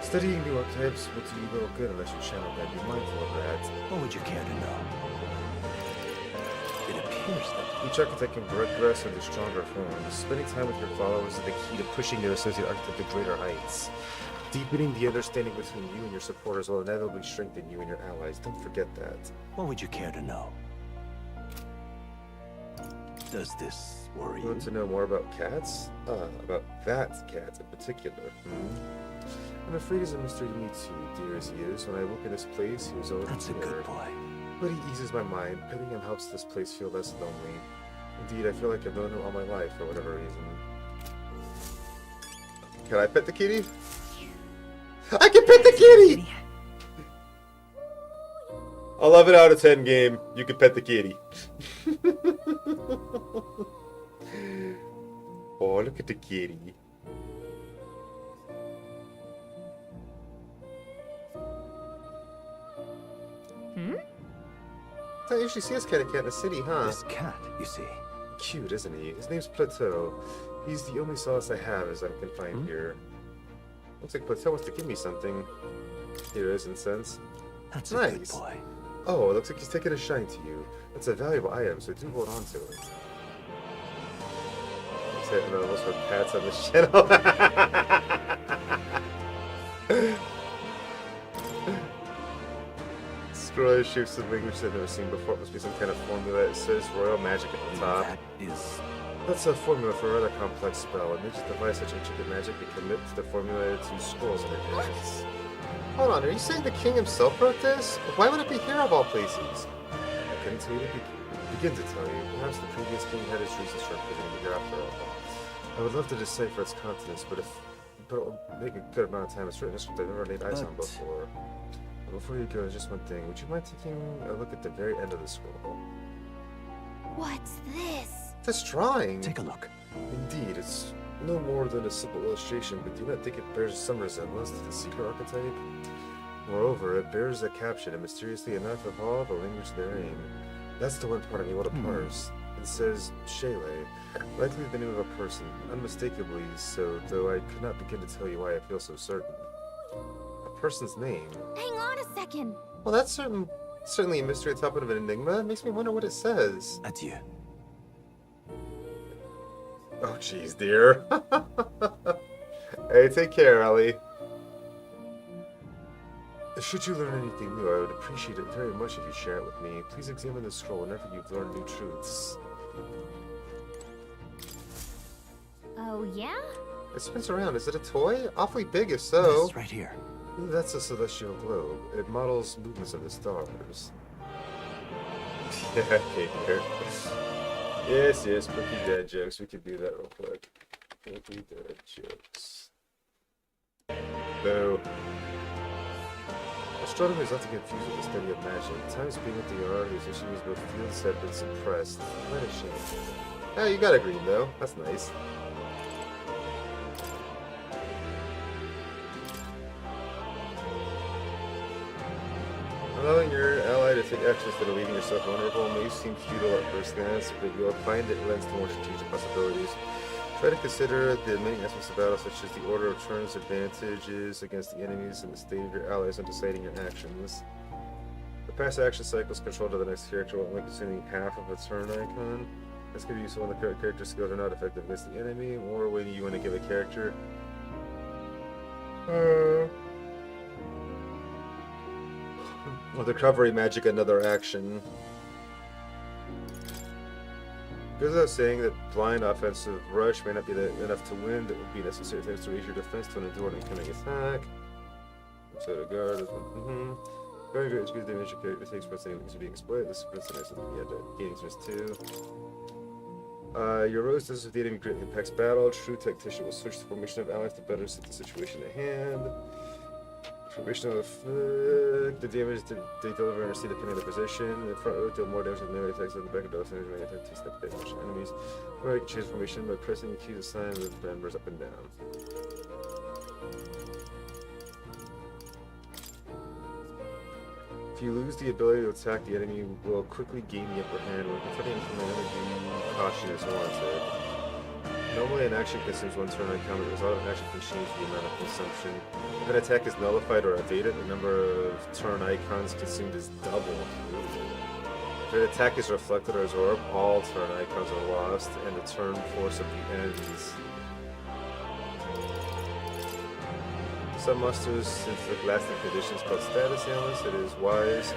[SPEAKER 2] Studying new archetypes will do you little good unless you channel them. Be mindful of that.
[SPEAKER 3] What would you care to know? It appears that
[SPEAKER 2] each archetype can progress into stronger forms. Spending time with your followers is the key to pushing your associate archetype to greater heights. Deepening the understanding between you and your supporters will inevitably strengthen you and your allies. Don't forget that.
[SPEAKER 3] What would you care to know? Does this worry
[SPEAKER 2] you? Want to know more about cats? About that cat in particular. I'm afraid he's a mystery to me too, dear as he is. When I look at this place, he was always
[SPEAKER 3] That's a good boy.
[SPEAKER 2] But he eases my mind. Petting him helps this place feel less lonely. Indeed, I feel like I've known him all my life for whatever reason. Can I pet the kitty? I can pet the kitty! 11 out of 10 game. You can pet the kitty. Oh, look at the kitty. I don't usually see this kind of cat in the city, huh?
[SPEAKER 3] This cat, you see.
[SPEAKER 2] Cute, isn't he? His name's Plateau. He's the only solace I have as I'm confined here. Looks like Plateau wants to give me something. Here is incense.
[SPEAKER 3] That's
[SPEAKER 2] nice.
[SPEAKER 3] A good boy.
[SPEAKER 2] Oh, it looks like he's taking a shine to you. That's a valuable item, so do hold on to it. Looks like most of pats on this channel. Scroll shapes of language I've never seen before. It must be some kind of formula. It says royal magic at the top. That's a formula for a rather complex spell. A mage's device such intricate magic they commit to the formula to scrolls in advance. Hold on, are you saying the king himself wrote this? Why would it be here of all places? I couldn't tell you to begin to tell you. Perhaps the previous king had his reasons for putting it here after all. I would love to decipher its contents, but it'll make a good amount of time. It's written in a script I've never laid eyes on before. But before you go, just one thing. Would you mind taking a look at the very end of the scroll?
[SPEAKER 8] What's this?
[SPEAKER 2] This drawing.
[SPEAKER 3] Take a look.
[SPEAKER 2] Indeed, it's no more than a simple illustration, but do you not think it bears some resemblance to the secret archetype? Moreover, it bears a caption, and mysteriously enough of all the language therein. That's the one part I able to parse. It says Shayla, likely the name of a person, unmistakably so, though I could not begin to tell you why I feel so certain. A person's name.
[SPEAKER 8] Hang on a second.
[SPEAKER 2] Well, that's certainly a mystery on top of an enigma. It makes me wonder what it says.
[SPEAKER 3] Adieu.
[SPEAKER 2] Oh, jeez, dear. Hey, take care, Ellie. Should you learn anything new, I would appreciate it very much if you share it with me. Please examine the scroll whenever you've learned new truths.
[SPEAKER 8] Oh, yeah?
[SPEAKER 2] It spins around. Is it a toy? Awfully big, if so.
[SPEAKER 3] This right here.
[SPEAKER 2] That's a celestial globe. It models movements of the stars. Yeah, okay, dear. Yes, Cookie Dad jokes. We could do that real quick. Cookie Dad jokes. Boo. Astronomy is often confused with the study of magic. Times being at the yard, musicians both fields have been suppressed. Quite a shame. Oh, you got a green though. That's nice. Allowing your ally to take actions that are leaving yourself vulnerable may seem futile at first glance, but you'll find it lends to more strategic possibilities. Try to consider the many aspects of battle, such as the order of turns, advantages against the enemies, and the state of your allies in deciding your actions. The past action cycles controlled to the next character while only consuming half of a turn icon. This could be useful when the character skills are not effective against the enemy, or when you want to give a character with recovery magic another action. Because I was saying that blind offensive rush may not be enough to win, that would be necessary to raise your defense to endure an incoming attack. So the guard is very good to damage your character takes plus anything being split. This is nice and gaining just 2. Your rose does with the enemy greatly impacts battle. True tactician will switch the formation of allies to better suit the situation at hand. Formation will affect the damage they deliver and receive depending on the position. In the front row, deal more damage with melee attacks than the back of those enemies when attack 2-step damage enemies. Or you can change formation by pressing the keys assigned with members up and down. If you lose the ability to attack, the enemy will quickly gain the upper hand. When confronting from an enemy, caution is warranted. Normally an action consumes 1 turn icon, but the result of an action can change the amount of consumption. If an attack is nullified or evaded, the number of turn icons consumed is double. If an attack is reflected or absorbed, all turn icons are lost, and the turn force of the ends. Some monsters, since the lasting conditions called status ailments, it is wise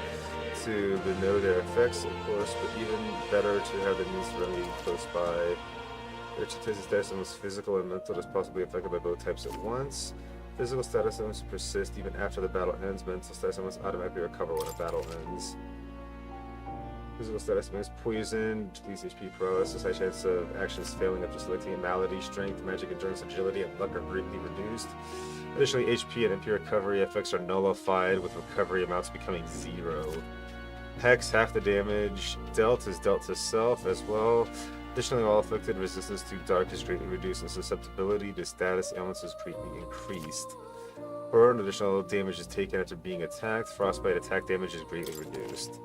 [SPEAKER 2] to know their effects, of course, but even better to have the means to remedy close by. Their status ailments, physical and mental, is possibly affected by both types at once. Physical status ailments persist even after the battle ends. Mental status ailments automatically recover when a battle ends. Physical status ailments, poison, depletes HP prowess. This high chance of actions failing after selecting a malady, strength, magic, endurance, agility, and luck are greatly reduced. Additionally, HP and MP recovery effects are nullified, with recovery amounts becoming 0. Hex, half the damage dealt is dealt to self as well. Additionally, while afflicted, resistance to dark is greatly reduced and susceptibility to status ailments is greatly increased. Burn, additional damage is taken after being attacked. Frostbite, attack damage is greatly reduced.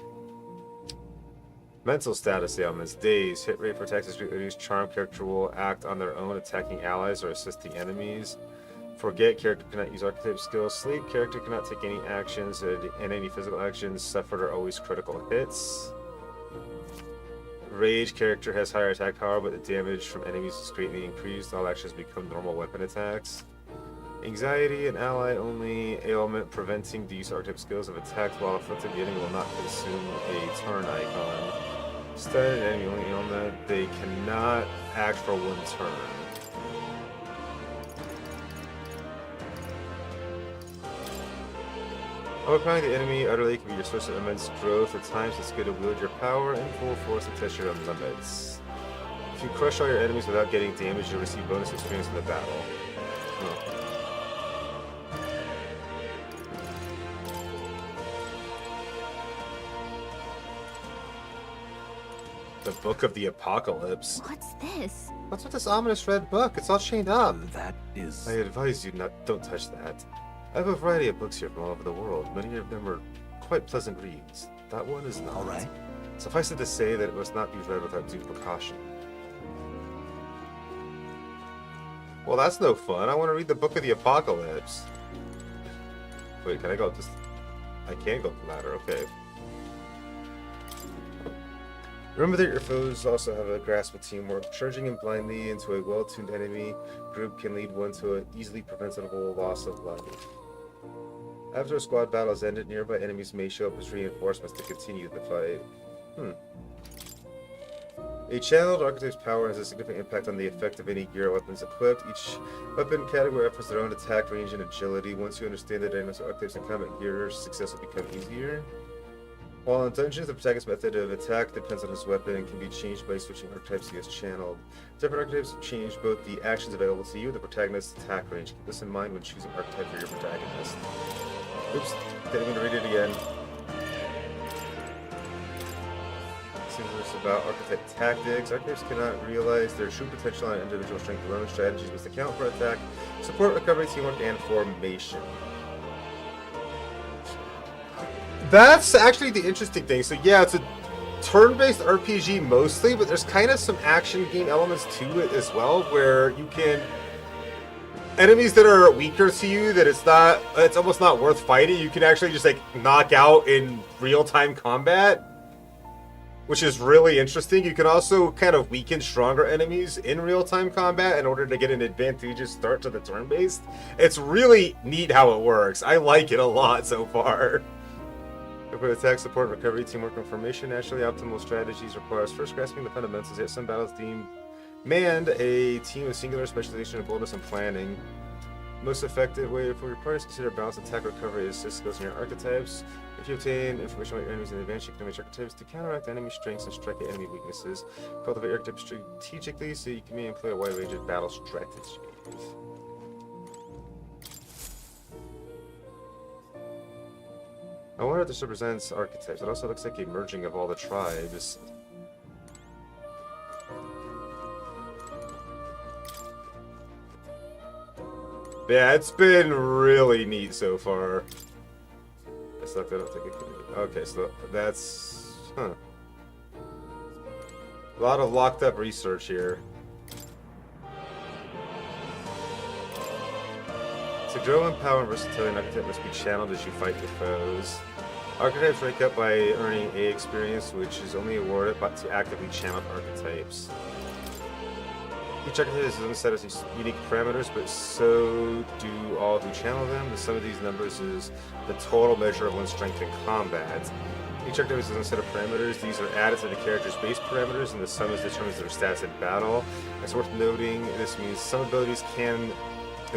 [SPEAKER 2] Mental status ailments, daze, hit rate for attacks is greatly reduced. Charm, character will act on their own, attacking allies or assisting enemies. Forget, character cannot use archetype skills. Sleep, character cannot take any actions, and any physical actions suffered are always critical hits. Rage, character has higher attack power, but the damage from enemies is greatly increased. All actions become normal weapon attacks. Anxiety, an ally-only ailment preventing the use of archetype skills. If attacked while afflicted, the enemy will not consume a turn icon. Stun, an enemy-only ailment, they cannot act for 1 turn. Overpowering the enemy utterly can be your source of immense growth. At times, it's good to wield your power in full force and test your own limits. If you crush all your enemies without getting damage, you'll receive bonus experience in the battle. The Book of the Apocalypse.
[SPEAKER 8] What's this?
[SPEAKER 2] What's with this ominous red book? It's all chained up.
[SPEAKER 7] That is...
[SPEAKER 2] I advise you don't touch that. I have a variety of books here from all over the world. Many of them are quite pleasant reads. That one is not.
[SPEAKER 7] All right.
[SPEAKER 2] Suffice it to say that it must not be read without due precaution. Well, that's no fun. I want to read the Book of the Apocalypse. Wait, can I go up this? I can go up the ladder, okay. Remember that your foes also have a grasp of teamwork. Charging in blindly into a well-tuned enemy group can lead one to an easily preventable loss of life. After a squad battle has ended, nearby enemies may show up as reinforcements to continue the fight. A channeled archetype's power has a significant impact on the effect of any gear or weapons equipped. Each weapon category offers their own attack range and agility. Once you understand the dynamics of archetypes and combat gear, success will become easier. While in dungeons, the protagonist's method of attack depends on his weapon and can be changed by switching archetypes he has channeled. Different archetypes change both the actions available to you and the protagonist's attack range. Keep this in mind when choosing archetype for your protagonist. Oops, didn't mean to read it again. This is about archetype tactics. Archetypes cannot realize their true potential on individual strength alone. Strategies must account for attack, support, recovery, teamwork, and formation. That's actually the interesting thing. So yeah, turn-based RPG mostly, but there's kind of some action game elements to it as well, where you can enemies that are weaker to you, that it's almost not worth fighting, you can actually just like knock out in real-time combat, which is really interesting. You can also kind of weaken stronger enemies in real-time combat in order to get an advantageous start to the turn-based. It's really neat how it works. I like it a lot so far. With attack, support, recovery, teamwork, and formation, naturally optimal strategies requires first grasping the fundamentals, yet some battles demand a team of singular specialization and boldness and planning. Most effective way for your parties to consider balanced attack recovery is to skills in your archetypes. If you obtain information about your enemies in advance, you can match archetypes to counteract enemy strengths and strike at enemy weaknesses. Cultivate archetypes strategically so you can employ a wide range of battle strategies. I wonder if this represents archetypes. It also looks like a merging of all the tribes. Yeah, it's been really neat so far. I suck, I don't think it can be. Okay, so that's... Huh. A lot of locked up research here. To grow in power and versatility, an archetype must be channeled as you fight your foes. Archetypes rank up by earning A experience, which is only awarded to actively channeled archetypes. Each archetype has its own set of unique parameters, but so do all who channel them. The sum of these numbers is the total measure of one's strength in combat. Each archetype has its own set of parameters. These are added to the character's base parameters, and the sum determines their stats in battle. It's worth noting this means some abilities can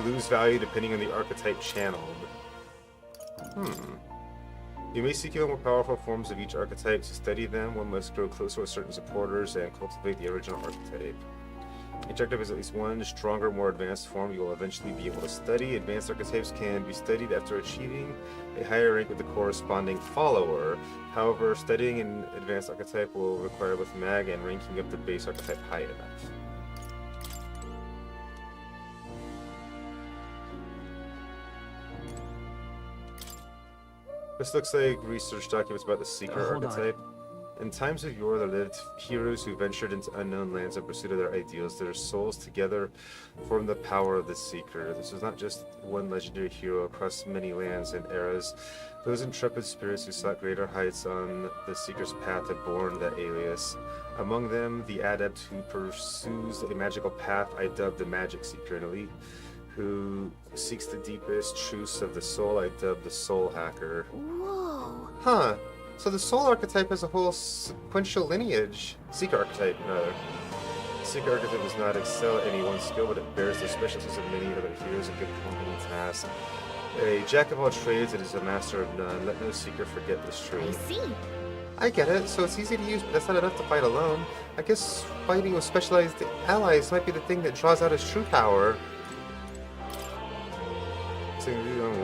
[SPEAKER 2] lose value depending on the archetype channeled. You may seek out more powerful forms of each archetype. To study them, one must grow closer with certain supporters and cultivate the original archetype. Each archetype has at least one stronger, more advanced form you will eventually be able to study. Advanced archetypes can be studied after achieving a higher rank with the corresponding follower. However, studying an advanced archetype will require both mag and ranking up the base archetype high enough. This looks like research documents about the Seeker archetype. In times of yore, there lived heroes who ventured into unknown lands in pursuit of their ideals. Their souls together formed the power of the Seeker. This was not just one legendary hero across many lands and eras. Those intrepid spirits who sought greater heights on the Seeker's path had borne that alias. Among them, the adept who pursues a magical path I dubbed the Magic Seeker, an elite who seeks the deepest truths of the soul I dubbed the Soul Hacker.
[SPEAKER 8] Whoa.
[SPEAKER 2] Huh. So the Soul archetype has a whole sequential lineage. Seeker archetype, rather. Seeker archetype does not excel at any one skill, but it bears the specialties of many other heroes and complementing tasks. A jack of all trades, it is a master of none. Let no Seeker forget this truth.
[SPEAKER 8] I see.
[SPEAKER 2] I get it, so it's easy to use, but that's not enough to fight alone. I guess fighting with specialized allies might be the thing that draws out his true power.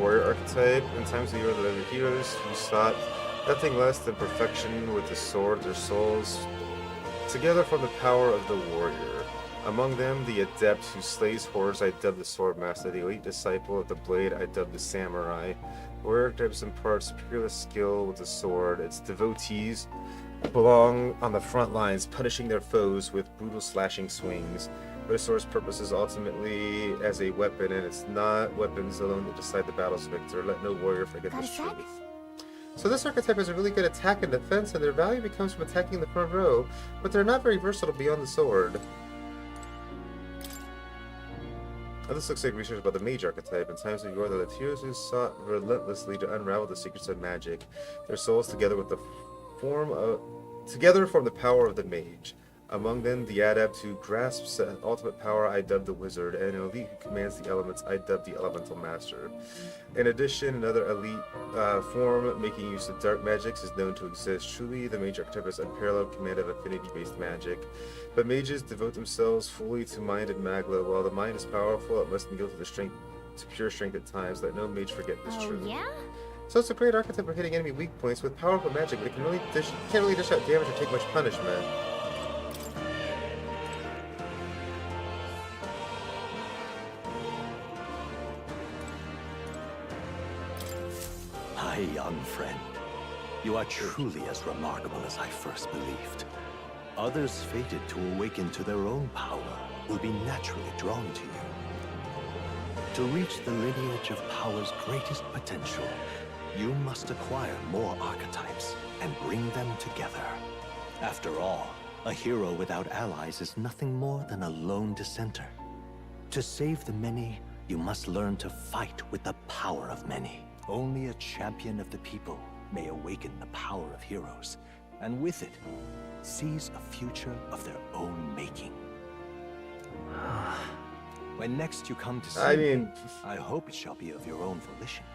[SPEAKER 2] Warrior archetype. In times of yore, the other heroes who sought nothing less than perfection with the sword, their souls together from the power of the warrior. Among them, the adept who slays horrors I dubbed the sword master, the elite disciple of the blade I dubbed the samurai. Warrior archetypes impart superior skill with the sword. Its devotees belong on the front lines, punishing their foes with brutal slashing swings. But a sword's purpose is ultimately as a weapon, and it's not weapons alone that decide the battle's victor. Let no warrior forget this truth. So this archetype has a really good attack and defense, and their value becomes from attacking the front row, but they're not very versatile beyond the sword. Now this looks like research about the mage archetype. In times of yore, the heroes who sought relentlessly to unravel the secrets of magic. Their souls together form the power of the mage. Among them, the adept who grasps the ultimate power I dubbed the wizard, and an elite who commands the elements I dubbed the elemental master. In addition, another elite form making use of dark magics is known to exist. Truly, the mage archetype has unparalleled command of affinity-based magic. But mages devote themselves fully to mind and magla. While the mind is powerful, it must yield to pure strength at times. Let no mage forget this truth.
[SPEAKER 8] Yeah?
[SPEAKER 2] So it's a great archetype for hitting enemy weak points with powerful magic, but it can't really dish out damage or take much punishment.
[SPEAKER 3] My young friend, You are truly as remarkable as I first believed. Others fated to awaken to their own power will be naturally drawn to you. To reach the lineage of power's greatest potential, you must acquire more archetypes and bring them together. After all, a hero without allies is nothing more than a lone dissenter. To save the many, you must learn to fight with the power of many. Only a champion of the people may awaken the power of heroes, and with it, seize a future of their own making. When next you come to see me, I hope it shall be of your own volition.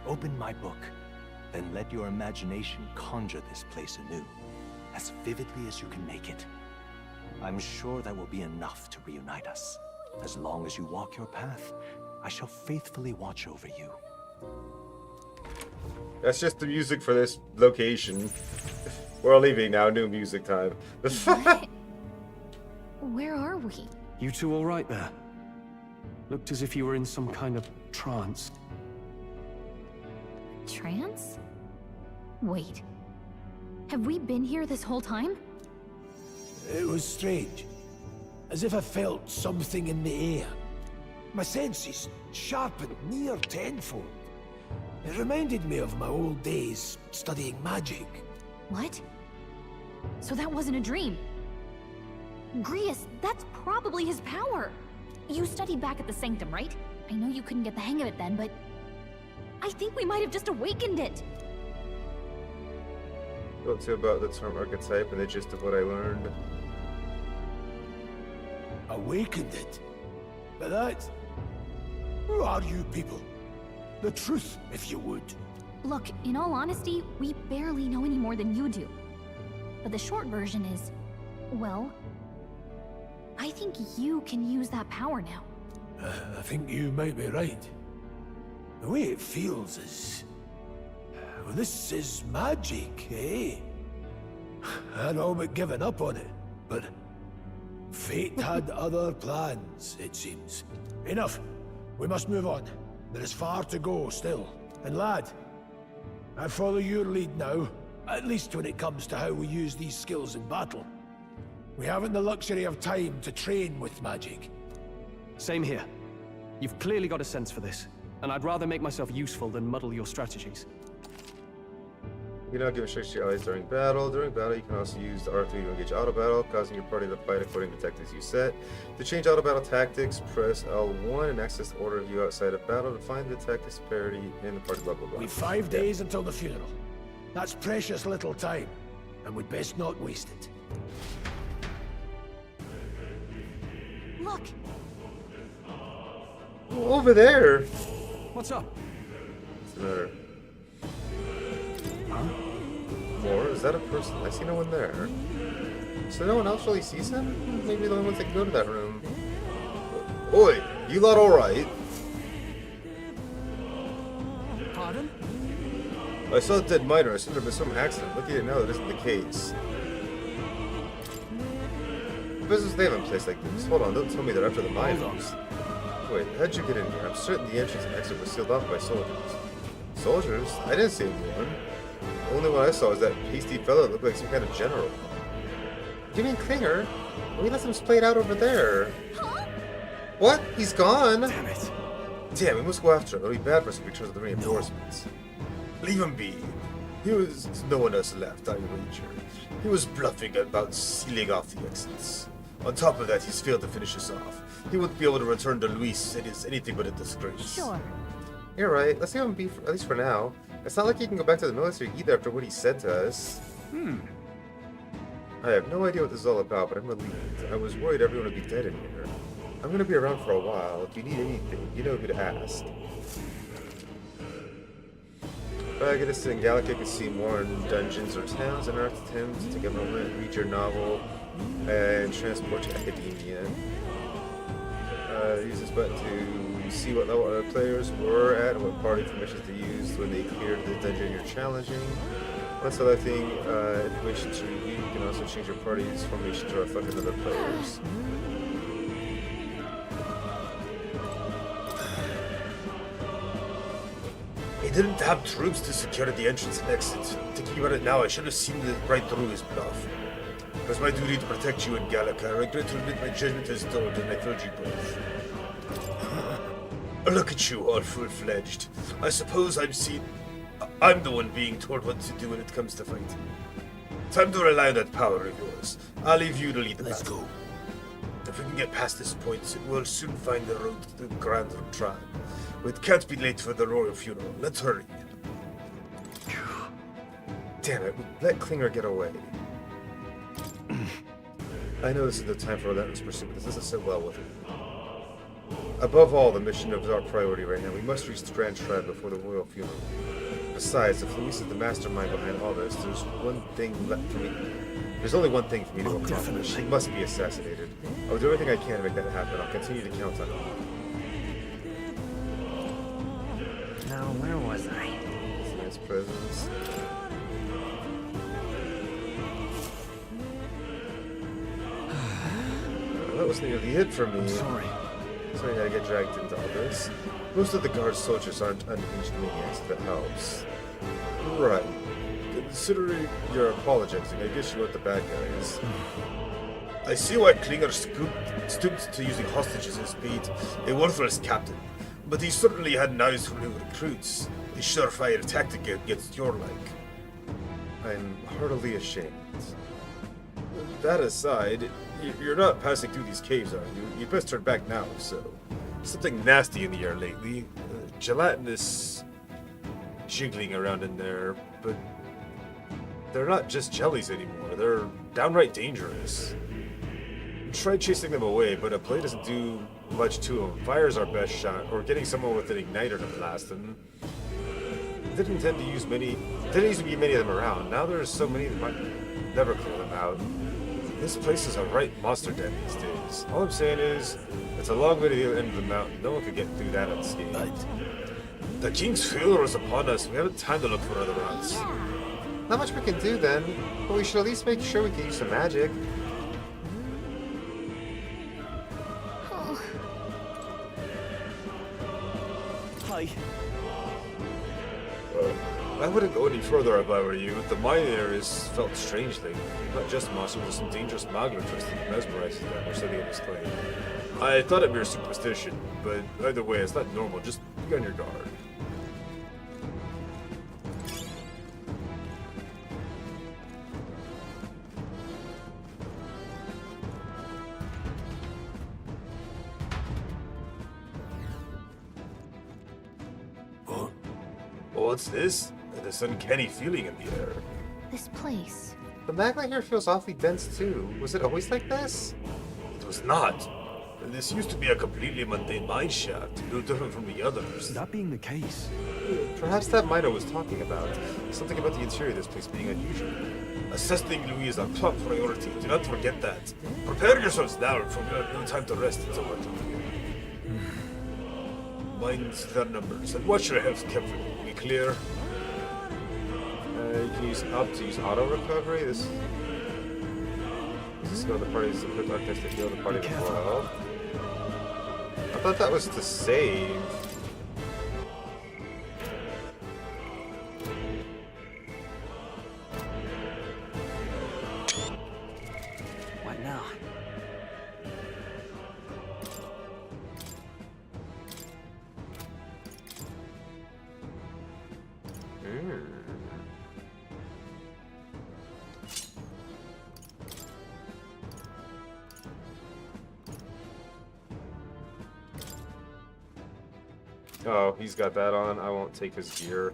[SPEAKER 3] Open my book, then let your imagination conjure this place anew, as vividly as you can make it. I'm sure that will be enough to reunite us. As long as you walk your path, I shall faithfully watch over you.
[SPEAKER 2] That's just the music for this location. We're leaving now, new music time.
[SPEAKER 8] Where are we?
[SPEAKER 15] You two all right there? Looked as if you were in some kind of trance.
[SPEAKER 8] Trance? Wait. Have we been here this whole time?
[SPEAKER 20] It was strange. As if I felt something in the air. My senses sharpened near tenfold. It reminded me of my old days studying magic.
[SPEAKER 8] What? So that wasn't a dream. Grius, that's probably his power. You studied back at the Sanctum, right? I know you couldn't get the hang of it then, but I think we might have just awakened it.
[SPEAKER 2] Spoke to about the term archetype and the gist of what I learned.
[SPEAKER 20] Awakened it? But that... Who are you people? The truth, if you would.
[SPEAKER 8] Look, in all honesty, we barely know any more than you do. But the short version is, well, I think you can use that power now.
[SPEAKER 20] I think you might be right. The way it feels is... Well, this is magic, eh? I'd all but given up on it, but... Fate had other plans, it seems. Enough. We must move on. There is far to go still. And lad, I follow your lead now, at least when it comes to how we use these skills in battle. We haven't the luxury of time to train with magic.
[SPEAKER 15] Same here. You've clearly got a sense for this, and I'd rather make myself useful than muddle your strategies.
[SPEAKER 2] You can now give instructions to your allies during battle. During battle, you can also use the R3 to engage auto battle, causing your party to fight according to tactics you set. To change auto battle tactics, press L1 and access the order of you outside of battle to find the tactics parity in the party level.
[SPEAKER 20] We've 5 days until the funeral. That's precious little time, and we'd best not waste it.
[SPEAKER 8] Look!
[SPEAKER 2] Over there!
[SPEAKER 15] What's up?
[SPEAKER 2] What's the matter? More? Is that a person? I see no one there. So no one else really sees him? Maybe the only ones that can go to that room. Oi! You lot alright?
[SPEAKER 4] Pardon?
[SPEAKER 2] I saw a dead miner. I assumed there was some accident. Looking at it now, that isn't the case. What business they have in a place like this? Hold on, don't tell me they're after the miners. Wait, how'd you get in here? I'm certain the entrance and exit were sealed off by soldiers. Soldiers? I didn't see anyone. The only one I saw was that pasty fellow that looked like some kind of general. You mean Klinger? We let him splayed out over there. Huh? What? He's gone? Damn it. Damn, we must go after him. It'll be bad for us if he returns with the reinforcements. No. Leave him be. He was no one else left, I wager. He was bluffing about sealing off the exits. On top of that, he's failed to finish us off. He wouldn't be able to return to Luis. It is anything but a disgrace.
[SPEAKER 8] Sure.
[SPEAKER 2] You're right. Let's leave him be, at least for now. It's not like he can go back to the military either after what he said to us. I have no idea what this is all about, but I'm relieved. I was worried everyone would be dead in here. I'm gonna be around for a while. If you need anything, you know who to ask. Protagonist in Gallica can see more in dungeons or towns in Earth. Attempt to take a moment, read your novel, and transport to academia. Use this button to see what level other players were at and what party permissions they used when they cleared the dungeon you're challenging. When selecting information to review, you can also change your party's formation to reflect other players. It
[SPEAKER 21] didn't have troops to secure the entrance and exit. Thinking about it now, I should have seen right through his bluff. It was my duty to protect you in Gallica. I regret to admit my judgment is dulled and I failed you both. Look at you, all full-fledged. I suppose I'm the one being told what to do when it comes to fighting. Time to rely on that power of yours. I'll leave you to lead the battle. Let's go. If we can get past this point, we'll soon find the road to the Grand Tribe. It can't be late for the royal funeral. Let's hurry.
[SPEAKER 2] Damn it, let Klinger get away. I know this is the time for relentless pursuit, but this doesn't sit well with me. Above all, the mission is our priority right now. We must reach the Grand Tribe before the royal funeral. Besides, if Luis is the mastermind behind all this, there's one thing left for me. There's only one thing for me to accomplish. He must be assassinated. I'll do everything I can to make that happen. I'll continue to count on it.
[SPEAKER 17] Now, where was I?
[SPEAKER 2] His presence. That was nearly it for me.
[SPEAKER 7] I'm sorry.
[SPEAKER 2] Sorry I had to get dragged into all this. Most of the guard soldiers aren't unhinged maniacs, that helps. Right. Considering you're apologizing, I guess you want the bad guys.
[SPEAKER 21] I see why Klinger stooped to using hostages as bait, a worthless captain. But he certainly had eyes for new recruits. A surefire tactic against your like.
[SPEAKER 2] I'm heartily ashamed. That aside, you're not passing through these caves, are you? You best turn back now, so.
[SPEAKER 21] Something nasty in the air lately. Gelatinous jiggling around in there, but they're not just jellies anymore. They're downright dangerous. Try chasing them away, but a blade doesn't do much to them. Fire's our best shot, or getting someone with an igniter to blast them. Didn't use many of them around. Now there's so many that might never clear them out. This place is a right monster den these days. All I'm saying is, it's a long way to the end of the mountain. No one could get through that unscathed. The king's funeral is upon us. We haven't time to look for other routes.
[SPEAKER 2] Not much we can do then, but we should at least make sure we can use some magic.
[SPEAKER 17] Hi.
[SPEAKER 21] I wouldn't go any further if I were you. The mine areas felt strangely. Not just monsters, but some dangerous magma twisted and mesmerizing them, or so the others claim. I thought it mere superstition, but either way, it's not normal. Just be on your guard. What's this? This uncanny feeling in the air.
[SPEAKER 8] This place.
[SPEAKER 2] The magma here feels awfully dense too. Was it always like this?
[SPEAKER 21] It was not. This used to be a completely mundane mine shaft, no different from the others.
[SPEAKER 15] That being the case,
[SPEAKER 2] perhaps that mine I was talking about. Something about the interior of this place being unusual.
[SPEAKER 21] Assessing Louis is our top priority. Do not forget that. Prepare yourselves now, for we have no time to rest until we're done here. Mind their numbers and watch your health carefully. We clear?
[SPEAKER 2] You can use up to use auto recovery. This is skill the party's equipped darkness to heal the party as well. I thought that was to save.
[SPEAKER 17] What now?
[SPEAKER 2] Oh, he's got that on. I won't take his gear.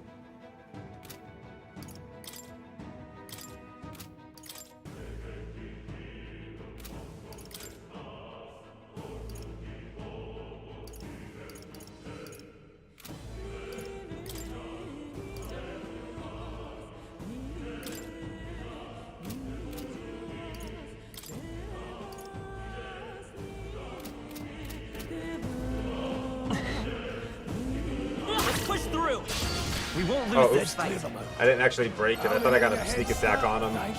[SPEAKER 17] We won't lose this fight.
[SPEAKER 2] I didn't actually break it. I thought I got a sneak attack on him.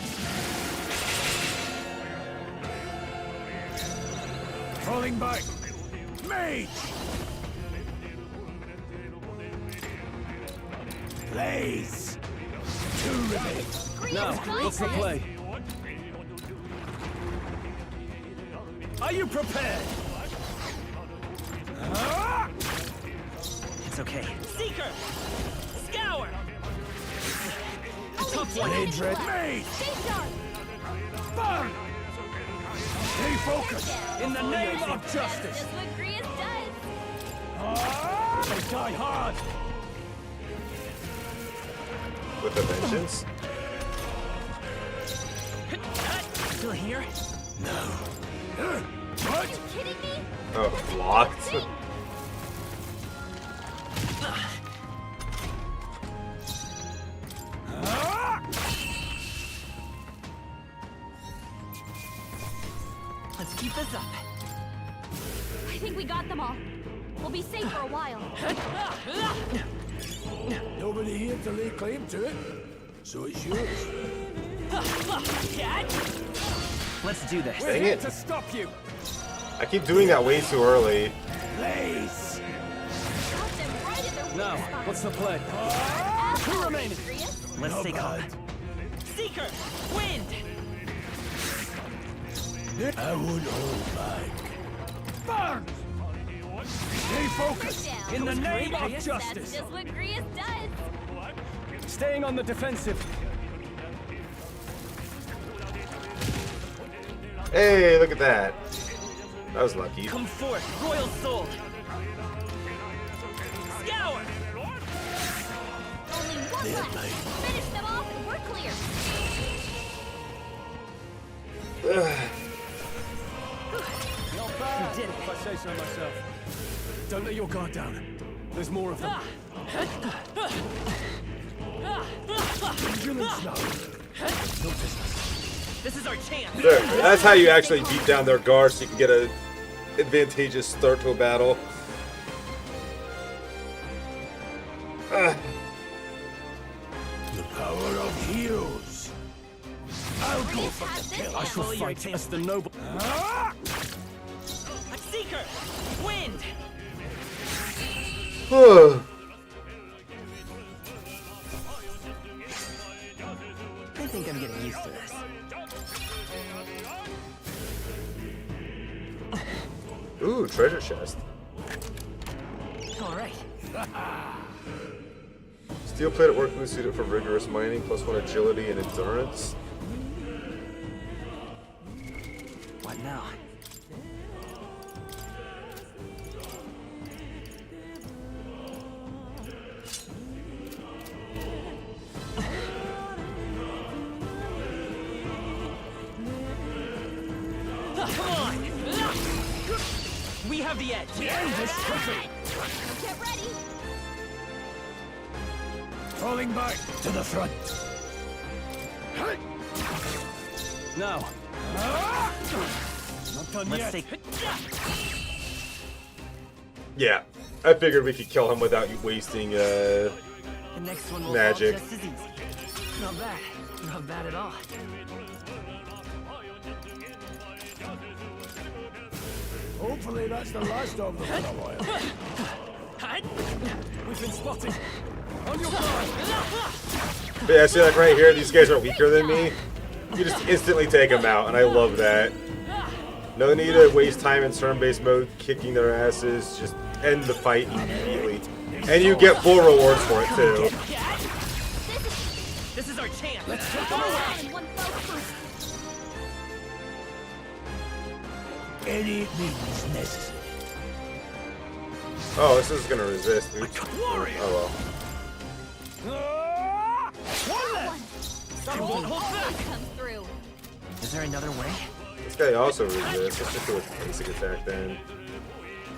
[SPEAKER 5] Falling back. Mage!
[SPEAKER 12] Blaze! 2 remain.
[SPEAKER 15] Now, what's the play?
[SPEAKER 12] Are you prepared?
[SPEAKER 17] It's okay.
[SPEAKER 12] Seeker! Scour!
[SPEAKER 17] Tough one.
[SPEAKER 12] Dread Maid! Burn! Stay focused! In the name of justice!
[SPEAKER 8] Just what Grius does.
[SPEAKER 12] They die hard!
[SPEAKER 2] With a vengeance?
[SPEAKER 17] Still here?
[SPEAKER 12] No. What?
[SPEAKER 8] Are you kidding me?
[SPEAKER 2] Oh, blocked.
[SPEAKER 17] Let's keep this up.
[SPEAKER 8] I think we got them all. We'll be safe for a while.
[SPEAKER 12] Nobody here to lay claim to it, so it's yours.
[SPEAKER 17] Let's do this.
[SPEAKER 2] Dang
[SPEAKER 12] We're here
[SPEAKER 2] it.
[SPEAKER 12] to stop you.
[SPEAKER 2] I keep doing that way too early.
[SPEAKER 12] Blaze!
[SPEAKER 8] Got them right in their
[SPEAKER 15] Now,
[SPEAKER 8] weak spot.
[SPEAKER 15] what's the play?
[SPEAKER 12] 2 remaining.
[SPEAKER 8] Grius?
[SPEAKER 17] Let's
[SPEAKER 12] No
[SPEAKER 17] stay calm.
[SPEAKER 12] bad.
[SPEAKER 17] Seeker! Wind!
[SPEAKER 12] I won't hold back. Burn! Stay focused!
[SPEAKER 8] Down.
[SPEAKER 12] In the name of
[SPEAKER 8] That's
[SPEAKER 12] justice!
[SPEAKER 8] just what Grius does.
[SPEAKER 15] Staying on the defensive.
[SPEAKER 2] Hey, look at that. That was lucky.
[SPEAKER 17] Come forth, royal soul! Scour!
[SPEAKER 8] Only one left. Finish them off and we're clear.
[SPEAKER 15] Not bad, if I say so myself. Don't let your guard down. There's more of them.
[SPEAKER 12] Vigilance now. No business.
[SPEAKER 17] This is our chance!
[SPEAKER 2] There, that's how you actually beat down their guard so you can get an advantageous start to a battle.
[SPEAKER 12] The power of heroes. I'll go for the kill.
[SPEAKER 15] I shall fight as the noble.
[SPEAKER 17] Seeker! Wind! I think I'm getting used to this.
[SPEAKER 2] Ooh, treasure chest.
[SPEAKER 17] Alright.
[SPEAKER 2] Steel plate at workman suited for rigorous mining, +1 agility and endurance.
[SPEAKER 17] What now? Come on! We have the edge!
[SPEAKER 12] End this quickly!
[SPEAKER 8] Get ready.
[SPEAKER 12] Falling back to the front.
[SPEAKER 15] Now.
[SPEAKER 12] Not done
[SPEAKER 17] Let's
[SPEAKER 12] yet.
[SPEAKER 17] take.
[SPEAKER 2] Yeah, I figured we could kill him without you wasting
[SPEAKER 17] The next one will
[SPEAKER 2] magic.
[SPEAKER 17] fall just as easy. Not bad. Not bad at all.
[SPEAKER 12] Hopefully that's the last of them for a while.
[SPEAKER 15] We've been spotted. On your guard.
[SPEAKER 2] But yeah, see, like right here, these guys are weaker than me. You just instantly take them out, and I love that. No need to waste time in turn-based mode kicking their asses. Just end the fight immediately. And you get full rewards for it, too.
[SPEAKER 17] This is our chance.
[SPEAKER 8] Let's take them away. One fell
[SPEAKER 12] Any means necessary.
[SPEAKER 2] Oh, this is gonna resist. Oops. Oh well.
[SPEAKER 8] Hold back. Comes through.
[SPEAKER 17] Is there another way?
[SPEAKER 2] This guy also resists. Let's just do a basic attack then.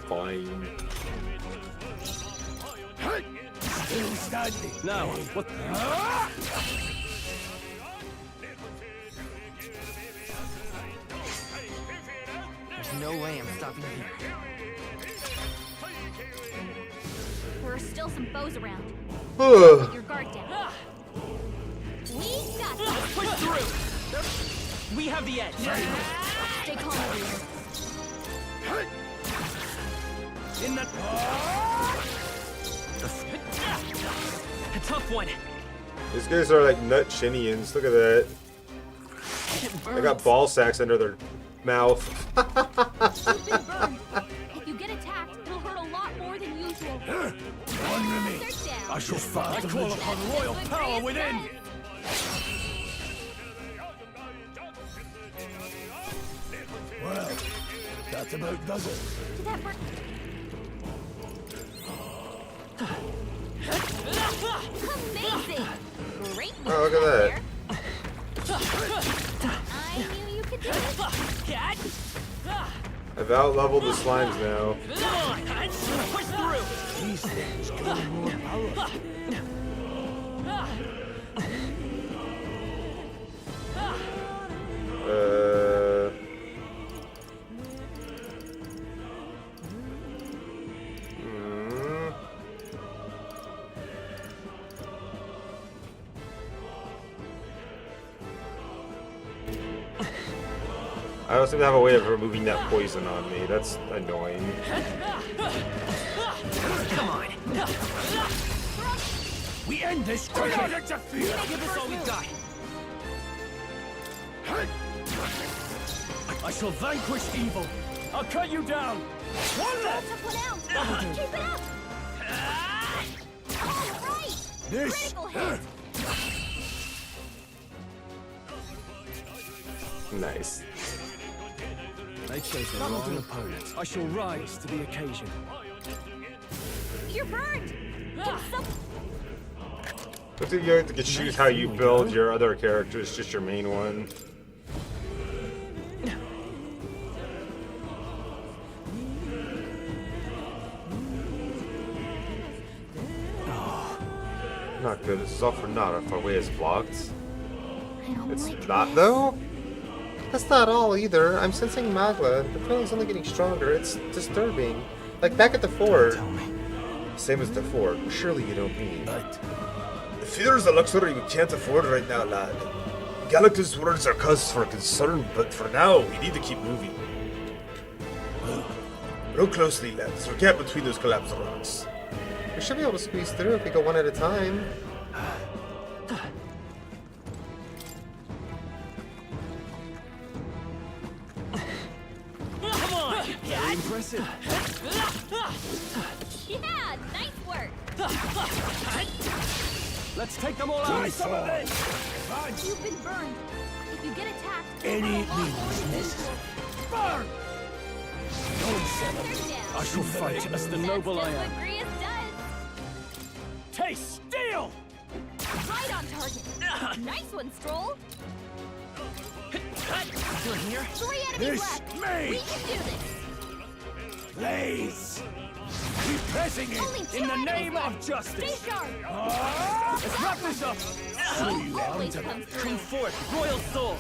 [SPEAKER 2] Fine.
[SPEAKER 12] Still standing.
[SPEAKER 15] Now, what?
[SPEAKER 17] There's no way I'm stopping here.
[SPEAKER 8] There are still some foes around.
[SPEAKER 2] Ugh.
[SPEAKER 8] Put your guard down. We got this.
[SPEAKER 17] Push through. We have the edge.
[SPEAKER 8] Stay calm, everyone.
[SPEAKER 12] In the...
[SPEAKER 17] tough one.
[SPEAKER 21] These guys are like nut chinians. Look at that. They got ball sacks under their mouth.
[SPEAKER 8] If you get attacked, it'll hurt a lot more than usual.
[SPEAKER 12] One remains. I shall fight. I call upon royal power within. Well, that about does it.
[SPEAKER 8] Amazing! Great.
[SPEAKER 21] Oh, look at that.
[SPEAKER 8] I knew you could do it.
[SPEAKER 21] I've out-leveled the slimes now.
[SPEAKER 12] Push through. These things gain more power.
[SPEAKER 21] I don't seem to have a way of removing that poison on me. That's annoying.
[SPEAKER 12] Come on. We end this quickly.
[SPEAKER 17] Give us all we got.
[SPEAKER 12] I shall vanquish evil. I'll cut you down. One left.
[SPEAKER 8] Keep it up! All right!
[SPEAKER 12] This.
[SPEAKER 8] Critical hit!
[SPEAKER 21] Nice.
[SPEAKER 15] They chose the wrong opponent. I shall rise to the occasion.
[SPEAKER 8] You're burned!
[SPEAKER 21] Looks like you can choose how you build your other characters, just your main one. Not good. This is all for naught if our way is blocked. It's not though? That's not all either. I'm sensing Magla. The feeling's only getting stronger. It's disturbing. Like back at the fort. Same as the fort. Surely you don't mean. The fear is a luxury we can't afford right now, lad. Galactus' words are cause for concern, but for now, we need to keep moving. Row closely, lads. We're camped between those collapsed rocks. We should be able to squeeze through if we go one at a time.
[SPEAKER 17] Come on!
[SPEAKER 15] Very impressive.
[SPEAKER 8] Yeah, nice work!
[SPEAKER 15] Let's take them all out.
[SPEAKER 12] Try some of this.
[SPEAKER 8] You've been burned. If you get attacked,
[SPEAKER 12] Any means necessary. Burn!
[SPEAKER 15] I shall fight as the noble I am.
[SPEAKER 12] Taste steel!
[SPEAKER 8] Right on target. Nice one, Stroll.
[SPEAKER 17] You're here?
[SPEAKER 8] 3 enemies
[SPEAKER 12] This
[SPEAKER 8] left.
[SPEAKER 12] me.
[SPEAKER 8] We can do this.
[SPEAKER 12] Blaze! Keep pressing it
[SPEAKER 8] Only 2
[SPEAKER 12] in the
[SPEAKER 8] enemies
[SPEAKER 12] name
[SPEAKER 8] left.
[SPEAKER 12] of justice!
[SPEAKER 8] Stay sharp.
[SPEAKER 12] Let's wrap this up!
[SPEAKER 8] Always comes through.
[SPEAKER 17] Come forth, royal soul.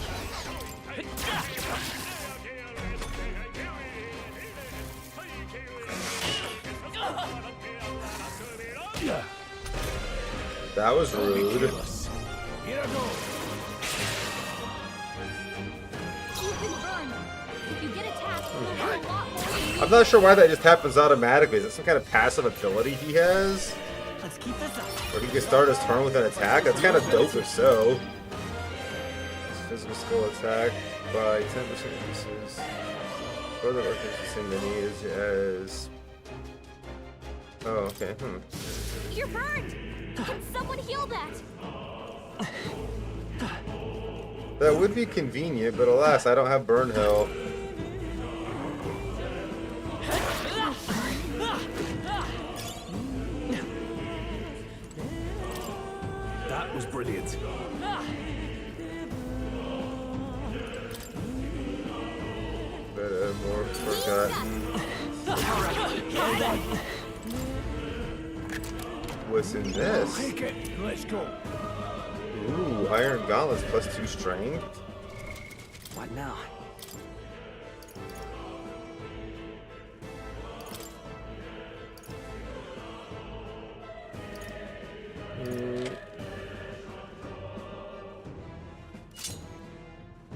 [SPEAKER 21] That was rude.
[SPEAKER 12] Here I go.
[SPEAKER 8] You've been burned. If you get attacked, it'll hurt a lot more than you.
[SPEAKER 21] I'm not sure why that just happens automatically. Is that some kind of passive ability he has?
[SPEAKER 17] Let's keep this up.
[SPEAKER 21] Or he can start his turn with an attack? That's kind of dope if so. Physical skill attack by 10% increases. Further workers the same many as... Oh, okay.
[SPEAKER 8] You're burned. Can someone heal that?
[SPEAKER 21] That would be convenient, but alas, I don't have burn hell.
[SPEAKER 15] That was brilliant.
[SPEAKER 21] But more forgotten. What's in this?
[SPEAKER 12] Take it. Let's go.
[SPEAKER 21] Ooh, Iron Gauntlets plus 2 strength.
[SPEAKER 17] What now?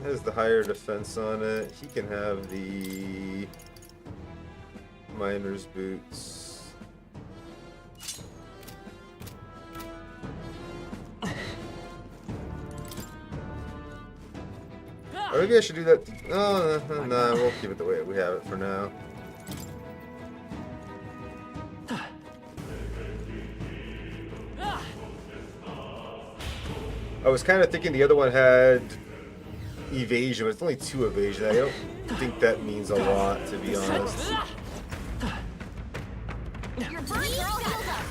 [SPEAKER 21] Has the higher defense on it. He can have the miner's boots.
[SPEAKER 2] maybe I should do that. No, we'll keep it the way we have it for now. I was kind of thinking the other one had evasion, but it's only 2 evasion. I don't think that means a lot, to be honest.
[SPEAKER 8] Your burn girl healed up.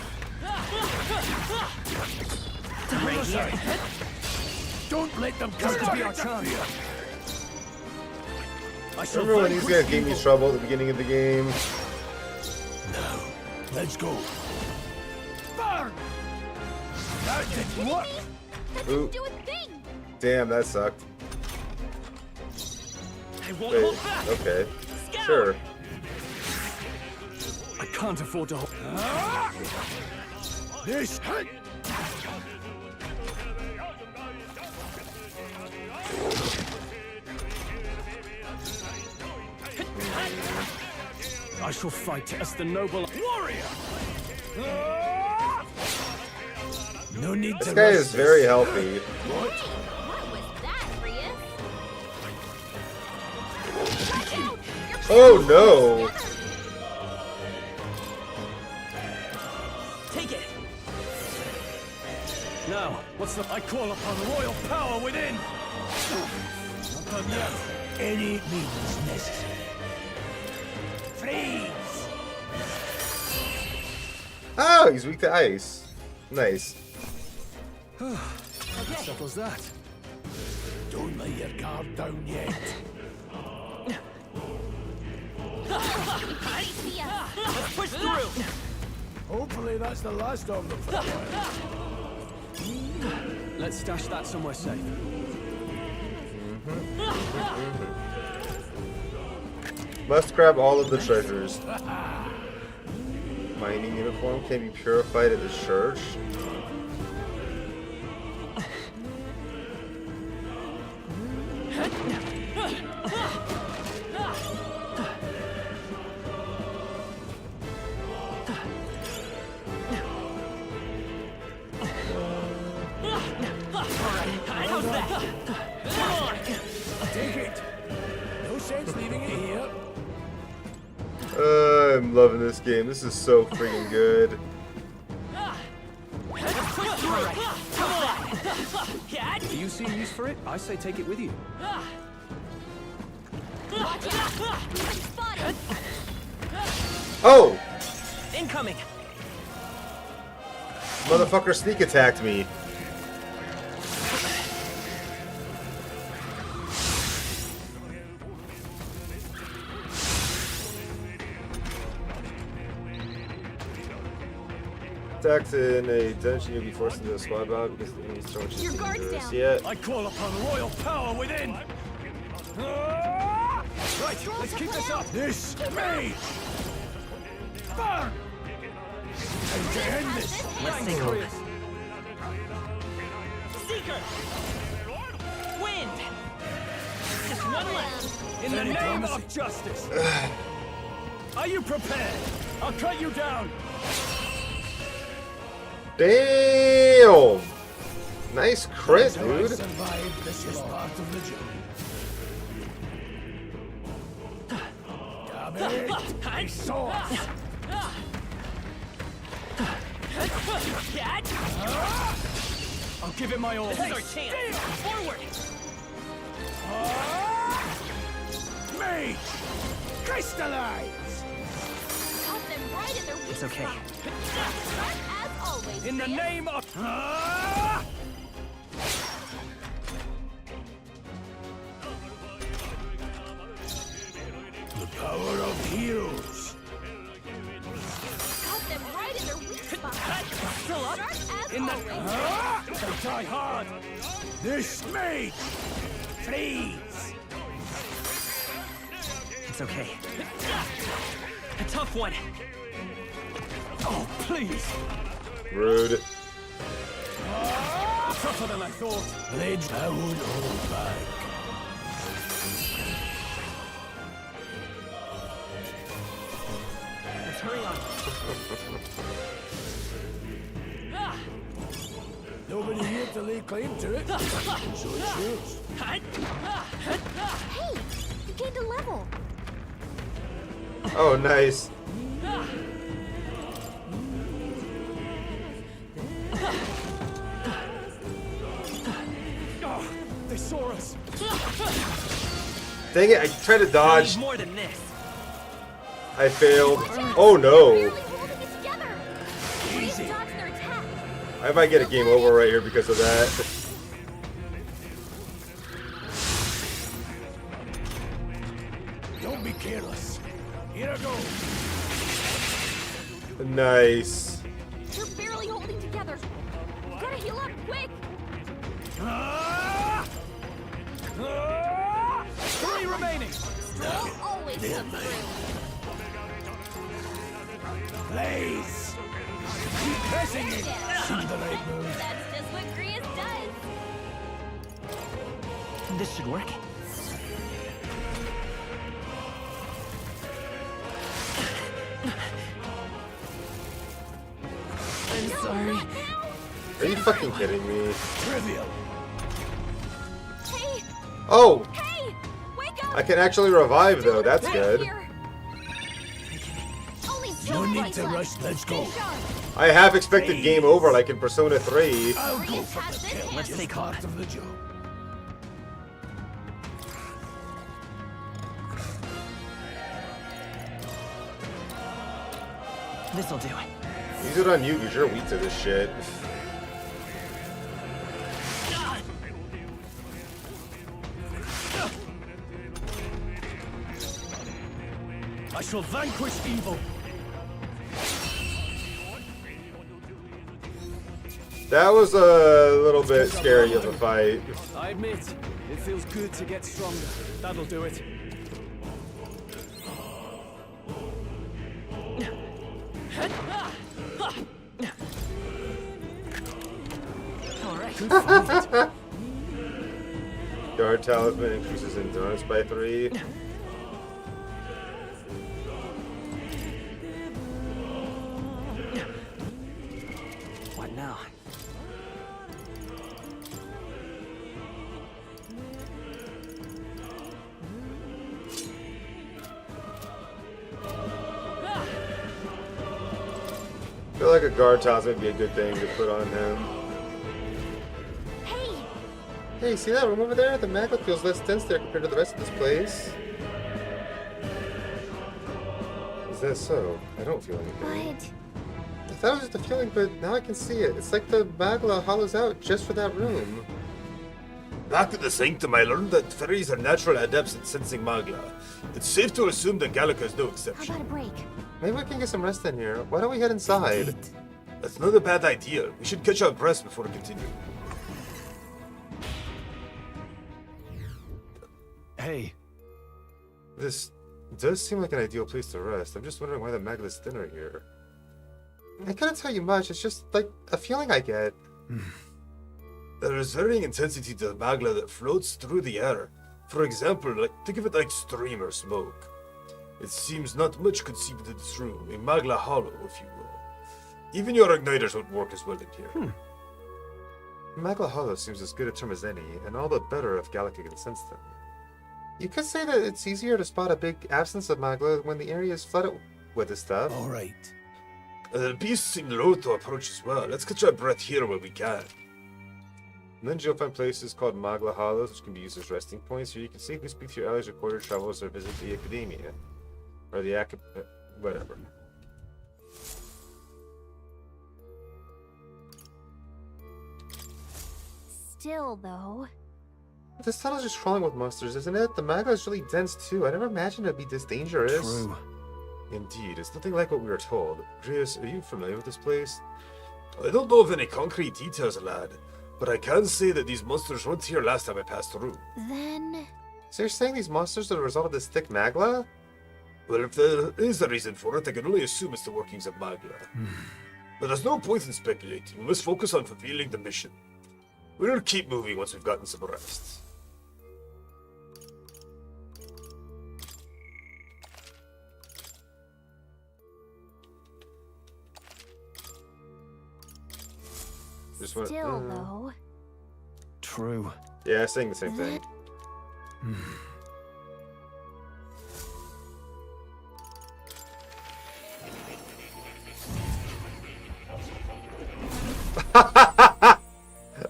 [SPEAKER 20] Don't let them come to be our champion.
[SPEAKER 2] Remember when these guys gave me trouble at the beginning of the game?
[SPEAKER 20] No. Let's go. Burn! That didn't work.
[SPEAKER 2] Ooh. Damn, that sucked. Wait, okay. Sure.
[SPEAKER 15] I can't afford to hold.
[SPEAKER 20] This.
[SPEAKER 15] I shall fight as the noble
[SPEAKER 20] warrior. No need
[SPEAKER 2] This
[SPEAKER 20] to
[SPEAKER 2] guy
[SPEAKER 20] rush
[SPEAKER 2] is very healthy.
[SPEAKER 20] What?
[SPEAKER 2] Oh no!
[SPEAKER 12] Take it.
[SPEAKER 15] Now, what's the...
[SPEAKER 20] I call upon royal power within. Not done yet. Any means necessary. Freeze!
[SPEAKER 2] Oh, he's weak to ice. Nice.
[SPEAKER 15] That settles that.
[SPEAKER 20] Don't lay your guard down yet.
[SPEAKER 12] Let's push through.
[SPEAKER 20] Hopefully that's the last of them for a while.
[SPEAKER 15] Let's stash that somewhere safe.
[SPEAKER 2] Must grab all of the treasures. Mining uniform can be purified at the church.
[SPEAKER 12] How's that? Come on.
[SPEAKER 20] Take it. No sense leaving it here.
[SPEAKER 2] I'm loving this game. This is so freaking good.
[SPEAKER 15] Do you see a use for it? I say take it with you.
[SPEAKER 2] Oh!
[SPEAKER 12] Incoming.
[SPEAKER 2] Motherfucker sneak attacked me. Attacks in a dungeon, you'll be forced into a squad battle because the enemy's so much dangerous. Yeah.
[SPEAKER 20] I call upon royal power within. Right, let's keep this up. This mage. Burn. Time to end this.
[SPEAKER 12] Let's take hold. Seeker. Wind. Just one left.
[SPEAKER 20] In the name of justice. Are you prepared? I'll cut you down.
[SPEAKER 2] Damn! Nice crit,
[SPEAKER 20] That's how I
[SPEAKER 2] dude.
[SPEAKER 20] survived. This is part of the journey. Damn it! I saw it.
[SPEAKER 15] I'll give it my all.
[SPEAKER 12] This is our chance. Forward.
[SPEAKER 20] Mage! Crystallize!
[SPEAKER 8] Caught them right in their weak
[SPEAKER 17] It's okay.
[SPEAKER 8] spot. As always,
[SPEAKER 20] In the
[SPEAKER 8] Rhea.
[SPEAKER 20] name of... The power of heroes.
[SPEAKER 8] Caught them right in their weak spot.
[SPEAKER 12] Still up.
[SPEAKER 8] Sharp as
[SPEAKER 20] In the...
[SPEAKER 8] always.
[SPEAKER 20] They die hard. This mage! Freeze!
[SPEAKER 17] It's okay.
[SPEAKER 12] A tough one.
[SPEAKER 15] Oh, please.
[SPEAKER 2] Rude.
[SPEAKER 20] Tougher than I thought. Blades, I won't hold back.
[SPEAKER 12] Let's hurry on.
[SPEAKER 20] Nobody here to lay claim to it. So it's yours.
[SPEAKER 8] Hey! You gained a level!
[SPEAKER 2] Oh, nice.
[SPEAKER 12] Oh, they saw us.
[SPEAKER 2] Dang it, I tried to dodge.
[SPEAKER 17] More than this.
[SPEAKER 2] I failed. Oh no.
[SPEAKER 8] Easy.
[SPEAKER 2] I might get a game over right here because of that.
[SPEAKER 20] Don't be careless. Here I go.
[SPEAKER 2] Nice.
[SPEAKER 8] You're barely holding together. Gotta heal up quick.
[SPEAKER 12] Three remaining.
[SPEAKER 8] Stroll always comes through.
[SPEAKER 20] Blaze. Keep pressing it. See the leg move.
[SPEAKER 8] That's just what Grius does.
[SPEAKER 17] This should work. I'm sorry.
[SPEAKER 2] Are you fucking kidding me?
[SPEAKER 20] Trivial.
[SPEAKER 8] Hey!
[SPEAKER 2] Oh!
[SPEAKER 8] Hey! Wake up!
[SPEAKER 2] I can actually revive though, that's good.
[SPEAKER 20] No need to rush, let's go.
[SPEAKER 2] I half expected game over like in Persona 3.
[SPEAKER 20] I'll go for the kill.
[SPEAKER 17] Let's take
[SPEAKER 20] part of the job.
[SPEAKER 17] This'll do.
[SPEAKER 2] Use it on you because you're weak to this shit.
[SPEAKER 12] I shall vanquish evil.
[SPEAKER 2] That was a little bit scary of a fight.
[SPEAKER 12] I admit, it feels good to get stronger. That'll do it.
[SPEAKER 2] Guard talisman increases endurance by 3.
[SPEAKER 17] What now?
[SPEAKER 2] I feel like a guard talisman would be a good thing to put on him. Hey, see that room over there? The magma feels less dense there compared to the rest of this place. Is that so? I don't feel anything. I thought it was just a feeling, but now I can see it. It's like the magma hollows out just for that room.
[SPEAKER 21] Back at the Sanctum, I learned that fairies are natural adepts at sensing magla. It's safe to assume that Gallica is no exception.
[SPEAKER 8] How about a break?
[SPEAKER 2] Maybe we can get some rest in here. Why don't we head inside?
[SPEAKER 21] That's not a bad idea. We should catch our breaths before we continue.
[SPEAKER 12] Hey.
[SPEAKER 2] This does seem like an ideal place to rest. I'm just wondering why the magla's thinner here. I couldn't tell you much. It's just like a feeling I get.
[SPEAKER 21] There is varying intensity to the magla that floats through the air. For example, think of it like steam or smoke. It seems not much could seep into this room, a magla hollow, if you will. Even your igniters won't work as well in here.
[SPEAKER 2] Magla hollow seems as good a term as any, and all the better if Gallica can sense them. You could say that it's easier to spot a big absence of magla when the area is flooded with this stuff.
[SPEAKER 20] All right.
[SPEAKER 21] The beasts seem loath to approach as well. Let's catch our breath here where we can.
[SPEAKER 2] And then you'll find places called magla hollows, which can be used as resting points, or you can safely speak to your allies, record your travels, or visit the academia. Or the whatever.
[SPEAKER 8] Still, though.
[SPEAKER 2] This tunnel's just crawling with monsters, isn't it? The magma is really dense, too. I never imagined it'd be this dangerous.
[SPEAKER 12] True.
[SPEAKER 2] Indeed, it's nothing like what we were told. Grius, are you familiar with this place?
[SPEAKER 21] I don't know of any concrete details, lad, but I can say that these monsters weren't here last time I passed through.
[SPEAKER 8] Then...
[SPEAKER 2] So you're saying these monsters are the result of this thick magla?
[SPEAKER 21] Well, if there is a reason for it, I can only assume it's the workings of magla. But there's no point in speculating. We must focus on fulfilling the mission. We'll keep moving once we've gotten some rest.
[SPEAKER 2] Just want.
[SPEAKER 8] Still, though.
[SPEAKER 15] True.
[SPEAKER 2] Yeah, saying the same thing.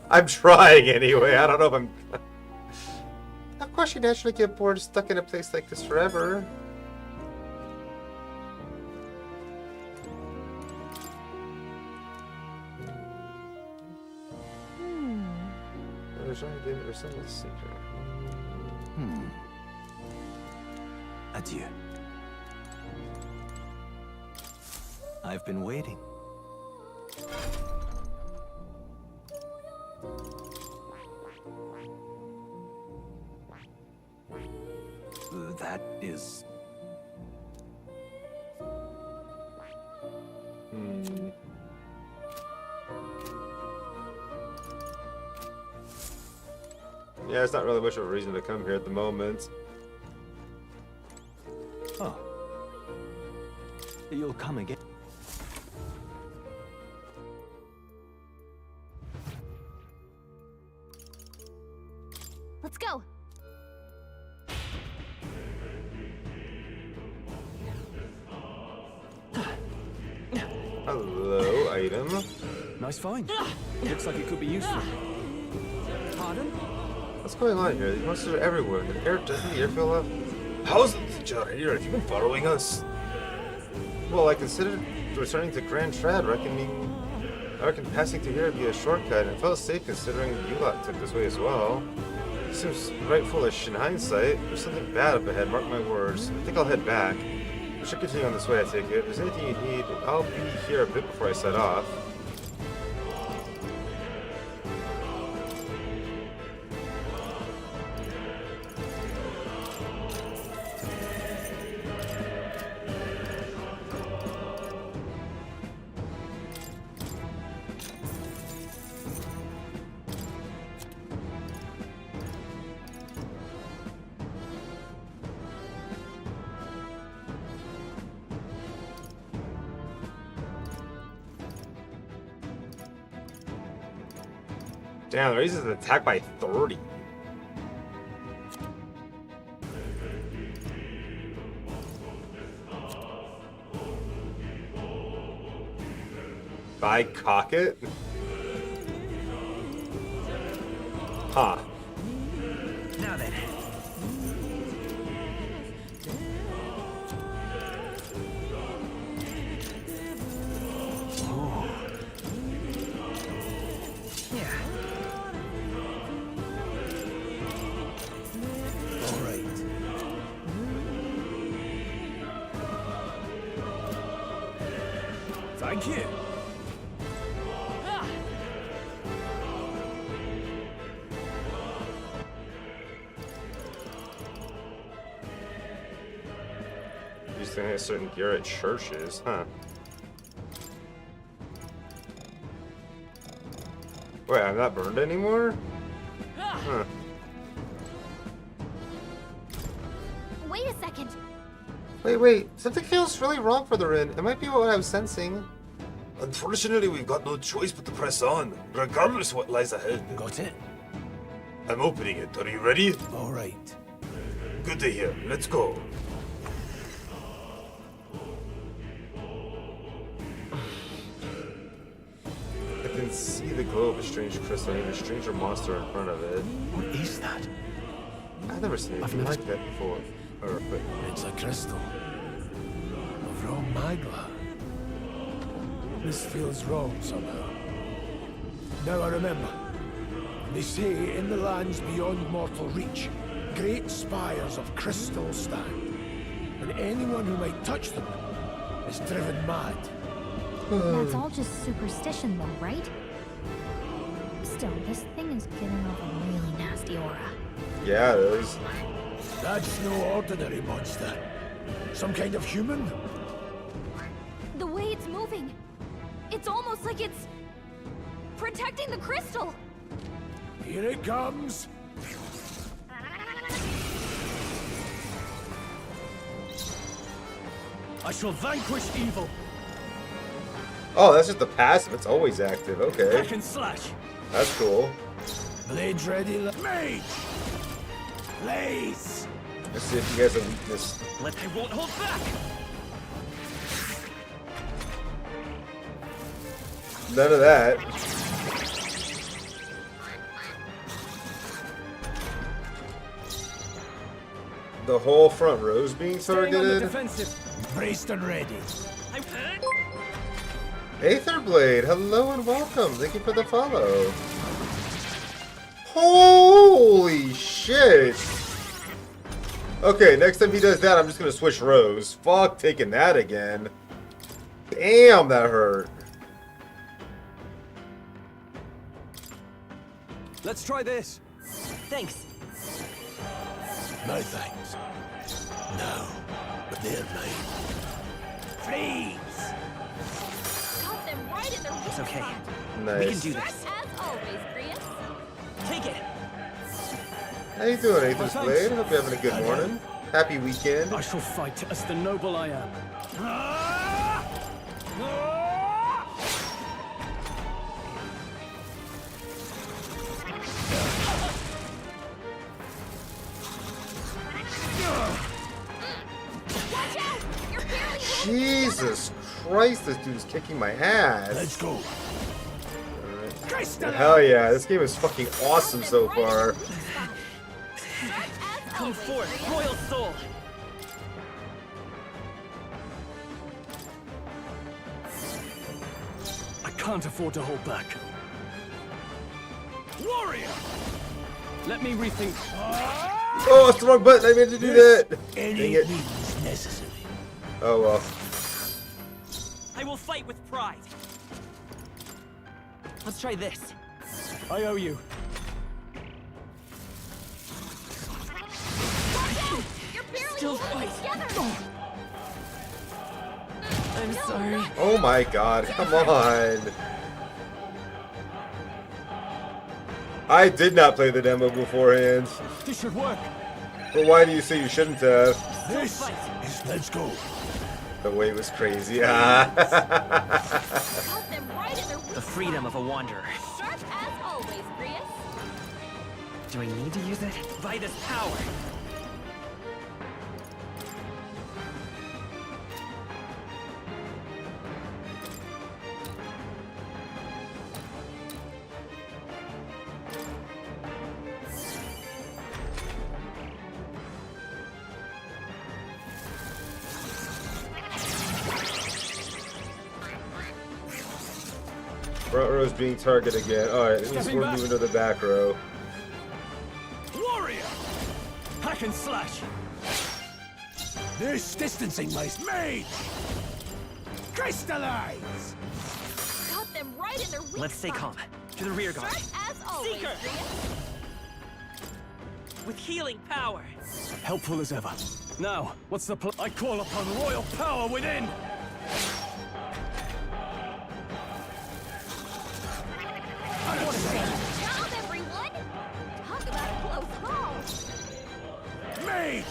[SPEAKER 2] I'm trying anyway. I don't know if I'm. Of course, you naturally get bored stuck in a place like this forever.
[SPEAKER 3] Adieu. I've been waiting. That is...
[SPEAKER 2] Yeah, it's not really much of a reason to come here at the moment.
[SPEAKER 3] Oh. You'll come again.
[SPEAKER 8] Let's go.
[SPEAKER 2] Hello, item.
[SPEAKER 15] Nice find. Looks like it could be useful.
[SPEAKER 4] Pardon?
[SPEAKER 2] What's going on here? These monsters are everywhere. Doesn't the air fill up? How's it that you're here? Have you been following us? Well, I considered returning to Grand Trad, I reckon passing through here would be a shortcut, and it felt safe considering you lot took this way as well. It seems right foolish in hindsight. There's something bad up ahead, mark my words. I think I'll head back. We should continue on this way, I take it. If there's anything you need, I'll be here a bit before I set off. Damn, it raises the attack by 30. By cock it? Huh.
[SPEAKER 17] Now then.
[SPEAKER 4] Thank you.
[SPEAKER 2] Used to have a certain gear at churches, huh? Wait, I'm not burned anymore? Huh.
[SPEAKER 8] Wait a second.
[SPEAKER 2] Wait. Something feels really wrong for the Rin. It might be what I was sensing. Unfortunately, we've got no choice but to press on, regardless of what lies ahead.
[SPEAKER 20] Got it?
[SPEAKER 21] I'm opening it. Are you ready?
[SPEAKER 20] All right.
[SPEAKER 21] Good to hear. Let's go.
[SPEAKER 2] I can see the glow of a strange crystal and a stranger monster in front of it.
[SPEAKER 20] What is that?
[SPEAKER 2] I've never seen anything like that before.
[SPEAKER 20] It's a crystal. Of raw magma. This feels wrong somehow. Now I remember. They say in the lands beyond mortal reach, great spires of crystal stand. And anyone who might touch them is driven mad.
[SPEAKER 8] That's all just superstition though, right? Still, this thing is giving off a really nasty aura.
[SPEAKER 2] Yeah, it is.
[SPEAKER 20] That's no ordinary monster. Some kind of human?
[SPEAKER 8] The way it's moving, it's almost like it's protecting the crystal.
[SPEAKER 20] Here it comes.
[SPEAKER 12] I shall vanquish evil.
[SPEAKER 21] Oh, that's just the passive. It's always active. Okay.
[SPEAKER 12] Hack and slash.
[SPEAKER 21] That's cool.
[SPEAKER 20] Blades ready. Mage. Blaze.
[SPEAKER 21] Let's see if he has a weakness.
[SPEAKER 12] I won't hold back.
[SPEAKER 21] None of that. The whole front row's being targeted.
[SPEAKER 20] Braced and ready.
[SPEAKER 2] Aetherblade, hello and welcome. Thank you for the follow. Holy shit. Okay, next time he does that, I'm just gonna switch rows. Fuck taking that again. Damn, that hurt.
[SPEAKER 9] Let's try this.
[SPEAKER 17] Thanks.
[SPEAKER 20] No thanks. No, but they're mine. Freeze!
[SPEAKER 8] Got them right in their
[SPEAKER 17] It's okay.
[SPEAKER 2] Nice.
[SPEAKER 17] We can do this.
[SPEAKER 8] As always, Grius.
[SPEAKER 17] Take it.
[SPEAKER 2] How you doing, Aetherblade? Hope you're having a good morning. Happy weekend.
[SPEAKER 7] I shall fight as the noble I am.
[SPEAKER 2] Jesus Christ, this dude's kicking my ass.
[SPEAKER 20] Let's go.
[SPEAKER 2] Hell yeah, this game is fucking awesome so far.
[SPEAKER 17] Come forth, royal soul.
[SPEAKER 7] I can't afford to hold back.
[SPEAKER 12] Warrior!
[SPEAKER 7] Let me rethink.
[SPEAKER 2] Oh, it's the wrong button. I meant to do that. Dang
[SPEAKER 20] Any
[SPEAKER 2] it.
[SPEAKER 20] means necessary.
[SPEAKER 2] Oh well.
[SPEAKER 17] I will fight with pride. Let's try this.
[SPEAKER 7] I owe you.
[SPEAKER 17] Still fight. I'm sorry.
[SPEAKER 2] Oh my god, come on. I did not play the demo beforehand.
[SPEAKER 7] This should work.
[SPEAKER 2] But why do you say you shouldn't have?
[SPEAKER 20] This is let's go.
[SPEAKER 2] The wait was crazy.
[SPEAKER 17] The freedom of a wanderer.
[SPEAKER 8] Sharp as always, Grius.
[SPEAKER 17] Do I need to use it? By this power.
[SPEAKER 2] Front row's being targeted again. Alright, at least we're moving to the back row.
[SPEAKER 12] Warrior! Hack and slash.
[SPEAKER 20] This distancing mage. Crystallize.
[SPEAKER 8] Got them right in their weak
[SPEAKER 17] Let's stay
[SPEAKER 8] spot.
[SPEAKER 17] calm. To the rear guard.
[SPEAKER 8] Sharp as always,
[SPEAKER 17] Seeker!
[SPEAKER 8] Grius.
[SPEAKER 17] With healing power.
[SPEAKER 7] Helpful as ever. Now, what's the I call upon royal power within.
[SPEAKER 8] Job, everyone. Talk about a close call.
[SPEAKER 20] Mage.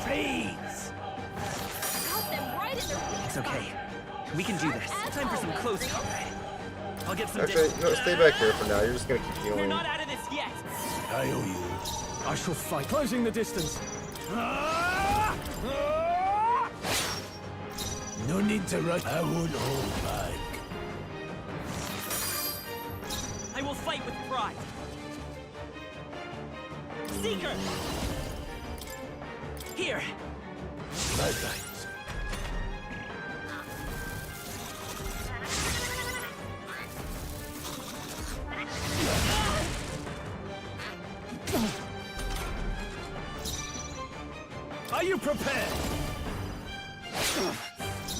[SPEAKER 20] Freeze.
[SPEAKER 8] Got them right in their weak
[SPEAKER 17] It's okay. We can do this. Time for some close combat. I'll get some
[SPEAKER 2] Actually,
[SPEAKER 17] distance.
[SPEAKER 2] no, stay back here for now. You're just gonna keep
[SPEAKER 17] We're
[SPEAKER 2] healing.
[SPEAKER 17] not out of this yet.
[SPEAKER 20] I owe you.
[SPEAKER 7] I shall fight. Closing the distance.
[SPEAKER 20] No need to rush. I won't hold back.
[SPEAKER 17] I will fight with pride. Seeker! Here!
[SPEAKER 20] No thanks.
[SPEAKER 7] Are you prepared?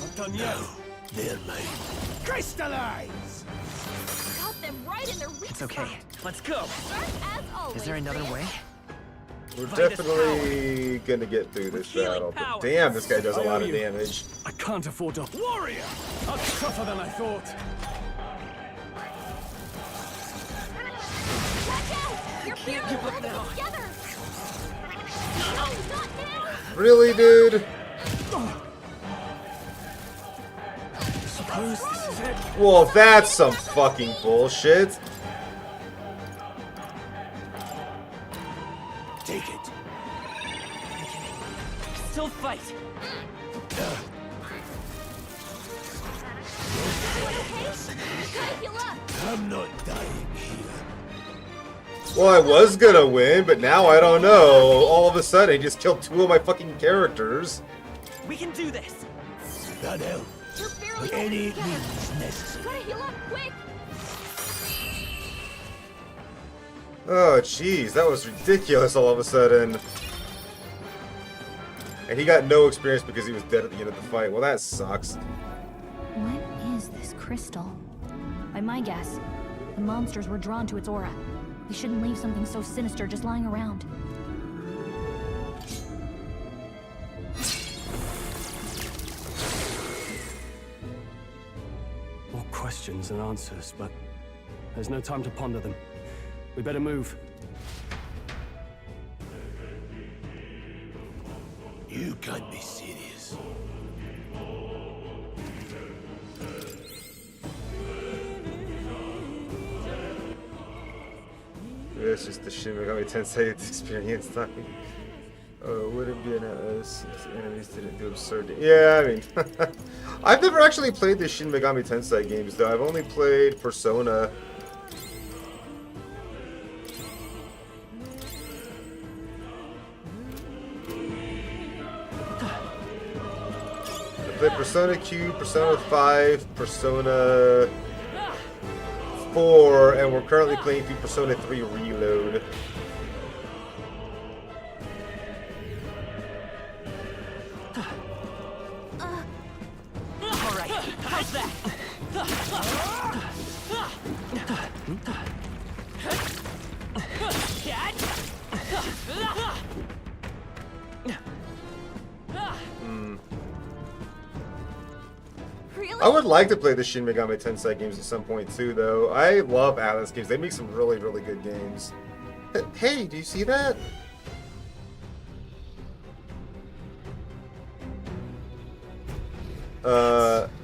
[SPEAKER 12] Not done yet.
[SPEAKER 20] They're mine.
[SPEAKER 12] Crystallize!
[SPEAKER 8] Got them right in their weak
[SPEAKER 17] It's okay. Let's go.
[SPEAKER 8] Sharp as always.
[SPEAKER 17] Is there another
[SPEAKER 8] Grius.
[SPEAKER 17] way?
[SPEAKER 2] We're
[SPEAKER 17] By this
[SPEAKER 2] definitely gonna get through this battle. But damn, this guy does a lot of damage.
[SPEAKER 7] I can't afford to.
[SPEAKER 12] Warrior!
[SPEAKER 7] Tougher than I thought.
[SPEAKER 8] Watch out! You're
[SPEAKER 17] Can't
[SPEAKER 8] barely
[SPEAKER 17] give up
[SPEAKER 8] holding
[SPEAKER 17] now.
[SPEAKER 8] it together. No, not now.
[SPEAKER 2] Really, dude?
[SPEAKER 12] suppose this is it.
[SPEAKER 2] Well, that's some fucking bullshit.
[SPEAKER 12] Take it.
[SPEAKER 17] Still fight.
[SPEAKER 20] I'm not dying here.
[SPEAKER 2] Well, I was gonna win, but now I don't know. All of a sudden, I just killed 2 of my fucking characters.
[SPEAKER 17] We can do this.
[SPEAKER 20] That help. Any means necessary.
[SPEAKER 8] Gotta heal up, quick!
[SPEAKER 2] Oh, jeez, that was ridiculous all of a sudden. And he got no experience because he was dead at the end of the fight. Well, that sucks.
[SPEAKER 8] What is this crystal? By my guess, the monsters were drawn to its aura. We shouldn't leave something so sinister just lying around.
[SPEAKER 15] More questions than answers, but there's no time to ponder them. We better move.
[SPEAKER 20] You can't be serious.
[SPEAKER 2] It's just the Shin Megami Tensei experience time. Oh, would it be an us if the enemies didn't do absurd? Yeah, I mean, I've never actually played the Shin Megami Tensei games though. I've only played Persona. I played Persona Q, Persona 5, Persona 4, and we're currently playing through Persona 3 Reload.
[SPEAKER 17] Alright, how's that?
[SPEAKER 2] I would like to play the Shin Megami Tensei games at some point too, though. I love Atlas games. They make some really, really good games. Hey, do you see that?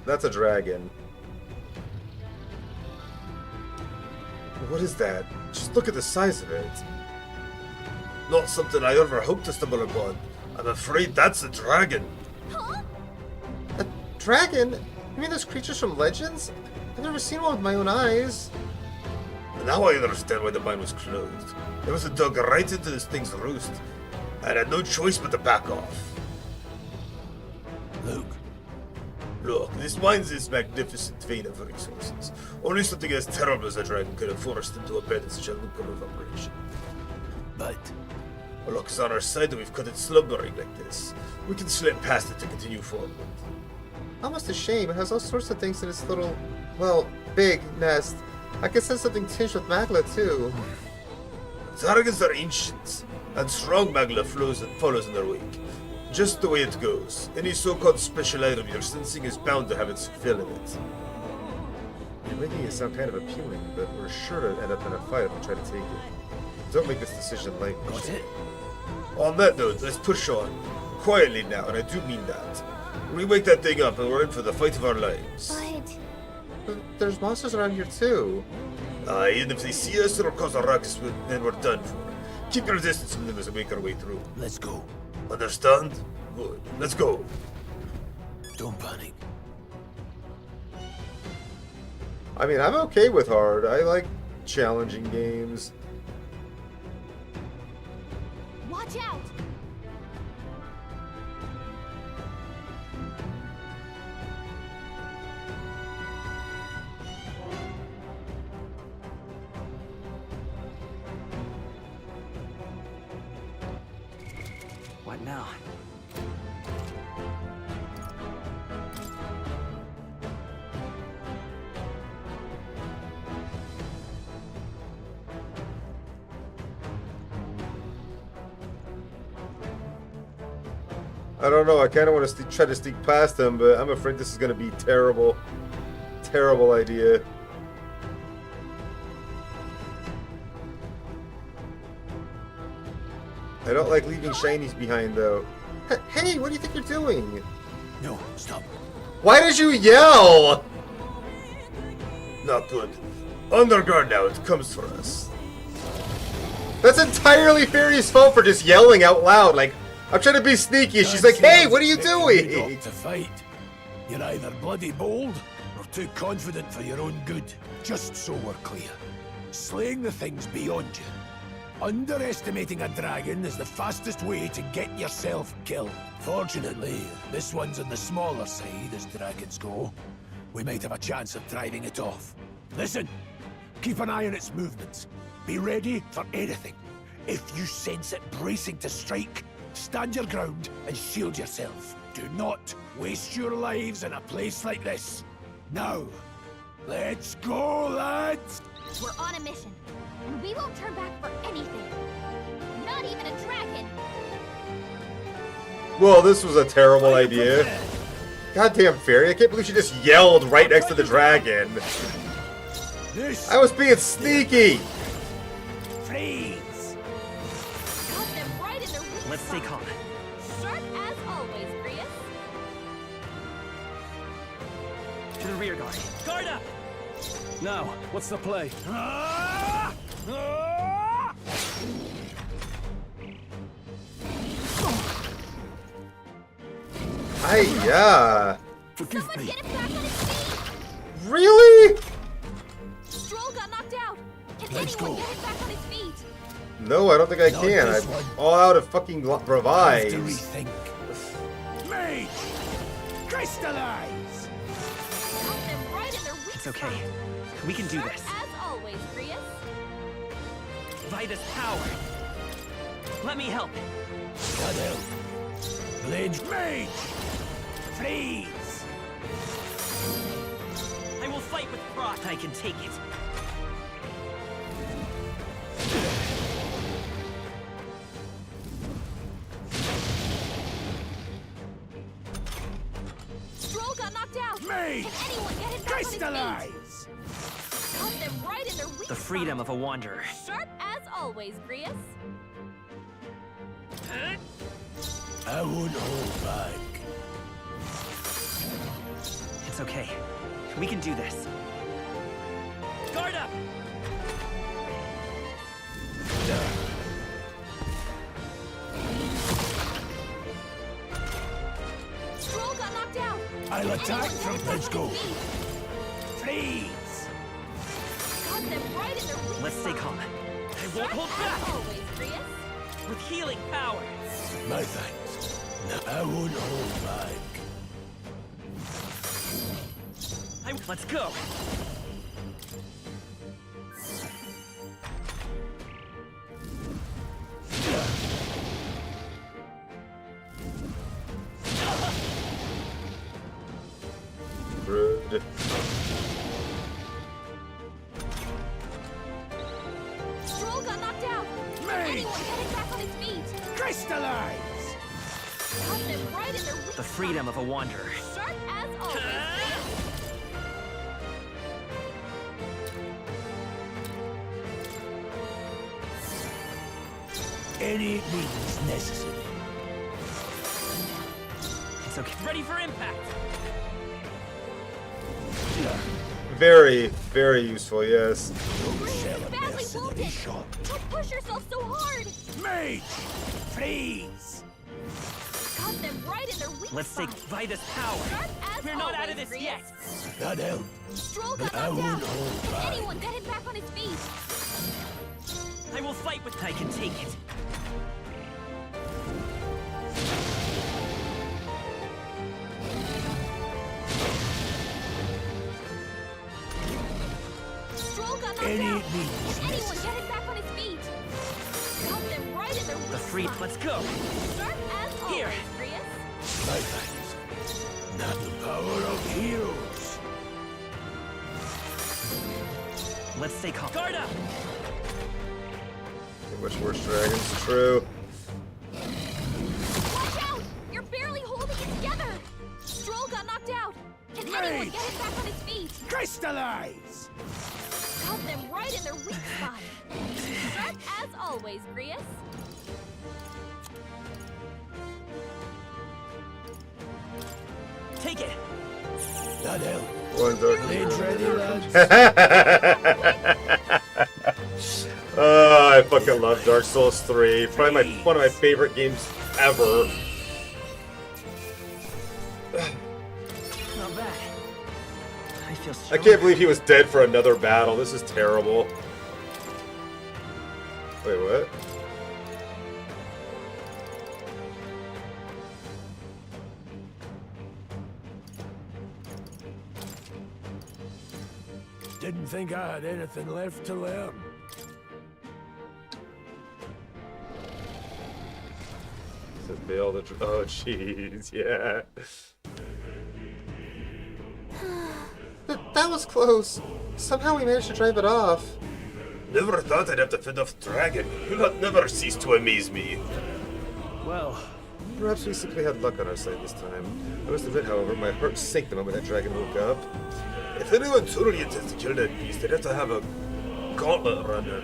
[SPEAKER 2] That's a dragon. What is that? Just look at the size of it. Not something I ever hoped to stumble upon. I'm afraid that's a dragon.
[SPEAKER 8] Huh?
[SPEAKER 2] A dragon? You mean those creatures from Legends? I've never seen one with my own eyes. Now I understand why the mine was closed. It was dug right into this thing's roost. I had no choice but to back off. Look, this mine's this magnificent vein of resources. Only something as terrible as a dragon could have forced into a bed in such a lucrative operation. But look, it's on our side that we've cut it slumbering like this. We can slip past it to continue forward. Almost a shame. It has all sorts of things in its little, well, big nest. I can sense something tinged with magla too. Dragons are ancient, and strong magla follows in their wake. Just the way it goes. Any so-called special item you're sensing is bound to have its fill in it. You're making it sound kind of appealing, but we're sure to end up in a fight if we try to take it. Don't make this decision lightly. Got it? On that note, let's push on. Quietly now, and I do mean that. We wake that thing up and we're in for the fight of our lives. But there's monsters around here too. Aye, and if they see us or cause a ruckus, then we're done for. Keep your distance from them as we make our way through.
[SPEAKER 20] Let's go.
[SPEAKER 2] Understand? Good. Let's go.
[SPEAKER 20] Don't panic.
[SPEAKER 2] I mean, I'm okay with hard. I like challenging games.
[SPEAKER 8] Watch out!
[SPEAKER 17] What now?
[SPEAKER 2] I don't know. I kind of want to try to sneak past them, but I'm afraid this is going to be terrible. Terrible idea. I don't like leaving shinies behind, though. Hey, what do you think you're doing?
[SPEAKER 20] No, stop.
[SPEAKER 2] Why did you yell?
[SPEAKER 21] Not good. Under guard now, it comes for us. That's entirely Fairy's fault for just yelling out loud. Like, I'm trying to be sneaky. She's like, hey, what are you doing?
[SPEAKER 20] To fight. You're either bloody bold or too confident for your own good. Just so we're clear. Slaying the things beyond you. Underestimating a dragon is the fastest way to get yourself killed. Fortunately, this one's on the smaller side as dragons go. We might have a chance of driving it off. Listen, keep an eye on its movements. Be ready for anything. If you sense it bracing to strike, stand your ground and shield yourself. Do not waste your lives in a place like this. Now, let's go, lads!
[SPEAKER 8] We're on a mission, and we won't turn back for anything. Not even a dragon.
[SPEAKER 2] Well, this was a terrible idea. Goddamn Fairy, I can't believe she just yelled right next to the dragon. I was being sneaky!
[SPEAKER 10] Freeze!
[SPEAKER 8] Got them right in their weak
[SPEAKER 17] Let's stay calm.
[SPEAKER 8] Sharp as always, Grius.
[SPEAKER 17] To the rear guard. Guard up!
[SPEAKER 15] Now, what's the play?
[SPEAKER 2] Hiya!
[SPEAKER 8] Someone get him back on his feet!
[SPEAKER 2] Really?
[SPEAKER 8] Stroll got knocked out. Can
[SPEAKER 20] Let's
[SPEAKER 8] anyone
[SPEAKER 20] go.
[SPEAKER 8] get him back on his feet?
[SPEAKER 2] No, I don't think I
[SPEAKER 20] Not
[SPEAKER 2] can.
[SPEAKER 20] this
[SPEAKER 2] I'm
[SPEAKER 20] one.
[SPEAKER 2] all out of fucking
[SPEAKER 20] Have
[SPEAKER 2] revise.
[SPEAKER 20] to rethink. Mage! Crystallize!
[SPEAKER 8] Got them right in their weak
[SPEAKER 17] It's okay.
[SPEAKER 8] spot.
[SPEAKER 17] We can do
[SPEAKER 8] Sharp
[SPEAKER 17] this.
[SPEAKER 8] as always, Grius.
[SPEAKER 17] Vitus power. Let me help.
[SPEAKER 20] That help. Blade Mage! Freeze!
[SPEAKER 17] I will fight with pride. I can take it.
[SPEAKER 8] Stroll got knocked out.
[SPEAKER 20] Mage!
[SPEAKER 8] Can anyone get him back on his feet?
[SPEAKER 20] Crystallize!
[SPEAKER 8] Got them right in their weak
[SPEAKER 17] The freedom
[SPEAKER 8] spot.
[SPEAKER 17] of a wanderer.
[SPEAKER 8] Sharp as always, Grius.
[SPEAKER 20] I won't hold back.
[SPEAKER 17] It's okay. We can do this. Guard up!
[SPEAKER 8] Stroll got knocked out.
[SPEAKER 20] I'll
[SPEAKER 8] Can
[SPEAKER 20] attack
[SPEAKER 8] anyone
[SPEAKER 20] from
[SPEAKER 8] get him back
[SPEAKER 20] let's
[SPEAKER 8] on
[SPEAKER 20] go.
[SPEAKER 8] his feet?
[SPEAKER 20] Freeze!
[SPEAKER 8] Got them right in their weak
[SPEAKER 17] Let's stay
[SPEAKER 8] spot.
[SPEAKER 17] calm. I won't
[SPEAKER 8] Sharp
[SPEAKER 17] hold
[SPEAKER 8] as
[SPEAKER 17] back!
[SPEAKER 8] always, Grius.
[SPEAKER 17] With healing power.
[SPEAKER 20] My thanks. No, I won't hold back.
[SPEAKER 17] Let's go!
[SPEAKER 2] Rude.
[SPEAKER 8] Stroll got knocked out. Can
[SPEAKER 20] Mage!
[SPEAKER 8] anyone get him back on his feet?
[SPEAKER 20] Crystallize!
[SPEAKER 8] Got them right in their weak
[SPEAKER 17] The freedom of a wanderer.
[SPEAKER 8] spot. Sharp as always, Grius.
[SPEAKER 20] Any means necessary.
[SPEAKER 17] It's okay. Ready for impact!
[SPEAKER 2] Very, very useful, yes.
[SPEAKER 20] Shell a
[SPEAKER 8] Badly
[SPEAKER 20] mercenary
[SPEAKER 8] wounded.
[SPEAKER 20] shot.
[SPEAKER 8] Don't push yourself so hard.
[SPEAKER 20] Mage! Freeze!
[SPEAKER 8] Got them right in their weak
[SPEAKER 17] Let's
[SPEAKER 8] spot.
[SPEAKER 17] take Vitus power.
[SPEAKER 8] Sharp as
[SPEAKER 17] We're not out of
[SPEAKER 8] always,
[SPEAKER 17] this
[SPEAKER 8] Grius.
[SPEAKER 17] yet.
[SPEAKER 20] That help.
[SPEAKER 8] Stroll got
[SPEAKER 20] I
[SPEAKER 8] knocked
[SPEAKER 20] won't
[SPEAKER 8] out.
[SPEAKER 20] hold
[SPEAKER 8] Can
[SPEAKER 20] back.
[SPEAKER 8] anyone get him back on his feet?
[SPEAKER 17] I will fight with. I can take it.
[SPEAKER 8] Stroll got knocked
[SPEAKER 20] Any
[SPEAKER 8] out.
[SPEAKER 20] means
[SPEAKER 8] Can anyone
[SPEAKER 20] necessary.
[SPEAKER 8] get him back on his feet? Got them right in their weak
[SPEAKER 17] The free.
[SPEAKER 8] spot.
[SPEAKER 17] Let's go.
[SPEAKER 8] Sharp as always,
[SPEAKER 17] Here.
[SPEAKER 8] Grius.
[SPEAKER 20] My thanks. Not the power of heroes.
[SPEAKER 17] Let's stay calm. Guard up!
[SPEAKER 2] Much worse dragons, true.
[SPEAKER 8] Watch out! You're barely holding it together. Stroll got knocked out. Can anyone
[SPEAKER 20] Mage!
[SPEAKER 8] get him back on his feet?
[SPEAKER 20] Crystallize!
[SPEAKER 8] Got them right in their weak spot. Sharp as always, Grius.
[SPEAKER 17] Take it!
[SPEAKER 20] That help.
[SPEAKER 2] One dark.
[SPEAKER 20] Blades ready, lads.
[SPEAKER 2] Oh, I fucking love Dark Souls 3. Probably one of my favorite games ever.
[SPEAKER 17] Not bad. I feel
[SPEAKER 2] I
[SPEAKER 17] strong.
[SPEAKER 2] can't believe he was dead for another battle. This is terrible. Wait, what?
[SPEAKER 20] Didn't think I had anything left to learn.
[SPEAKER 2] To fail the. Oh, jeez, yeah. That was close. Somehow we managed to drive it off.
[SPEAKER 21] Never thought I'd have to fend off dragon. You lot never cease to amaze me.
[SPEAKER 2] Well, perhaps we simply had luck on our side this time. I must admit, however, my heart sank the moment that dragon woke up.
[SPEAKER 21] If anyone truly intends to kill that beast, they'd have to have a gauntlet runner.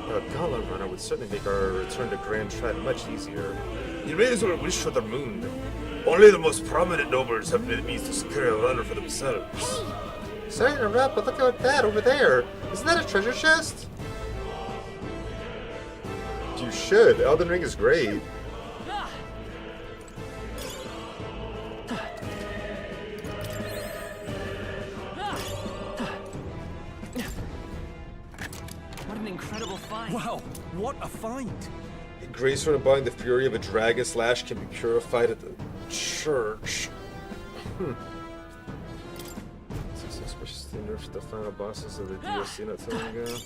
[SPEAKER 2] A gauntlet runner would certainly make our return to Grand Trad much easier.
[SPEAKER 21] You may as well wish for the moon. Only the most prominent nobles have the means to secure a runner for themselves.
[SPEAKER 2] Sorry to interrupt, but look at that over there. Isn't that a treasure chest? You should. Elden Ring is great.
[SPEAKER 17] What an incredible find.
[SPEAKER 9] Wow, what a find.
[SPEAKER 2] Grace from embodying the fury of a dragon slash can be purified at the church. Suspiciously nerfed the final bosses of the DLC not so long ago.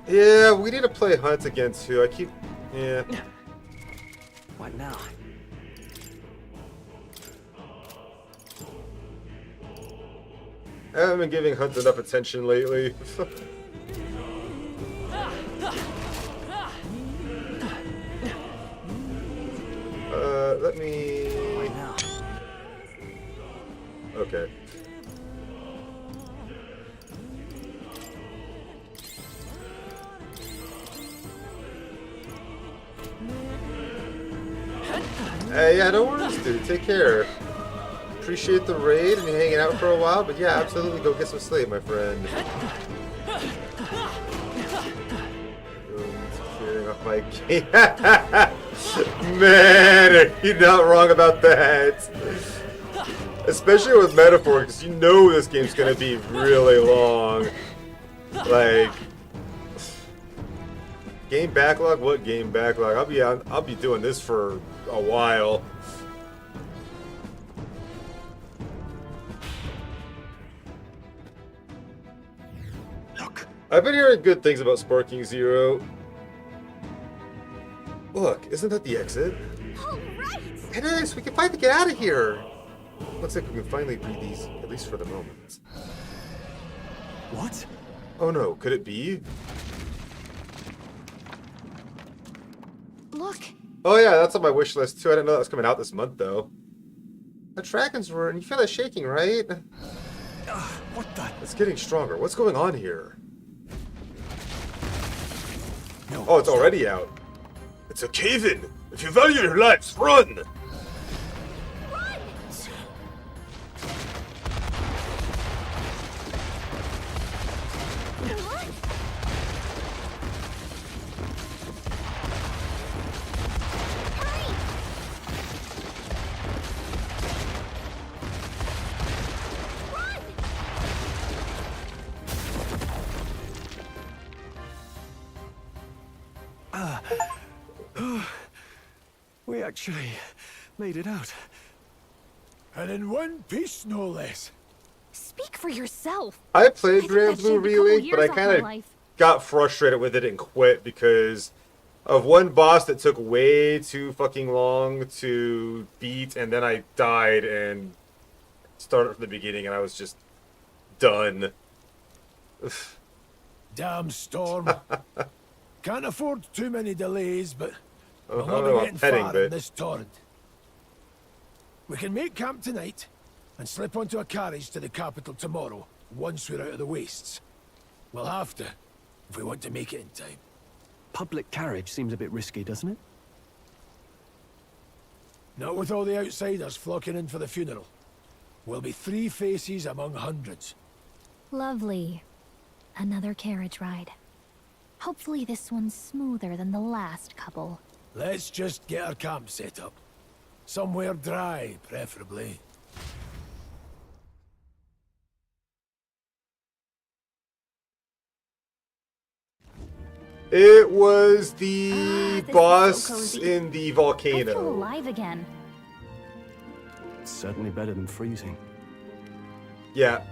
[SPEAKER 2] Yeah, we need to play Hunt again too. Yeah.
[SPEAKER 17] What now?
[SPEAKER 2] I haven't been giving Hunt enough attention lately. Let me... Okay. Hey, yeah, don't worry, dude. Take care. Appreciate the raid and you hanging out for a while, but yeah, absolutely go get some sleep, my friend. Clearing off my game. Man, you're not wrong about that. Especially with Metaphor, because you know this game's gonna be really long. Like, game backlog? What game backlog? I'll be doing this for a while.
[SPEAKER 20] Look.
[SPEAKER 2] I've been hearing good things about Sparking Zero. Look, isn't that the exit?
[SPEAKER 8] All right.
[SPEAKER 2] It is! We can finally get out of here! Looks like we can finally breathe easy, at least for the moment.
[SPEAKER 9] What?
[SPEAKER 2] Oh no, could it be?
[SPEAKER 8] Look.
[SPEAKER 2] Oh yeah, that's on my wish list too. I didn't know that was coming out this month though. The dragon's roar, and you feel it shaking, right?
[SPEAKER 9] What the?
[SPEAKER 2] It's getting stronger. What's going on here?
[SPEAKER 20] No,
[SPEAKER 2] oh, it's already out.
[SPEAKER 21] It's a cave-in! If you value your lives, run!
[SPEAKER 9] We actually made it out.
[SPEAKER 20] And in one piece, no less.
[SPEAKER 8] Speak for yourself.
[SPEAKER 2] I played
[SPEAKER 8] think
[SPEAKER 2] Grand
[SPEAKER 8] that
[SPEAKER 2] Blue
[SPEAKER 8] shaved a couple
[SPEAKER 2] Relink, but I
[SPEAKER 8] years off
[SPEAKER 2] kind
[SPEAKER 8] my
[SPEAKER 2] of
[SPEAKER 8] life.
[SPEAKER 2] got frustrated with it and quit because of one boss that took way too fucking long to beat, and then I died and started from the beginning, and I was just done.
[SPEAKER 20] Damn storm. Can't afford too many delays, but
[SPEAKER 2] I
[SPEAKER 20] we'll
[SPEAKER 2] don't
[SPEAKER 20] not
[SPEAKER 2] know
[SPEAKER 20] be
[SPEAKER 2] about
[SPEAKER 20] getting
[SPEAKER 2] petting,
[SPEAKER 20] far
[SPEAKER 2] but-
[SPEAKER 20] in this torrent. We can make camp tonight and slip onto a carriage to the capital tomorrow, once we're out of the wastes. We'll have to, if we want to make it in time.
[SPEAKER 15] Public carriage seems a bit risky, doesn't it?
[SPEAKER 20] Not with all the outsiders flocking in for the funeral. We'll be 3 faces among hundreds.
[SPEAKER 8] Lovely. Another carriage ride. Hopefully this one's smoother than the last couple.
[SPEAKER 20] Let's just get our camp set up. Somewhere dry, preferably.
[SPEAKER 2] It was the
[SPEAKER 8] this is
[SPEAKER 2] boss
[SPEAKER 8] so cozy.
[SPEAKER 2] in the
[SPEAKER 8] I feel
[SPEAKER 2] volcano.
[SPEAKER 8] alive again.
[SPEAKER 15] It's certainly better than freezing.
[SPEAKER 2] Yeah.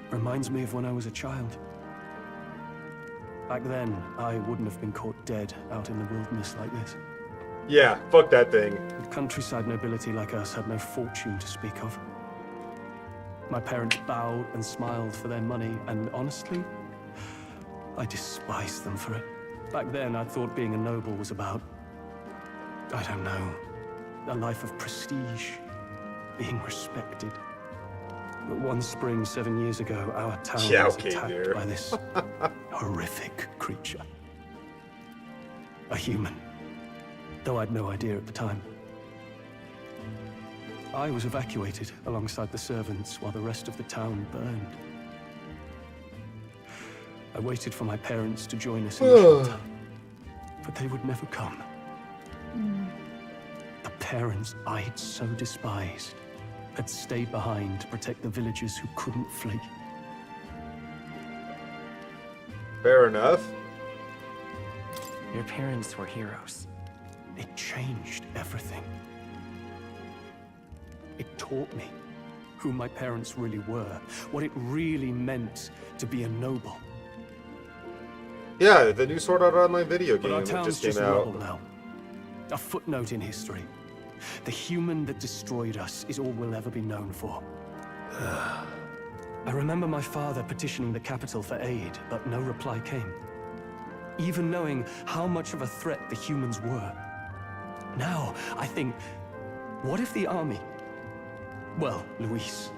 [SPEAKER 15] Reminds me of when I was a child. Back then, I wouldn't have been caught dead out in the wilderness like this.
[SPEAKER 2] Yeah, fuck that thing.
[SPEAKER 15] The countryside nobility like us had no fortune to speak of. My parents bowed and smiled for their money, and honestly, I despised them for it. Back then, I thought being a noble was about, I don't know, a life of prestige, being respected. But one spring 7 years ago, our town was attacked by this horrific creature. A human, though I'd no idea at the time. I was evacuated alongside the servants while the rest of the town burned. I waited for my parents to join us in the shelter, but they would never come. The parents I'd so despised had stayed behind to protect the villagers who couldn't flee.
[SPEAKER 2] Fair enough.
[SPEAKER 17] Your parents were heroes.
[SPEAKER 15] It changed everything. It taught me who my parents really were, what it really meant to be a noble.
[SPEAKER 2] Yeah, the new Sword Art Online video
[SPEAKER 15] But
[SPEAKER 2] game
[SPEAKER 15] our
[SPEAKER 2] that
[SPEAKER 15] town's
[SPEAKER 2] just came
[SPEAKER 15] rubble
[SPEAKER 2] out.
[SPEAKER 15] now. A footnote in history. The human that destroyed us is all we'll ever be known for. I remember my father petitioning the capital for aid, but no reply came. Even knowing how much of a threat the humans were. Now, I think, what if the army... Well, Luis.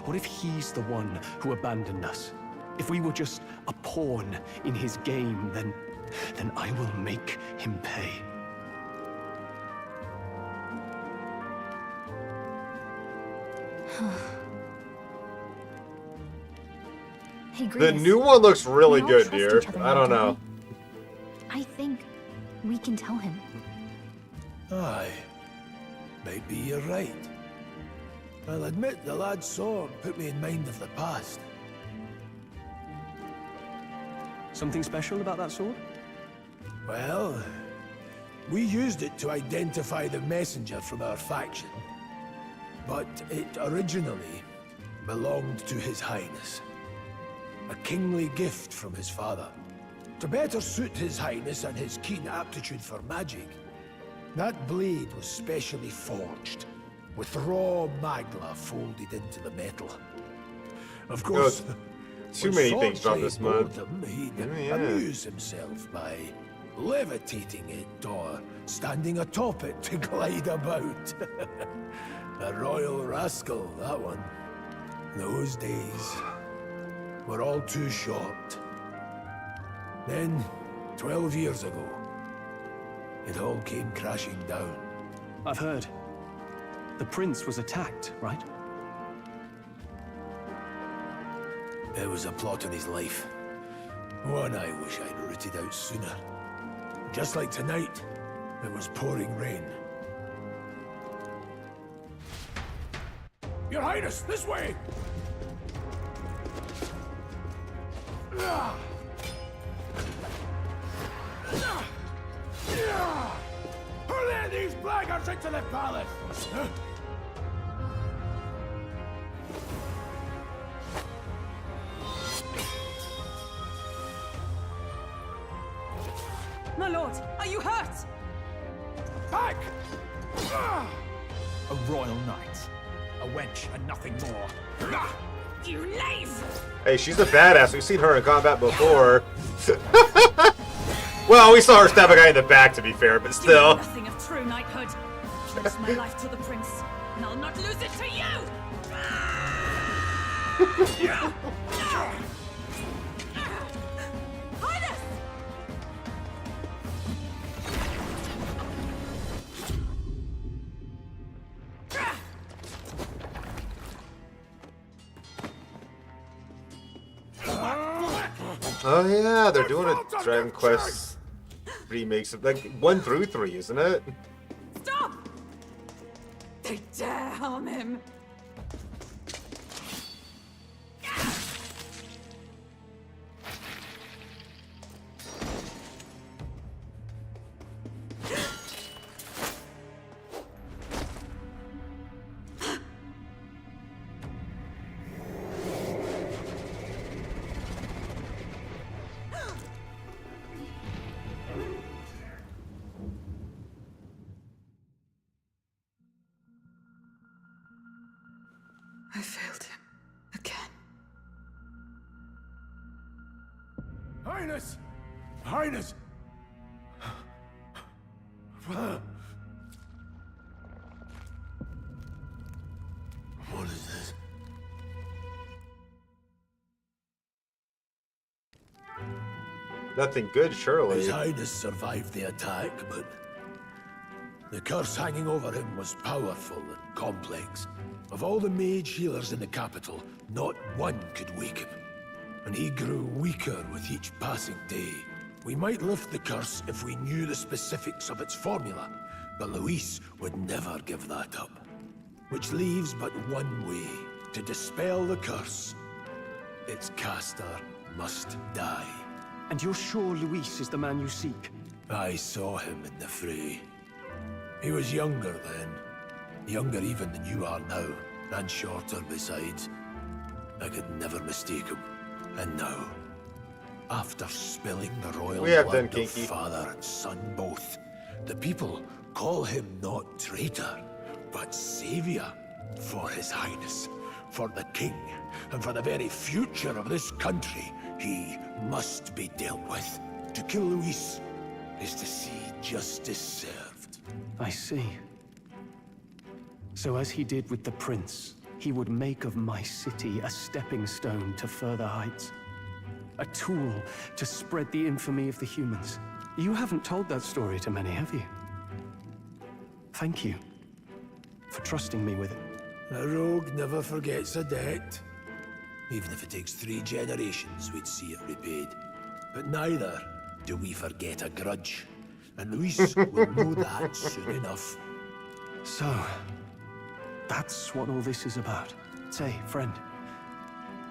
[SPEAKER 15] What if he's the one who abandoned us? If we were just a pawn in his game, then I will make him pay.
[SPEAKER 8] Hey,
[SPEAKER 2] The
[SPEAKER 8] Grievous,
[SPEAKER 2] new one looks really
[SPEAKER 8] we all
[SPEAKER 2] good,
[SPEAKER 8] trust
[SPEAKER 2] dear.
[SPEAKER 8] each other
[SPEAKER 2] I
[SPEAKER 8] now,
[SPEAKER 2] don't
[SPEAKER 8] don't
[SPEAKER 2] know.
[SPEAKER 8] I think we can tell him.
[SPEAKER 20] Aye. Maybe you're right. I'll admit the lad's sword put me in mind of the past.
[SPEAKER 15] Something special about that sword?
[SPEAKER 20] Well, we used it to identify the messenger from our faction. But it originally belonged to His Highness. A kingly gift from his father. To better suit His Highness and his keen aptitude for magic, that blade was specially forged, with raw magla folded into the metal. Of course,
[SPEAKER 2] too
[SPEAKER 20] when
[SPEAKER 2] many
[SPEAKER 20] sword
[SPEAKER 2] things about
[SPEAKER 20] trade
[SPEAKER 2] this man.
[SPEAKER 20] bored him, he'd
[SPEAKER 2] Oh, yeah.
[SPEAKER 20] amuse himself by levitating it or standing atop it to glide about. A royal rascal, that one. Those days were all too short. Then, 12 years ago, it all came crashing down.
[SPEAKER 15] I've heard. The prince was attacked, right?
[SPEAKER 20] There was a plot on his life. One I wish I'd rooted out sooner. Just like tonight, it was pouring rain. Your Highness, this way! Hurl these blackguards into the palace!
[SPEAKER 6] My lord, are you hurt?
[SPEAKER 20] Back!
[SPEAKER 13] A royal knight. A wench and nothing more.
[SPEAKER 6] You knave!
[SPEAKER 2] Hey, she's a badass. We've seen her in combat before. Well, we saw her stab a guy in the back, to be fair, but
[SPEAKER 6] You know
[SPEAKER 2] still.
[SPEAKER 6] nothing of true knighthood. Pledge my life to the prince, and I'll not lose it to you! Highness!
[SPEAKER 21] Oh yeah, they're doing a Dragon Quest remakes of like 1 through 3, isn't it?
[SPEAKER 6] Stop! They dare harm him. I failed him again.
[SPEAKER 20] Highness! Highness! What is this?
[SPEAKER 21] Nothing good, surely.
[SPEAKER 20] His Highness survived the attack, but the curse hanging over him was powerful and complex. Of all the mage healers in the capital, not one could wake him. And he grew weaker with each passing day. We might lift the curse if we knew the specifics of its formula, but Luis would never give that up. Which leaves but one way to dispel the curse. Its caster must die.
[SPEAKER 15] And you're sure Luis is the man you seek?
[SPEAKER 20] I saw him in the fray. He was younger then. Younger even than you are now, and shorter besides. I could never mistake him. And now, after spilling the royal blood of father and son both, the people call him not traitor, but savior for his highness, for the king, and for the very future of this country. He must be dealt with. To kill Luis is to see justice served.
[SPEAKER 15] I see. So as he did with the prince, he would make of my city a stepping stone to further heights. A tool to spread the infamy of the humans. You haven't told that story to many, have you? Thank you for trusting me with it.
[SPEAKER 20] A rogue never forgets a debt. Even if it takes 3 generations, we'd see it repaid. But neither do we forget a grudge. And Luis will know that soon enough.
[SPEAKER 15] So, that's what all this is about. Say, friend,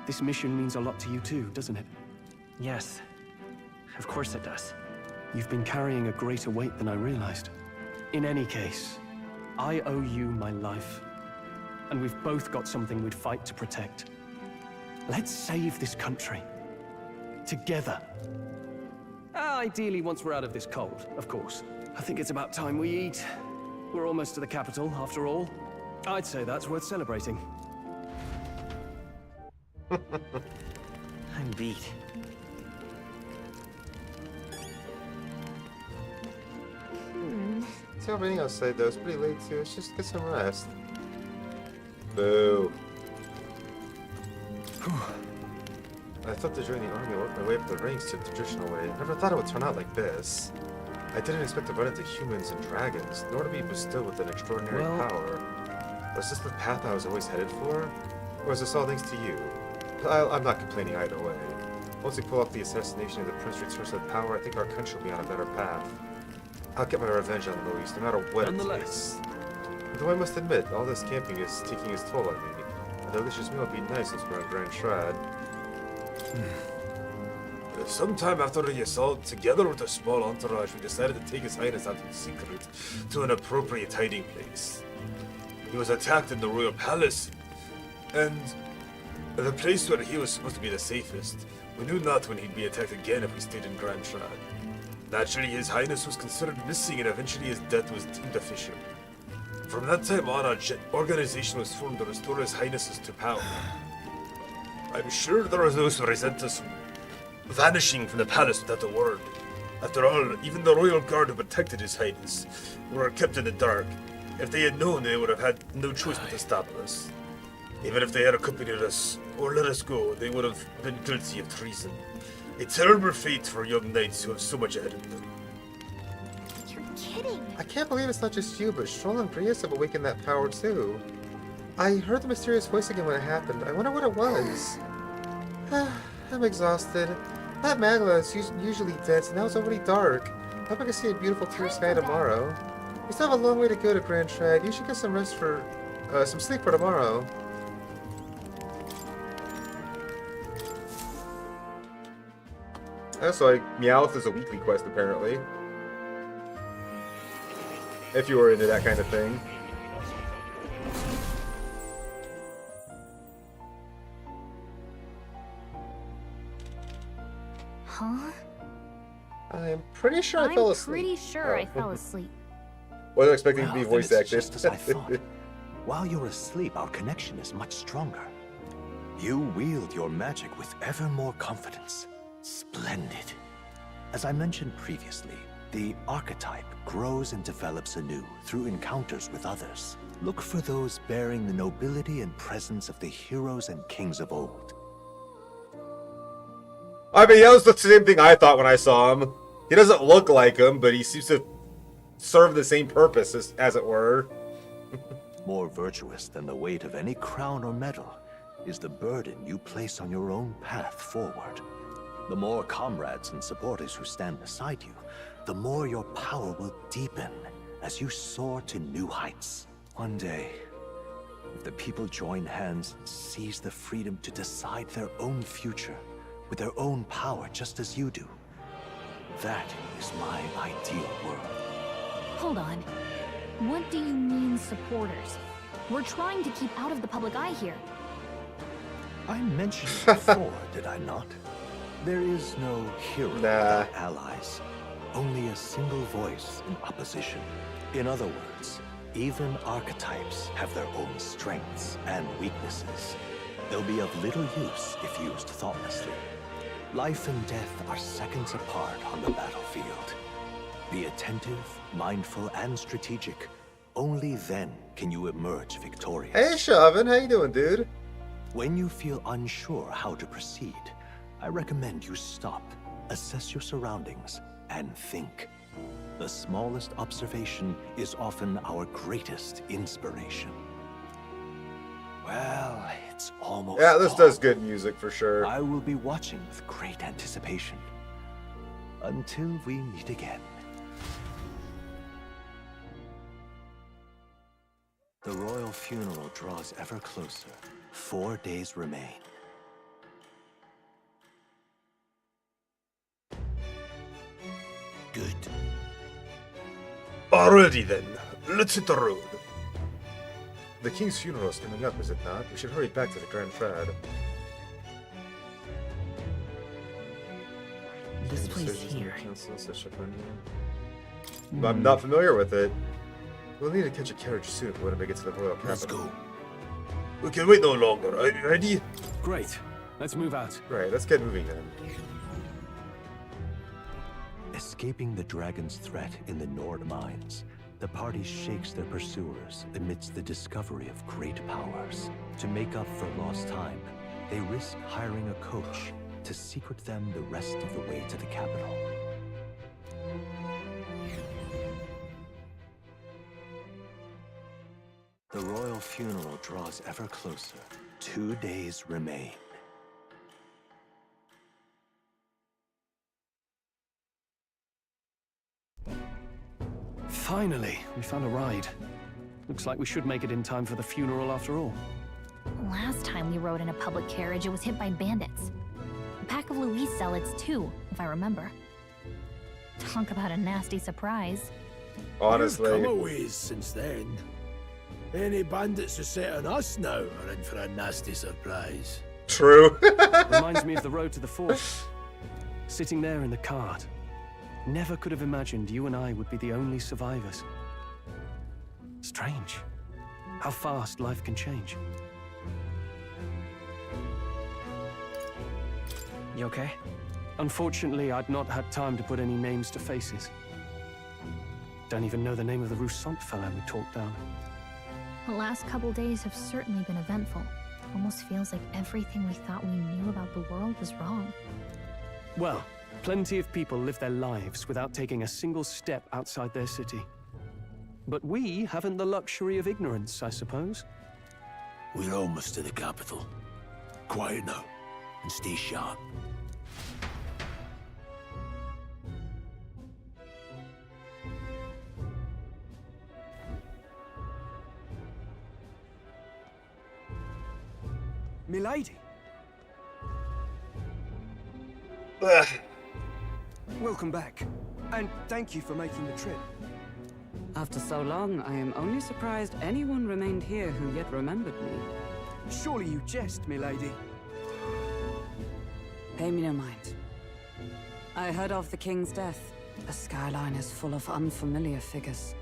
[SPEAKER 15] this mission means a lot to you too, doesn't it?
[SPEAKER 17] Yes, of course it does.
[SPEAKER 15] You've been carrying a greater weight than I realized. In any case, I owe you my life. And we've both got something we'd fight to protect. Let's save this country. Together. Ideally, once we're out of this cold, of course. I think it's about time we eat. We're almost to the capital, after all. I'd say that's worth celebrating.
[SPEAKER 17] I'm beat.
[SPEAKER 21] It's all raining outside though. It's pretty late too. Let's just get some rest. Boo. I thought to join the army, I worked my way up the ranks to the traditional way. I never thought it would turn out like this. I didn't expect to run into humans and dragons, nor to be bestowed with an extraordinary power. Was this the path I was always headed for? Or was this all thanks to you? I'm not complaining either way. Once we pull off the assassination of the prince returns to power, I think our country will be on a better path. I'll get my revenge on Luis, no matter what it takes. Though I must admit, all this camping is taking its toll on me. A delicious meal would be nice since we're on Grand Shrad. Sometime after the assault, together with a small entourage, we decided to take His Highness out in secret to an appropriate hiding place. He was attacked in the royal palace, and the place where he was supposed to be the safest. We knew not when he'd be attacked again if we stayed in Grand Shrad. Naturally, His Highness was considered missing, and eventually his death was deemed official. From that time on, our organization was formed to restore His Highnesses to power. I'm sure there are those who resent us vanishing from the palace without a word. After all, even the royal guard who protected His Highness were kept in the dark. If they had known, they would have had no choice but to stop us. Even if they had accompanied us or let us go, they would have been guilty of treason. A terrible fate for young knights who have so much ahead of them.
[SPEAKER 8] You're kidding.
[SPEAKER 21] I can't believe it's not just you, but Stroll and Prius have awakened that power too. I heard the mysterious voice again when it happened. I wonder what it was. I'm exhausted. That Magla is usually dense, and now it's already dark. I hope I can see a beautiful clear sky tomorrow. We still have a long way to go to Grand Trad. You should get some rest for, some sleep for tomorrow. So like, Meowth is a weekly quest, apparently. If you were into that kind of thing.
[SPEAKER 8] Huh?
[SPEAKER 21] I'm pretty sure I fell asleep.
[SPEAKER 8] I'm pretty sure I fell asleep.
[SPEAKER 21] Wasn't expecting to be
[SPEAKER 3] Well,
[SPEAKER 21] voice
[SPEAKER 3] then it's
[SPEAKER 21] acted.
[SPEAKER 3] just as I thought. While you're asleep, our connection is much stronger. You wield your magic with ever more confidence. Splendid. As I mentioned previously, the archetype grows and develops anew through encounters with others. Look for those bearing the nobility and presence of the heroes and kings of old.
[SPEAKER 21] I mean, that was the same thing I thought when I saw him. He doesn't look like him, but he seems to serve the same purpose, as it were.
[SPEAKER 3] More virtuous than the weight of any crown or medal is the burden you place on your own path forward. The more comrades and supporters who stand beside you, the more your power will deepen as you soar to new heights. One day, if the people join hands and seize the freedom to decide their own future with their own power just as you do, that is my ideal world.
[SPEAKER 8] Hold on. What do you mean, supporters? We're trying to keep out of the public eye here.
[SPEAKER 3] I mentioned it before, did I not? There is no hero without allies. Only a single voice in opposition. In other words, even archetypes have their own strengths and weaknesses. They'll be of little use if used thoughtlessly. Life and death are seconds apart on the battlefield. Be attentive, mindful, and strategic. Only then can you emerge victorious.
[SPEAKER 21] Hey, Shavin, how you doing, dude?
[SPEAKER 3] When you feel unsure how to proceed, I recommend you stop, assess your surroundings, and think. The smallest observation is often our greatest inspiration. Well, it's almost
[SPEAKER 21] Yeah, this
[SPEAKER 3] dawn.
[SPEAKER 21] does good music for sure.
[SPEAKER 3] I will be watching with great anticipation. Until we meet again. The royal funeral draws ever closer. 4 days remain.
[SPEAKER 21] Good. Alrighty then, let's hit the road. The king's funeral is coming up, is it not? We should hurry back to the Grand Trad.
[SPEAKER 17] This place here.
[SPEAKER 21] I'm not familiar with it. We'll need to catch a carriage soon if we want to make it to the royal capital. Let's go. We can wait no longer. Are you ready?
[SPEAKER 15] Great. Let's move out.
[SPEAKER 21] Right, let's get moving then.
[SPEAKER 3] Escaping the dragon's threat in the Nord mines, the party shakes their pursuers amidst the discovery of great powers. To make up for lost time, they risk hiring a coach to secret them the rest of the way to the capital. The royal funeral draws ever closer. 2 days remain.
[SPEAKER 15] Finally, we found a ride. Looks like we should make it in time for the funeral after all.
[SPEAKER 8] Last time we rode in a public carriage, it was hit by bandits. A pack of Louis zealots, too, if I remember. Talk about a nasty surprise.
[SPEAKER 21] Honestly.
[SPEAKER 20] You've come a ways since then. Any bandits who set on us now are in for a nasty surprise.
[SPEAKER 21] True.
[SPEAKER 15] Reminds me of the road to the fort. Sitting there in the cart. Never could have imagined you and I would be the only survivors. Strange. How fast life can change.
[SPEAKER 17] You okay?
[SPEAKER 15] Unfortunately, I'd not had time to put any names to faces. Don't even know the name of the Roussant fellow we talked down.
[SPEAKER 8] The last couple days have certainly been eventful. Almost feels like everything we thought we knew about the world was wrong.
[SPEAKER 15] Well, plenty of people live their lives without taking a single step outside their city. But we haven't the luxury of ignorance, I suppose.
[SPEAKER 20] We're almost to the capital. Quiet now, and stay sharp.
[SPEAKER 9] Milady. Welcome back, and thank you for making the trip.
[SPEAKER 10] After so long, I am only surprised anyone remained here who yet remembered me.
[SPEAKER 9] Surely you jest, milady.
[SPEAKER 10] Pay me no mind. I heard of the king's death. The skyline is full of unfamiliar figures.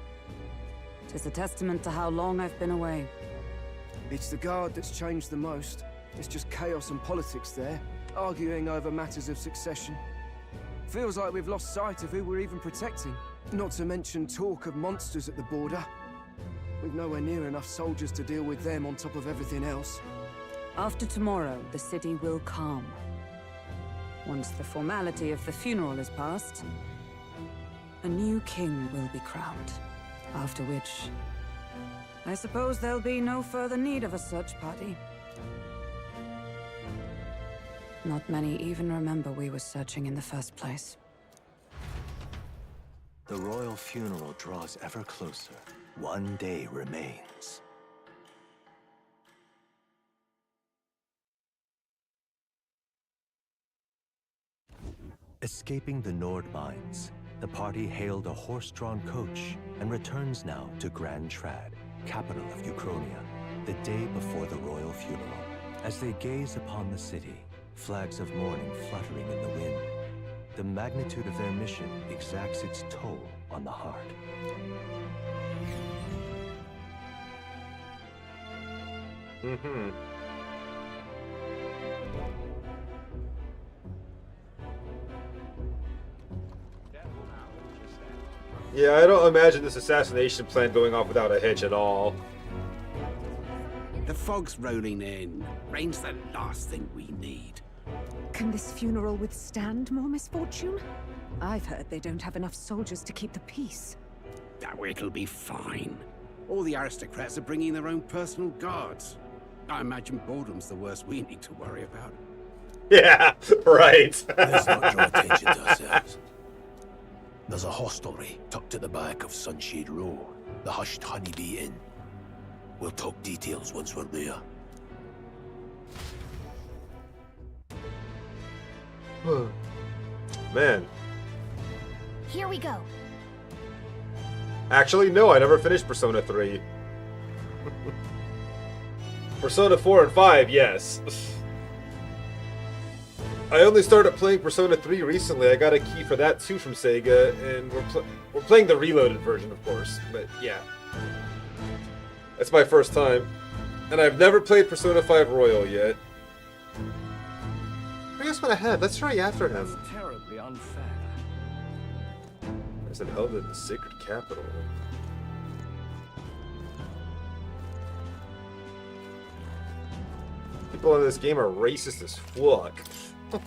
[SPEAKER 10] 'Tis a testament to how long I've been away.
[SPEAKER 9] It's the guard that's changed the most. It's just chaos and politics there, arguing over matters of succession. Feels like we've lost sight of who we're even protecting. Not to mention talk of monsters at the border. We've nowhere near enough soldiers to deal with them on top of everything else.
[SPEAKER 10] After tomorrow, the city will calm. Once the formality of the funeral is past, a new king will be crowned. After which, I suppose there'll be no further need of a search party. Not many even remember we were searching in the first place.
[SPEAKER 3] The royal funeral draws ever closer. One day remains. Escaping the Nord mines, the party hailed a horse-drawn coach and returns now to Grand Trad, capital of Uchronia, the day before the royal funeral. As they gaze upon the city, flags of mourning fluttering in the wind, the magnitude of their mission exacts its toll on the heart.
[SPEAKER 2] Mm-hmm. Yeah, I don't imagine this assassination plan going off without a hitch at all.
[SPEAKER 1] The fog's rolling in. Rain's the last thing we need.
[SPEAKER 6] Can this funeral withstand more misfortune? I've heard they don't have enough soldiers to keep the peace.
[SPEAKER 1] Oh, it'll be fine. All the aristocrats are bringing their own personal guards. I imagine boredom's the worst we need to worry about.
[SPEAKER 2] Yeah, right.
[SPEAKER 20] Let's not draw attention to ourselves. There's a hostelry tucked at the back of Sunshade Row, the Hushed Honeybee Inn. We'll talk details once we're there.
[SPEAKER 2] Man.
[SPEAKER 8] Here we go.
[SPEAKER 2] Actually, no, I never finished Persona 3. Persona 4 and 5, yes. I only started playing Persona 3 recently. I got a key for that too from Sega, and we're playing the reloaded version, of course. But yeah, that's my first time, and I've never played Persona 5 Royal yet. I guess went ahead. Let's try after him.
[SPEAKER 7] That's terribly unfair.
[SPEAKER 2] There's an elder in the sacred capital. People in this game are racist as fuck.
[SPEAKER 8] Ugh,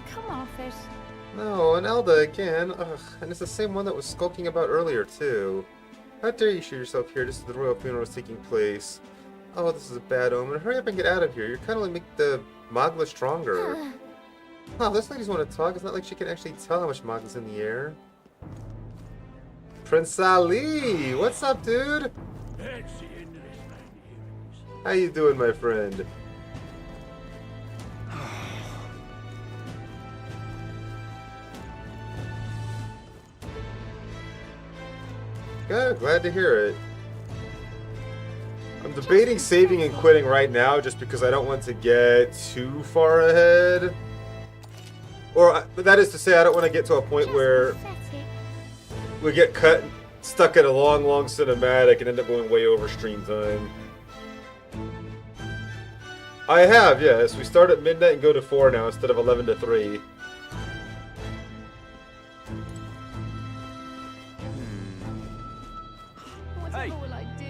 [SPEAKER 8] come off it.
[SPEAKER 2] No, an Elda again. Ugh, and it's the same one that was skulking about earlier, too. How dare you shoot yourself here just as the royal funeral is taking place? Oh, this is a bad omen. Hurry up and get out of here. You're kind of like make the Magla stronger. Wow, this lady's want to talk. It's not like she can actually tell how much Magla's in the air. Prince Ali! What's up, dude? How you doing, my friend? Good, glad to hear it. I'm debating saving and quitting right now just because I don't want to get too far ahead. Or, that is to say, I don't want to get to a point where we get stuck in a long, long cinematic and end up going way over stream time. I have, yes. We start at midnight and go to 4 now instead of 11 to 3.
[SPEAKER 6] Whatever will I do?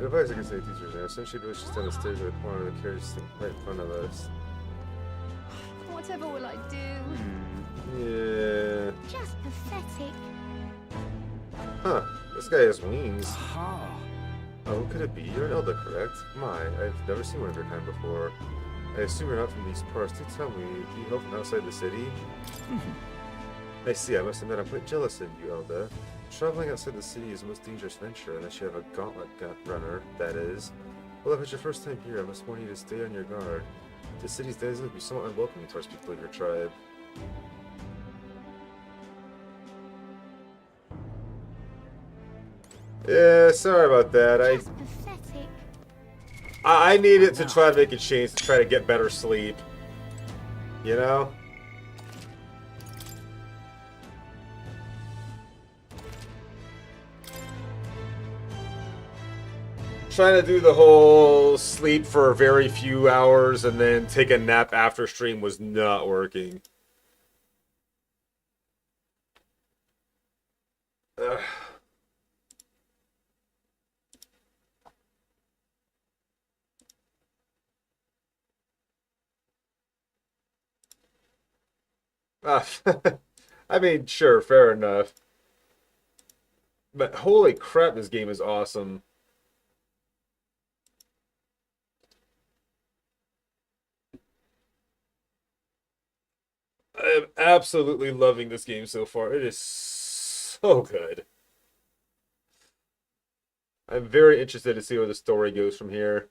[SPEAKER 2] I advise I can say teachers now. Since she was just on the stairs at the corner of the carriage right in front of us.
[SPEAKER 6] Whatever will I do?
[SPEAKER 2] Yeah.
[SPEAKER 8] Just pathetic.
[SPEAKER 2] Huh. This guy has wings. Oh, who could it be? You're an Elda, correct? My, I've never seen one of your kind before.
[SPEAKER 21] I assume you're not from these parts. Do tell me, do you hail from outside the city? I see, I must admit I'm quite jealous of you, Elda. Traveling outside the city is a most dangerous venture unless you have a gauntlet runner, that is. Well, if it's your first time here, I must warn you to stay on your guard. The city's days will be somewhat unwelcoming towards people of your tribe. Yeah, sorry about that. I needed to try to make a change to try to get better sleep. You know? Trying to do the whole sleep for a very few hours and then take a nap after stream was not working. Ugh. I mean, sure, fair enough. But holy crap, this game is awesome. I am absolutely loving this game so far. It is so good. I'm very interested to see where the story goes from here.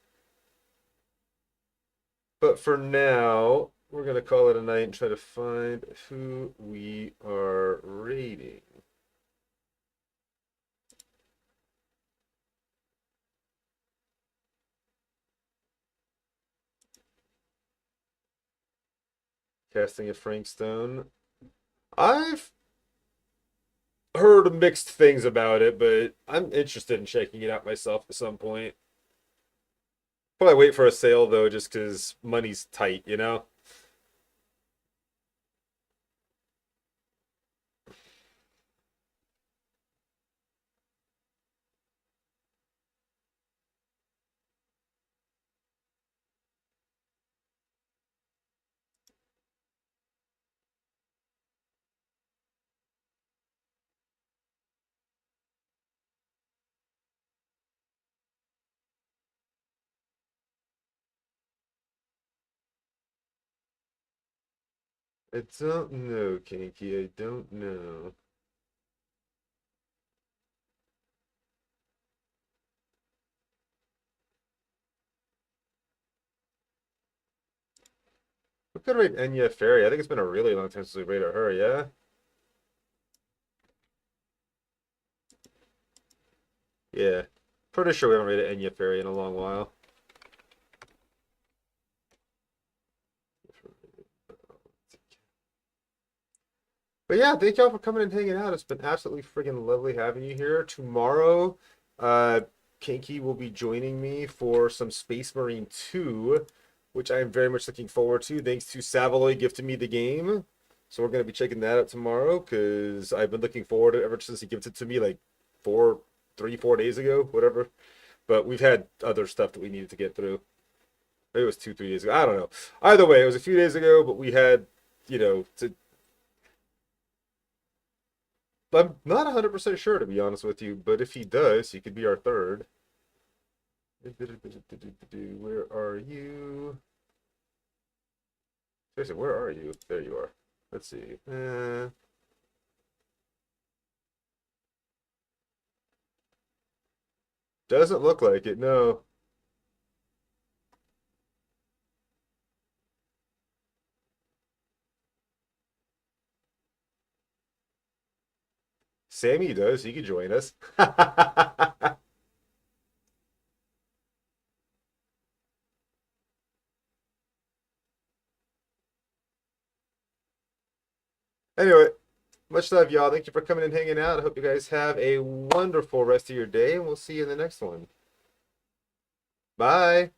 [SPEAKER 21] But for now, we're going to call it a night and try to find who we are raiding. Casting a Frankstone. I've heard mixed things about it, but I'm interested in checking it out myself at some point. Probably wait for a sale, though, just because money's tight, you know? I don't know, Kinky. I don't know. We could rate Enya Fairy. I think it's been a really long time since we rated her, yeah? Yeah. Pretty sure we haven't rated Enya Fairy in a long while. But yeah, thank y'all for coming and hanging out. It's been absolutely freaking lovely having you here. Tomorrow, Kinky will be joining me for some Space Marine 2, which I am very much looking forward to. Thanks to Savaloy gifting me the game. So we're going to be checking that out tomorrow because I've been looking forward to it ever since he gifted it to me like 4 days ago, whatever. But we've had other stuff that we needed to get through. Maybe it was 2-3 days ago. I don't know. Either way, it was a few days ago, but we had, you know, to... I'm not 100% sure, to be honest with you, but if he does, he could be our third. Where are you? Seriously, where are you? There you are. Let's see. Doesn't look like it, no. Sammy does. He could join us. Anyway, much love, y'all. Thank you for coming and hanging out. I hope you guys have a wonderful rest of your day, and we'll see you in the next one. Bye.